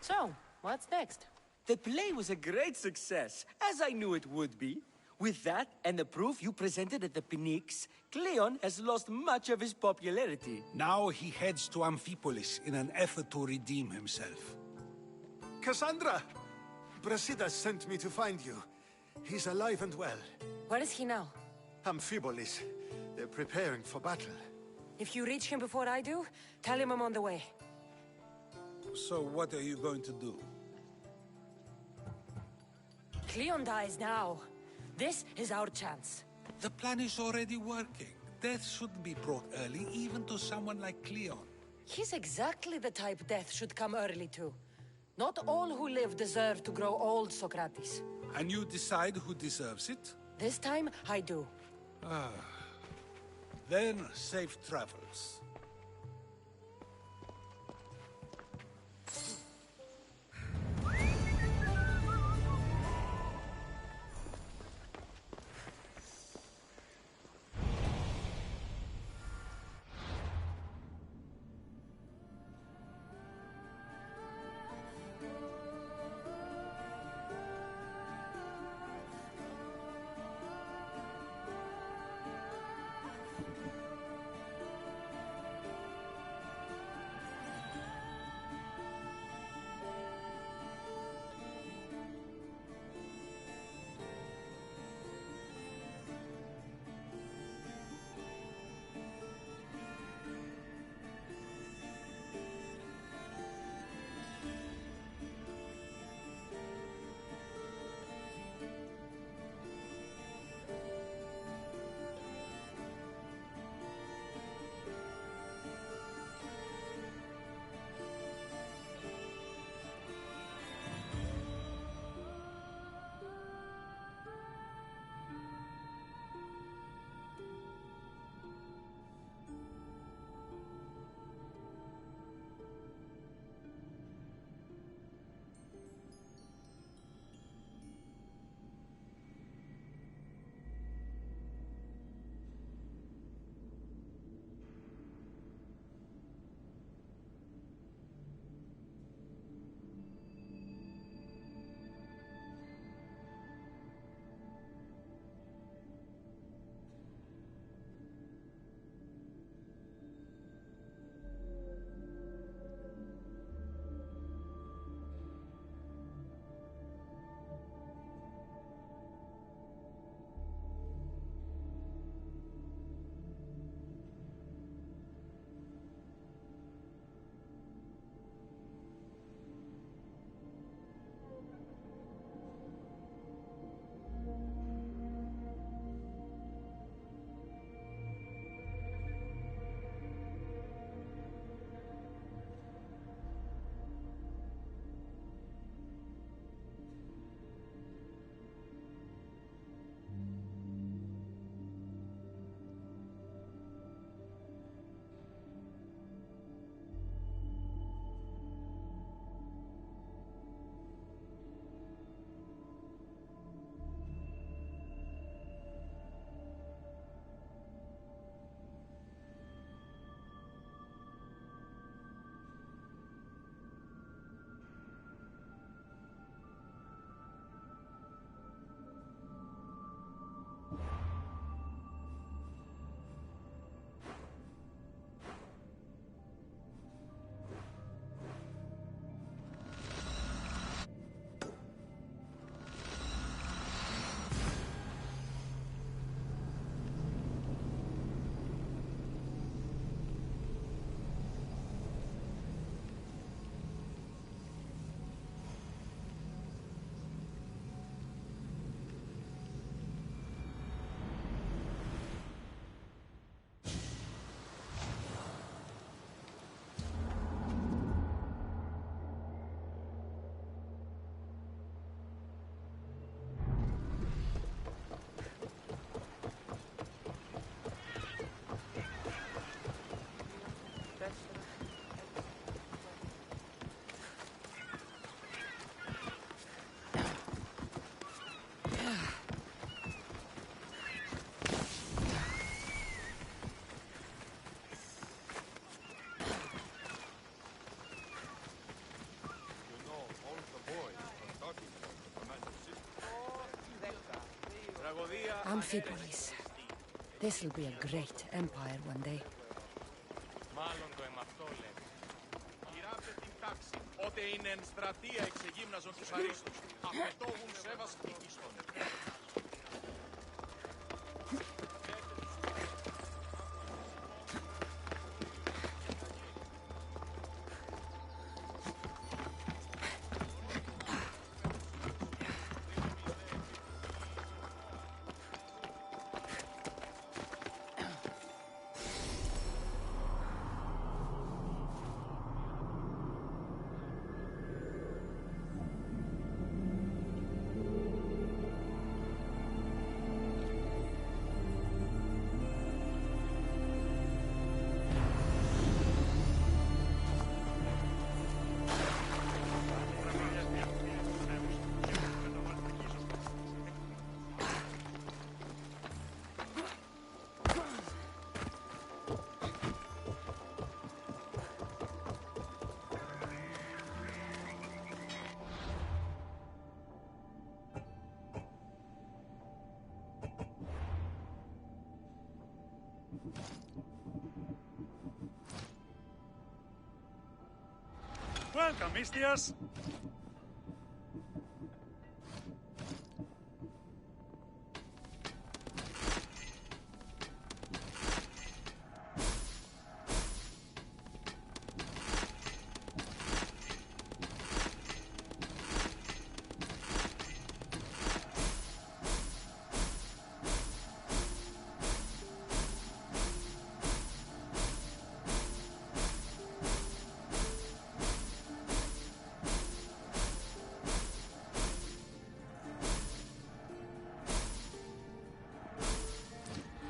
So, what's next? The play was a great success, as I knew it would be. With that, and the proof you presented at the Pnyx, Cleon has lost much of his popularity. Now he heads to Amphipolis in an effort to redeem himself. Cassandra! Brasidas sent me to find you. He's alive and well. Where is he now? Amphipolis. They're preparing for battle. If you reach him before I do, tell him I'm on the way. So what are you going to do? Cleon dies now. This is our chance. The plan is already working. Death shouldn't be brought early, even to someone like Cleon. He's exactly the type death should come early to. Not all who live deserve to grow old, Socrates. And you decide who deserves it? This time, I do. Then, safe travels. Amphipolis. This'll be a great empire one day. Μάλλον το εμαυτό λέμε. Γυράψε την τάξη. Ότε είναι εν στρατεία εξεγύμναζον τους αρίστους. Απαιτώγουν σέβας ηγιστον. Welcome, Mistias.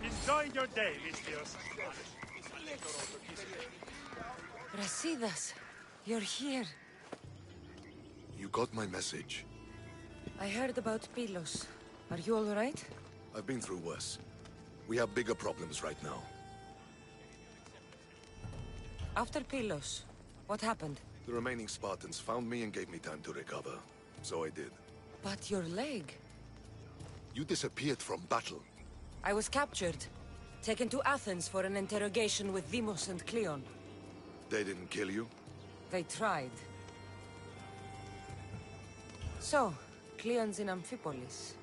Enjoy your day, Mistios. Brasidas, you're here. You got my message. I heard about Pylos. Are you all right? I've been through worse. We have bigger problems right now. After Pylos, what happened? The remaining Spartans found me and gave me time to recover. So I did. But your leg? You disappeared from battle. I was captured. Taken to Athens for an interrogation with Deimos and Cleon. They didn't kill you? They tried. So, Cleon's in Amphipolis.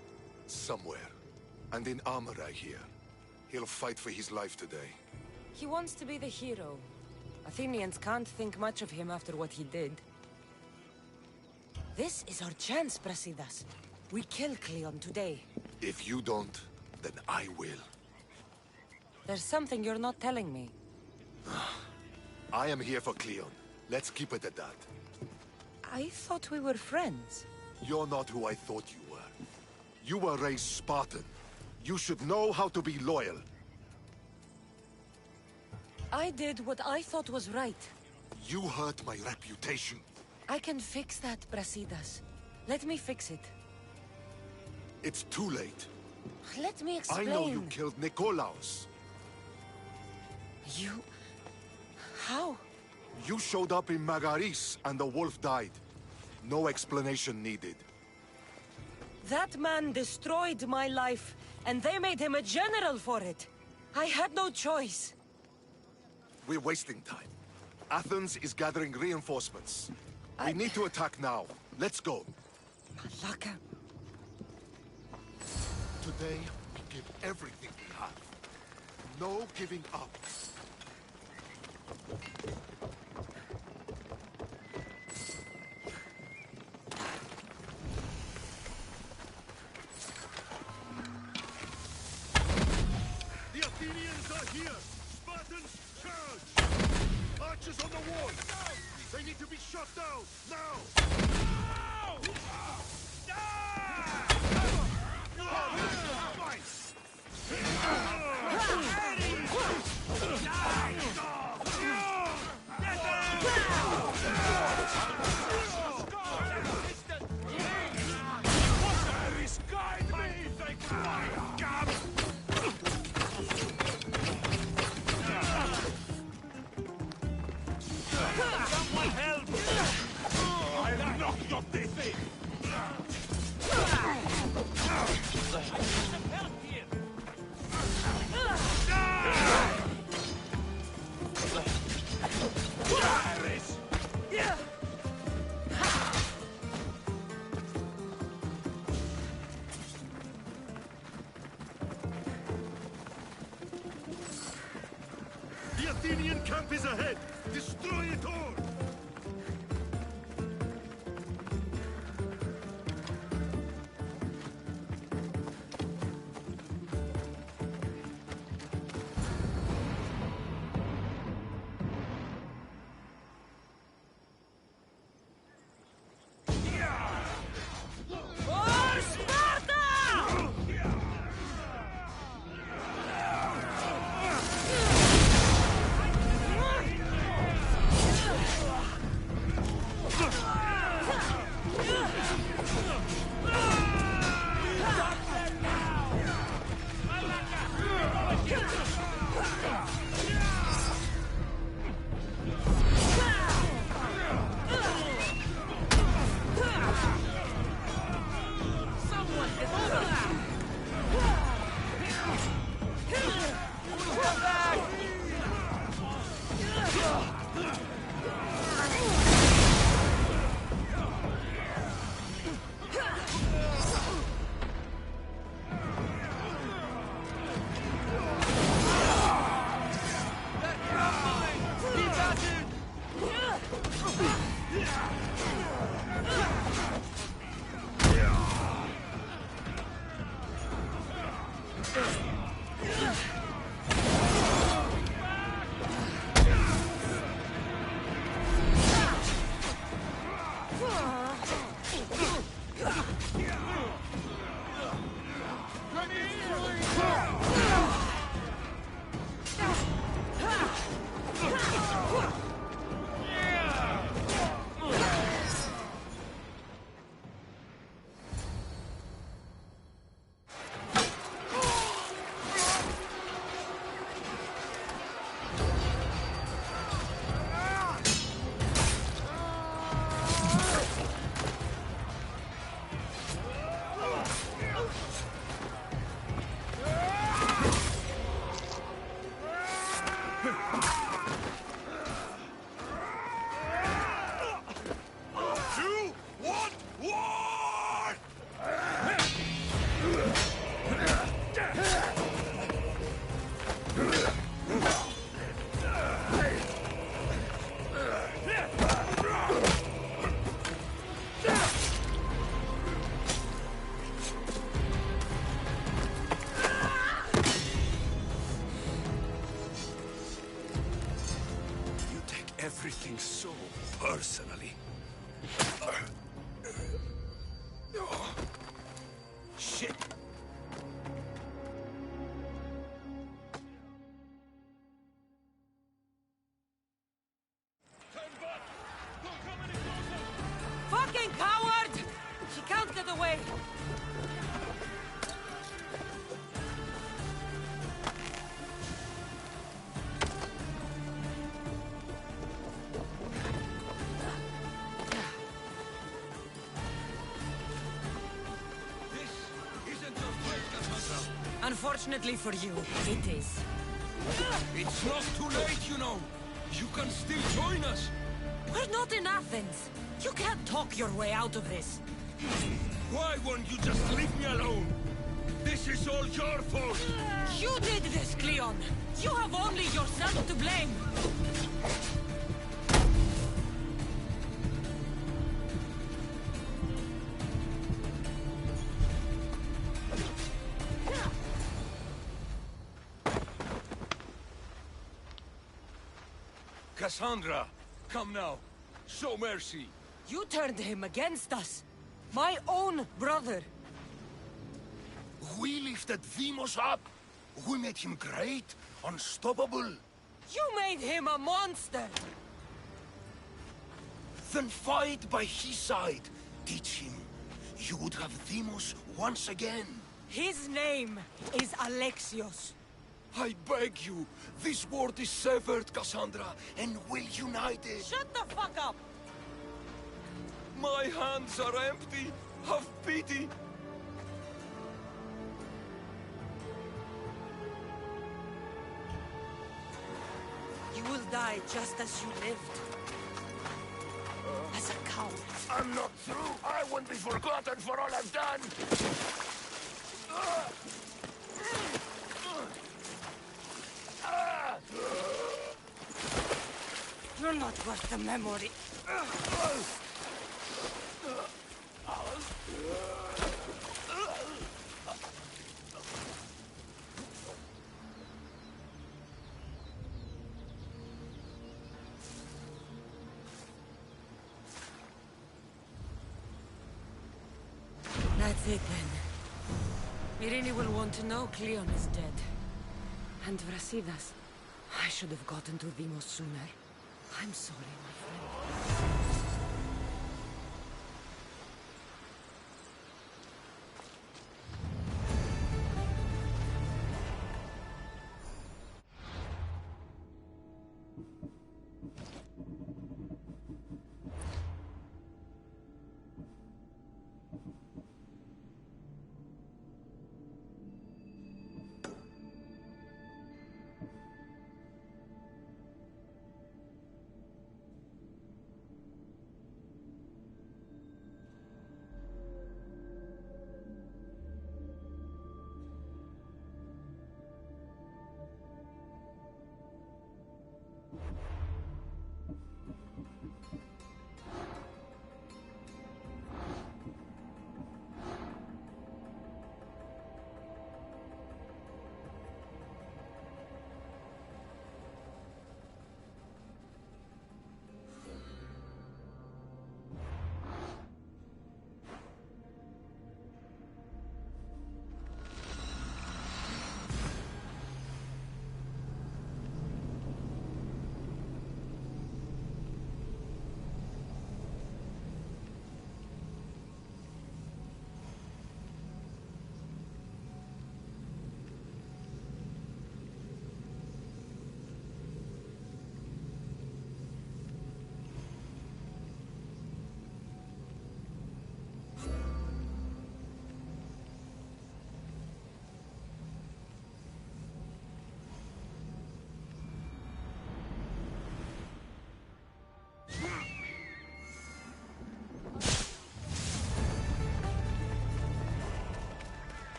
Somewhere. And in armor, I hear. He'll fight for his life today. He wants to be the hero. Athenians can't think much of him after what he did. This is our chance, Brasidas. We kill Cleon today. If you don't, then I will. There's something you're not telling me. I am here for Cleon. Let's keep it at that. I thought we were friends. You're not who I thought you were. You were raised Spartan. You should know how to be loyal. I did what I thought was right. You hurt my reputation. I can fix that, Brasidas. Let me fix it. It's too late. Let me explain. I know you killed Nikolaos. You... How? You showed up in Magaris and the wolf died. No explanation needed. That man destroyed my life, and they made him a general for it. I had no choice. We're wasting time. Athens is gathering reinforcements. We need to attack now. Let's go. Malaka. Today, we give everything we have. No giving up. The Athenians are here! Spartans, charge! Archers on the wall! They need to be shot down, now! Someone help! I'll knock your teeth in! Some help here! Athenian camp is ahead! Destroy it all! Everything so personally. Shit! Fucking coward! She can't get away! Unfortunately for you, it is. It's not too late, you know. You can still join us. We're not in Athens. You can't talk your way out of this. Why won't you just leave me alone? This is all your fault. You did this, Cleon. You have only yourself to blame. Cassandra, come now. Show mercy. You turned him against us. My own brother. We lifted Deimos up. We made him great, unstoppable. You made him a monster. Then fight by his side. Teach him. You would have Deimos once again. His name is Alexios. I beg you, this world is severed, Cassandra, and we'll unite it. Shut the fuck up! My hands are empty. Have pity. You will die just as you lived. As a coward. I'm not through. I won't be forgotten for all I've done. You're not worth the memory. That's it then. Irini will want to know Cleon is dead. And Brasidas. I should have gotten to Demos sooner. I'm sorry, my friend.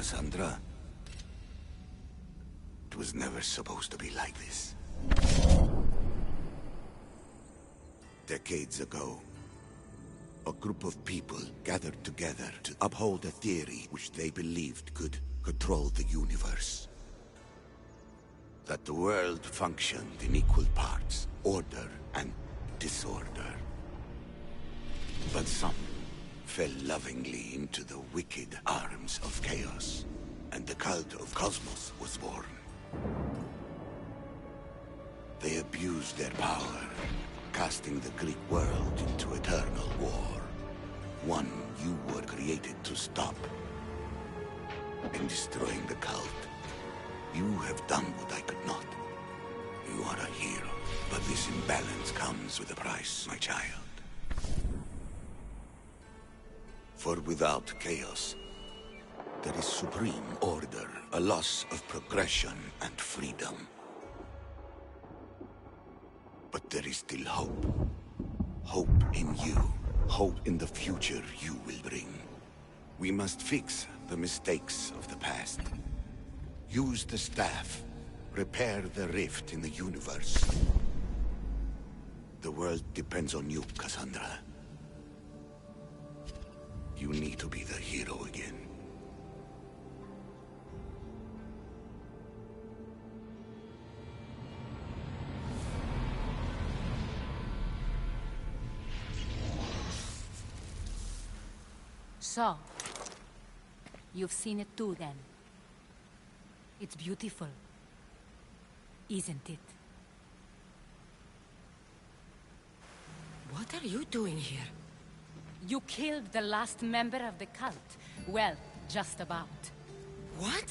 Cassandra, it was never supposed to be like this. Decades ago, a group of people gathered together to uphold a theory which they believed could control the universe. That the world functioned in equal parts, order and disorder. But some fell lovingly into the wicked arms of chaos, and the cult of Cosmos was born. They abused their power, casting the Greek world into eternal war. One you were created to stop. In destroying the cult, you have done what I could not. You are a hero, but this imbalance comes with a price, my child. For without chaos, there is supreme order, a loss of progression and freedom. But there is still hope. Hope in you. Hope in the future you will bring. We must fix the mistakes of the past. Use the staff. Repair the rift in the universe. The world depends on you, Cassandra. You need to be the hero again. So, you've seen it too, then. It's beautiful, isn't it? What are you doing here? You killed the last member of the cult. Well, just about. What?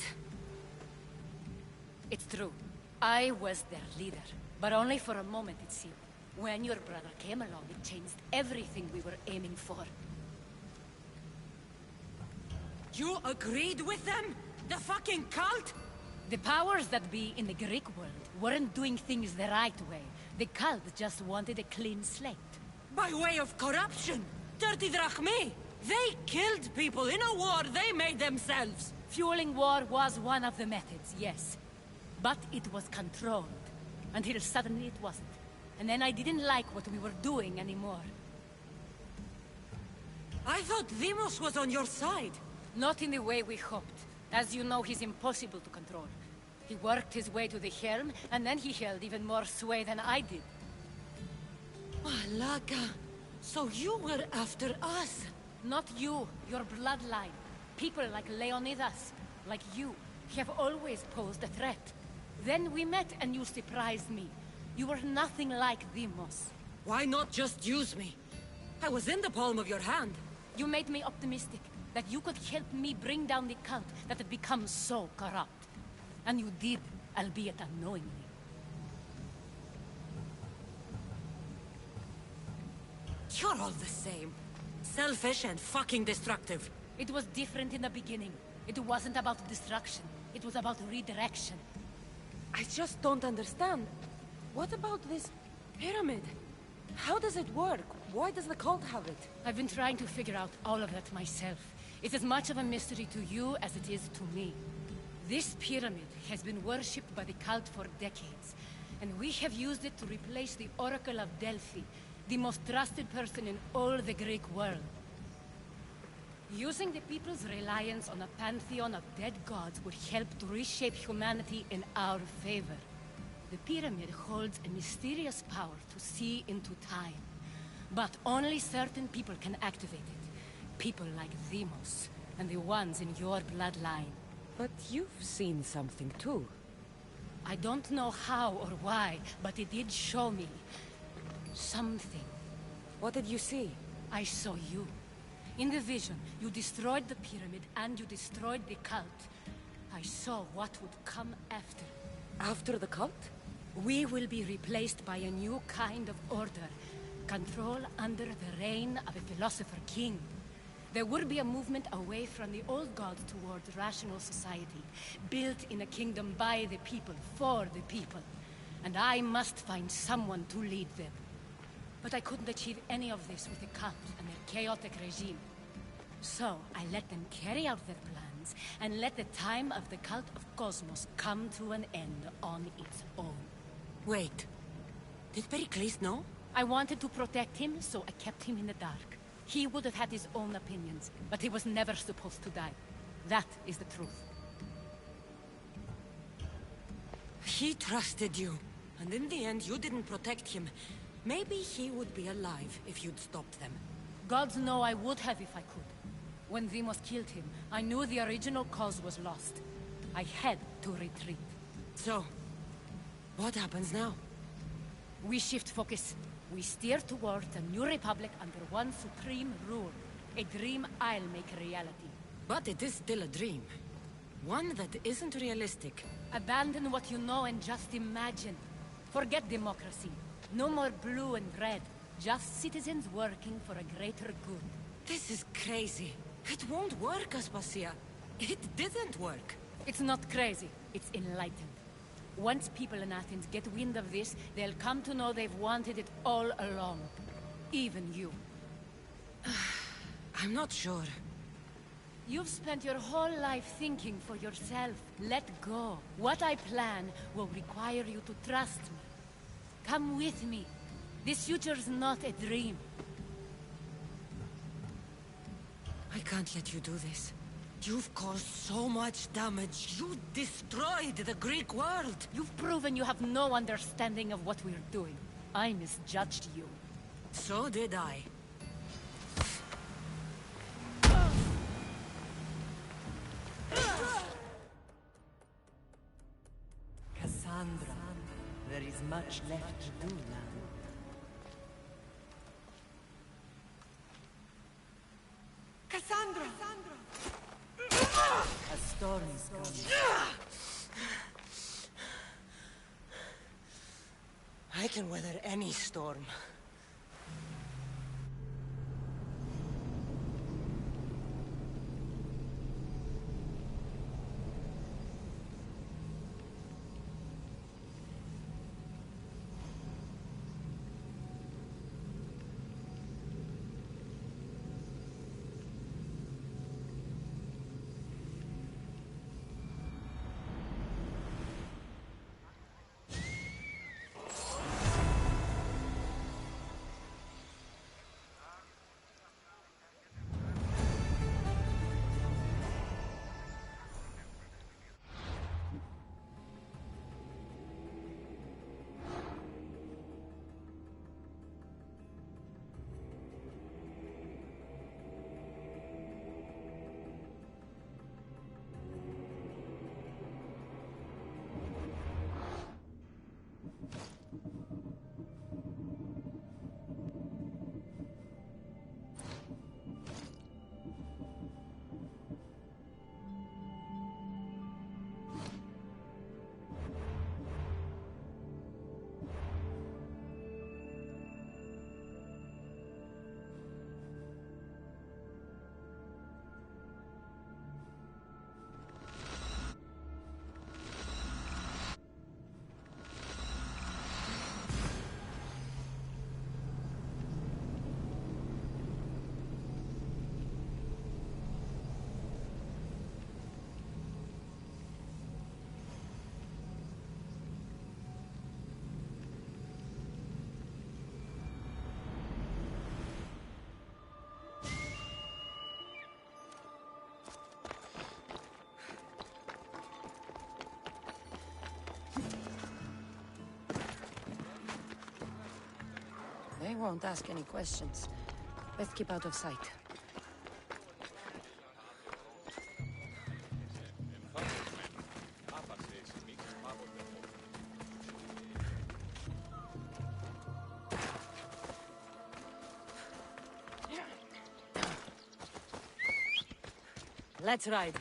It's true. I was their leader, but only for a moment, it seemed. When your brother came along, it changed everything we were aiming for. You agreed with them? The fucking cult? The powers that be in the Greek world weren't doing things the right way. The cult just wanted a clean slate. By way of corruption! Dirty drachmi! They killed people in a war they made themselves! Fueling war was one of the methods, yes. But it was controlled. Until suddenly it wasn't. And then I didn't like what we were doing anymore. I thought Demos was on your side. Not in the way we hoped. As you know, he's impossible to control. He worked his way to the helm, and then he held even more sway than I did. Malaga, so you were after us? Not you, your bloodline. People like Leonidas, like you, have always posed a threat. Then we met and you surprised me. You were nothing like Demos. Why not just use me? I was in the palm of your hand. You made me optimistic. That you could help me bring down the cult that had become so corrupt. And you did, albeit unknowingly. You're all the same. Selfish and fucking destructive. It was different in the beginning. It wasn't about destruction. It was about redirection. I just don't understand. What about this pyramid? How does it work? Why does the cult have it? I've been trying to figure out all of that myself. It's as much of a mystery to you as it is to me. This pyramid has been worshipped by the cult for decades, and we have used it to replace the Oracle of Delphi, the most trusted person in all the Greek world. Using the people's reliance on a pantheon of dead gods would help to reshape humanity in our favor. The pyramid holds a mysterious power to see into time, but only certain people can activate it. People like Demos, and the ones in your bloodline. But you've seen something too. I don't know how or why, but it did show me something. What did you see? I saw you. In the vision, you destroyed the pyramid and you destroyed the cult. I saw what would come after. After the cult? We will be replaced by a new kind of order. Control under the reign of a philosopher king. There would be a movement away from the old gods towards rational society, built in a kingdom by the people, for the people. And I must find someone to lead them. But I couldn't achieve any of this with the cult and their chaotic regime. So I let them carry out their plans, and let the time of the cult of Cosmos come to an end on its own. Wait. Did Pericles know? I wanted to protect him, so I kept him in the dark. He would have had his own opinions, but he was never supposed to die. That is the truth. He trusted you, and in the end you didn't protect him. Maybe he would be alive if you'd stopped them. Gods know I would have if I could. When Demos killed him, I knew the original cause was lost. I had to retreat. So, what happens now? We shift focus. We steer towards a new republic under one supreme rule. A dream I'll make a reality. But it is still a dream. One that isn't realistic. Abandon what you know and just imagine. Forget democracy. No more blue and red. Just citizens working for a greater good. This is crazy. It won't work, Aspasia. It didn't work. It's not crazy. It's enlightened. Once people in Athens get wind of this, they'll come to know they've wanted it all along. Even you. I'm not sure. You've spent your whole life thinking for yourself. Let go. What I plan will require you to trust me. Come with me. This future's not a dream. I can't let you do this. You've caused so much damage. You destroyed the Greek world. You've proven you have no understanding of what we're doing. I misjudged you. So did I. Cassandra, there is much left to do now. Cassandra! A storm is coming. I can weather any storm. They won't ask any questions. Let's keep out of sight. Let's ride.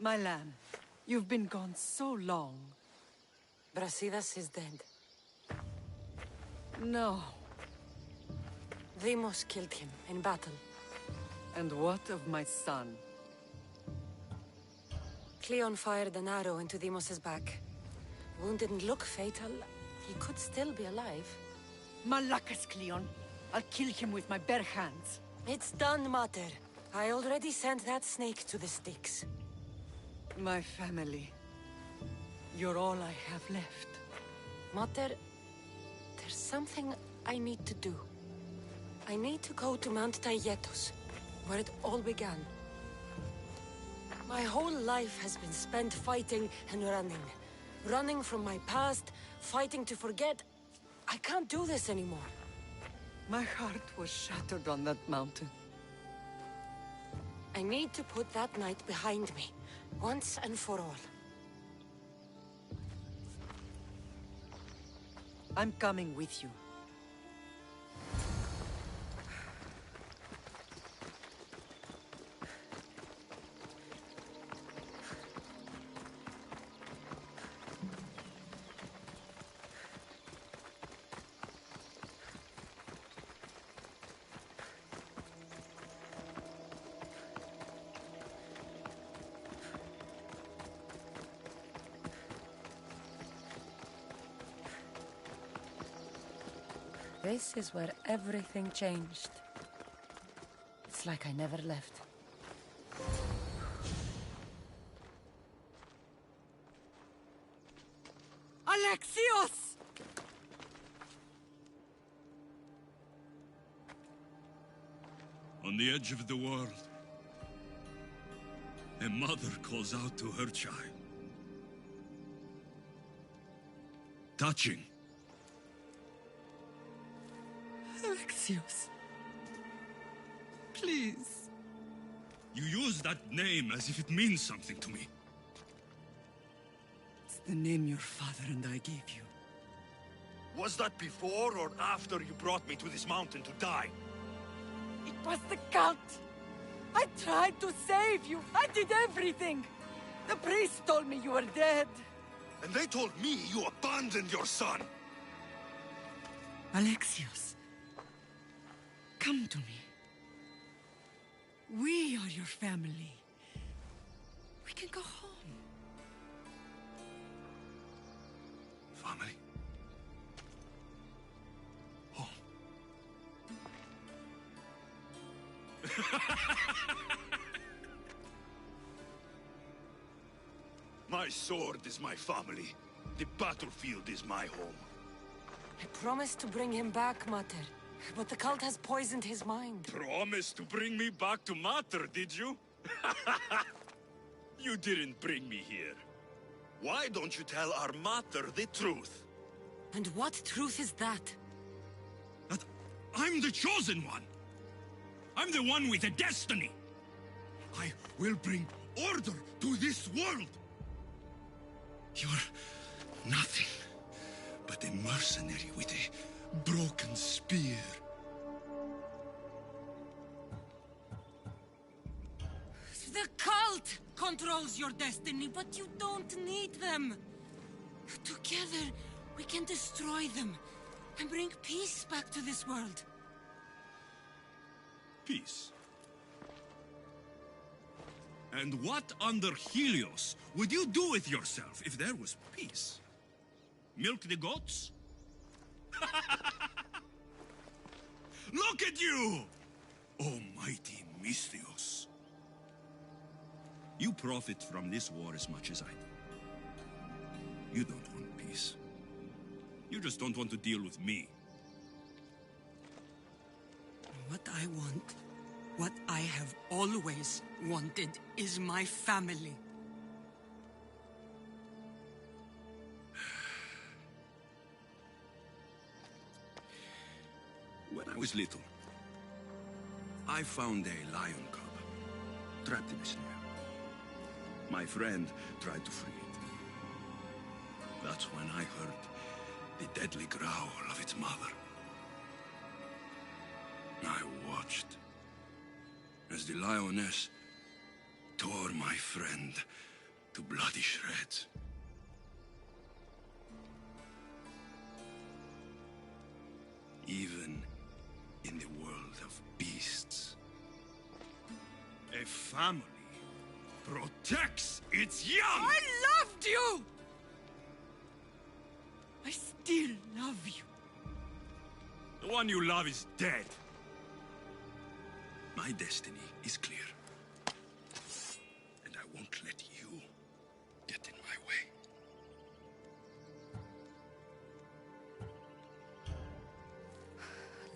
My lamb, you've been gone so long. Brasidas is dead. No. Deimos killed him in battle. And what of my son? Cleon fired an arrow into Deimos' back. Wound didn't look fatal. He could still be alive. Malakas, Cleon. I'll kill him with my bare hands. It's done, Mater. I already sent that snake to the sticks. My family. You're all I have left. Mater, there's something I need to do. I need to go to Mount Tayetos, where it all began. My whole life has been spent fighting and running. Running from my past, fighting to forget. I can't do this anymore. My heart was shattered on that mountain. I need to put that night behind me, once and for all. I'm coming with you. This is where everything changed. It's like I never left. Alexios! On the edge of the world, a mother calls out to her child. Touching. Alexios. Please. You use that name as if it means something to me. It's the name your father and I gave you. Was that before or after you brought me to this mountain to die? It was the cult! I tried to save you! I did everything! The priest told me you were dead! And they told me you abandoned your son! Alexios, come to me. We are your family. We can go home. Family? Home? My sword is my family. The battlefield is my home. I promised to bring him back, Mater. But the cult has poisoned his mind. Promised to bring me back to Mater, did you? You didn't bring me here. Why don't you tell our Mater the truth? And what truth is that? That I'm the chosen one. I'm the one with a destiny. I will bring order to this world. You're nothing but a mercenary with a broken spear. The cult controls your destiny, but you don't need them. Together, we can destroy them and bring peace back to this world. Peace. And what under Helios would you do with yourself if there was peace? Milk the goats? Look at you! Almighty Misthios. You profit from this war as much as I do. You don't want peace. You just don't want to deal with me. What I want, what I have always wanted, is my family. When I was little, I found a lion cub trapped in a snare. My friend tried to free it. That's when I heard the deadly growl of its mother. I watched as the lioness tore my friend to bloody shreds. Even in the world of beasts. A family protects its young! I loved you! I still love you. The one you love is dead. My destiny is clear. And I won't let you get in my way.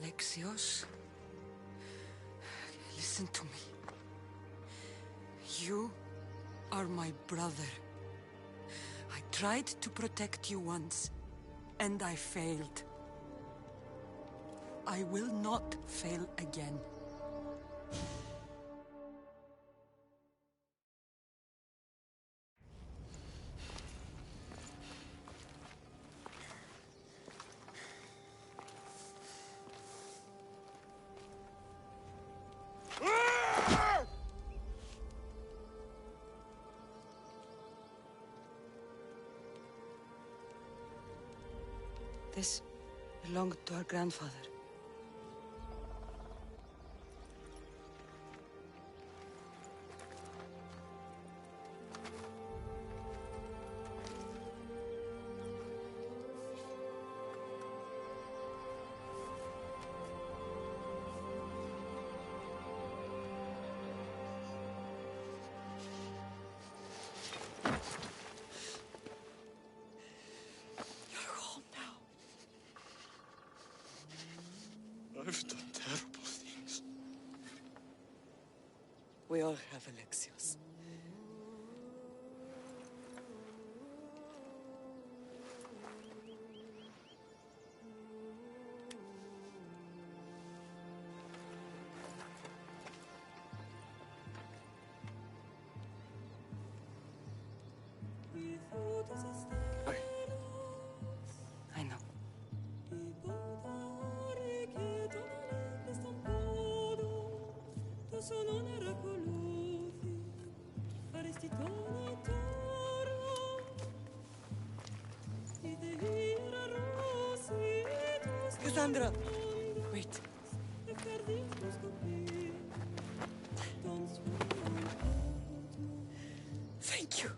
Alexios, listen to me. You are my brother. I tried to protect you once, and I failed. I will not fail again. This belonged to our grandfather. I've done terrible things. We all have, Alexios. I know. Cassandra! Wait. Thank you.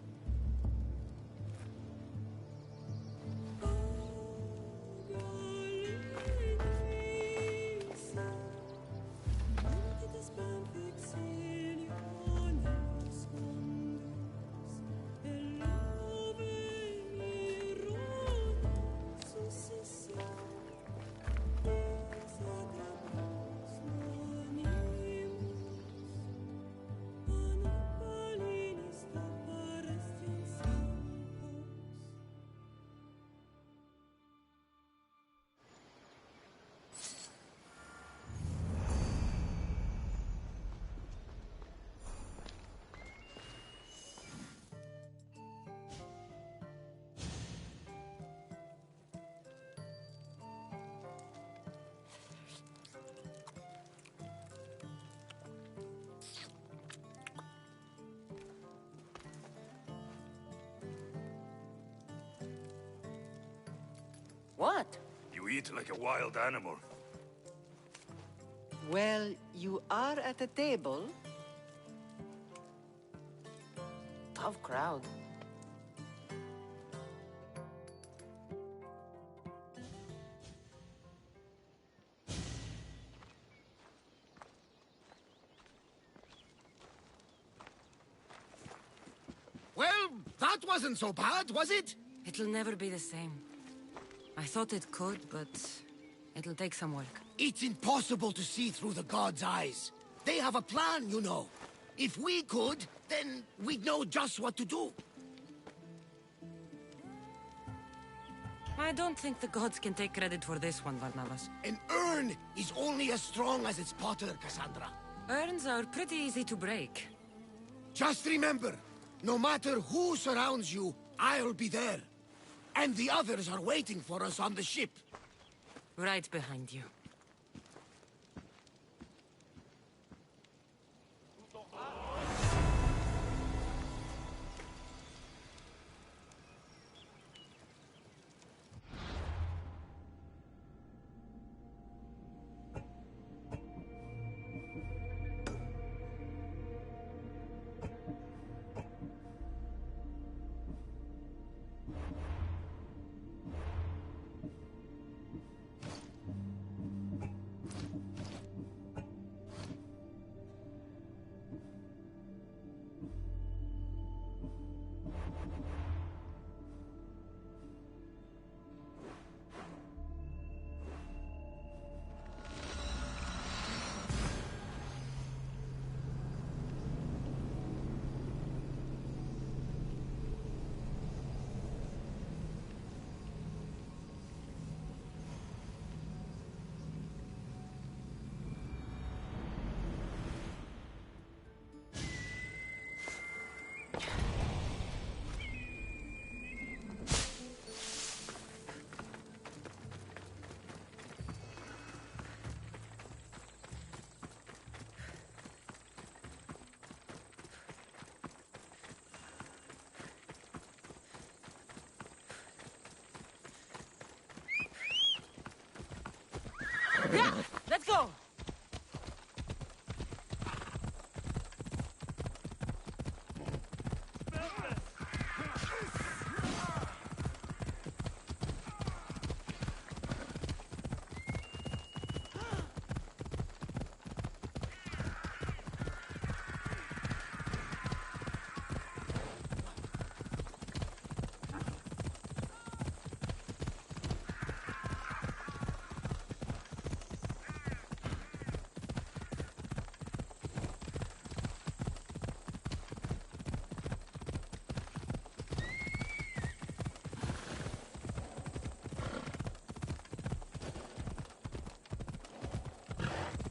What? You eat like a wild animal. Well, you are at a table. Tough crowd. Well, that wasn't so bad, was it? It'll never be the same. I thought it could, but it'll take some work. It's impossible to see through the gods' eyes. They have a plan, you know. If we could, then we'd know just what to do. I don't think the gods can take credit for this one, Varnavas. An urn is only as strong as its potter, Cassandra. Urns are pretty easy to break. Just remember, no matter who surrounds you, I'll be there. And the others are waiting for us on the ship. Right behind you. Yeah, let's go!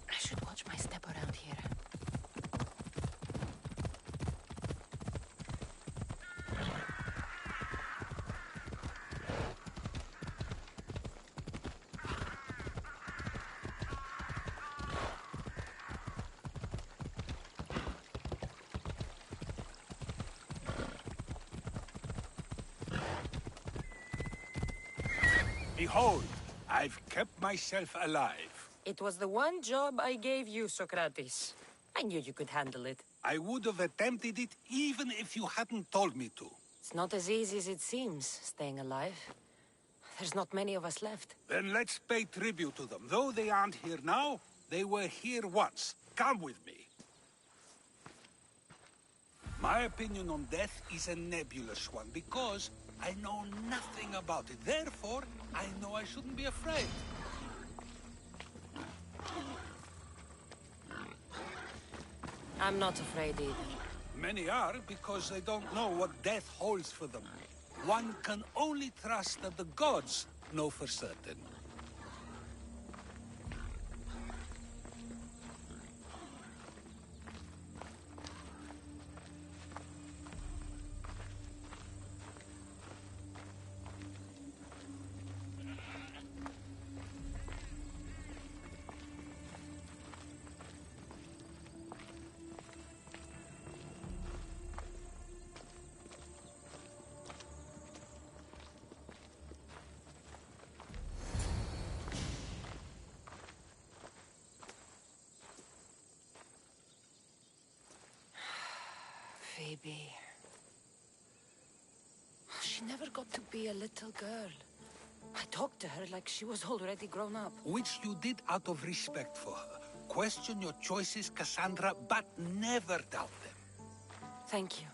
I should watch my step around here. Behold, I've kept myself alive. It was the one job I gave you, Socrates. I knew you could handle it. I would have attempted it even if you hadn't told me to. It's not as easy as it seems, staying alive. There's not many of us left. Then let's pay tribute to them. Though they aren't here now, they were here once. Come with me. My opinion on death is a nebulous one, because I know nothing about it. Therefore, I know I shouldn't be afraid. I'm not afraid either. Many are, because they don't know what death holds for them. One can only trust that the gods know for certain. Phoebe. She never got to be a little girl. I talked to her like she was already grown up. Which you did out of respect for her. Question your choices, Cassandra, but never doubt them. Thank you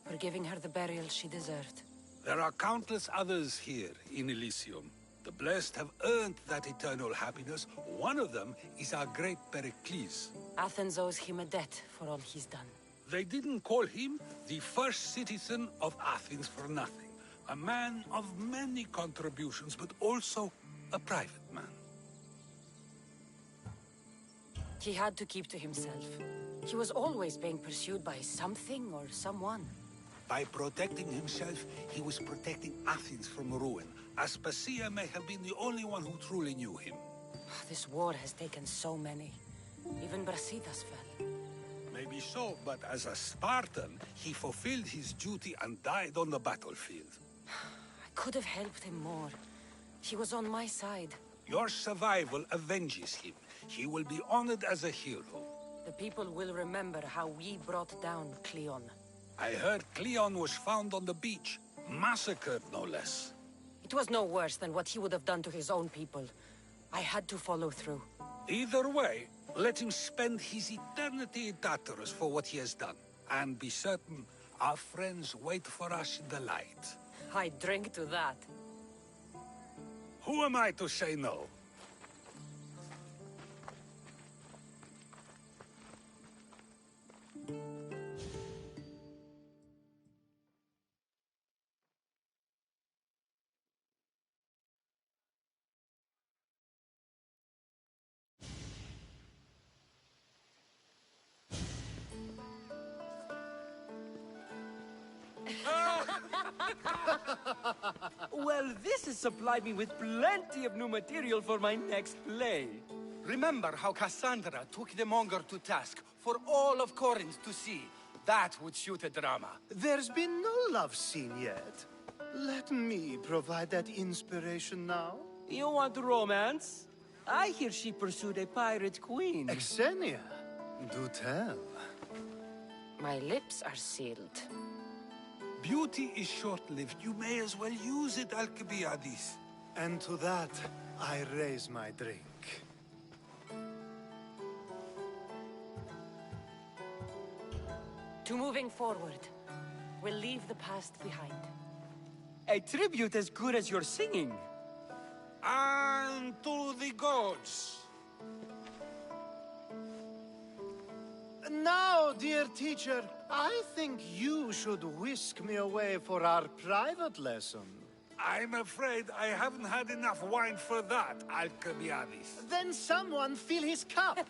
for giving her the burial she deserved. There are countless others here in Elysium. The blessed have earned that eternal happiness. One of them is our great Pericles. Athens owes him a debt for all he's done. They didn't call him the first citizen of Athens for nothing. A man of many contributions, but also a private man. He had to keep to himself. He was always being pursued by something or someone. By protecting himself, he was protecting Athens from ruin. Aspasia may have been the only one who truly knew him. This war has taken so many. Even Brasidas fell. Maybe so, but as a Spartan, he fulfilled his duty and died on the battlefield. I could have helped him more. He was on my side. Your survival avenges him. He will be honored as a hero. The people will remember how we brought down Cleon. I heard Cleon was found on the beach. Massacred, no less. It was no worse than what he would have done to his own people. I had to follow through. Either way, let him spend his eternity in Tartarus for what he has done. And be certain, our friends wait for us in the light. I drink to that. Who am I to say no? Well, this has supplied me with plenty of new material for my next play. Remember how Cassandra took the monger to task for all of Corinth to see. That would shoot a drama. There's been no love scene yet. Let me provide that inspiration now. You want romance? I hear she pursued a pirate queen. Xenia, do tell. My lips are sealed. Beauty is short-lived. You may as well use it, Alcibiades. And to that, I raise my drink. To moving forward, we'll leave the past behind. A tribute as good as your singing. And to the gods. Now, dear teacher, I think you should whisk me away for our private lesson. I'm afraid I haven't had enough wine for that, Alcibiades. Then someone fill his cup.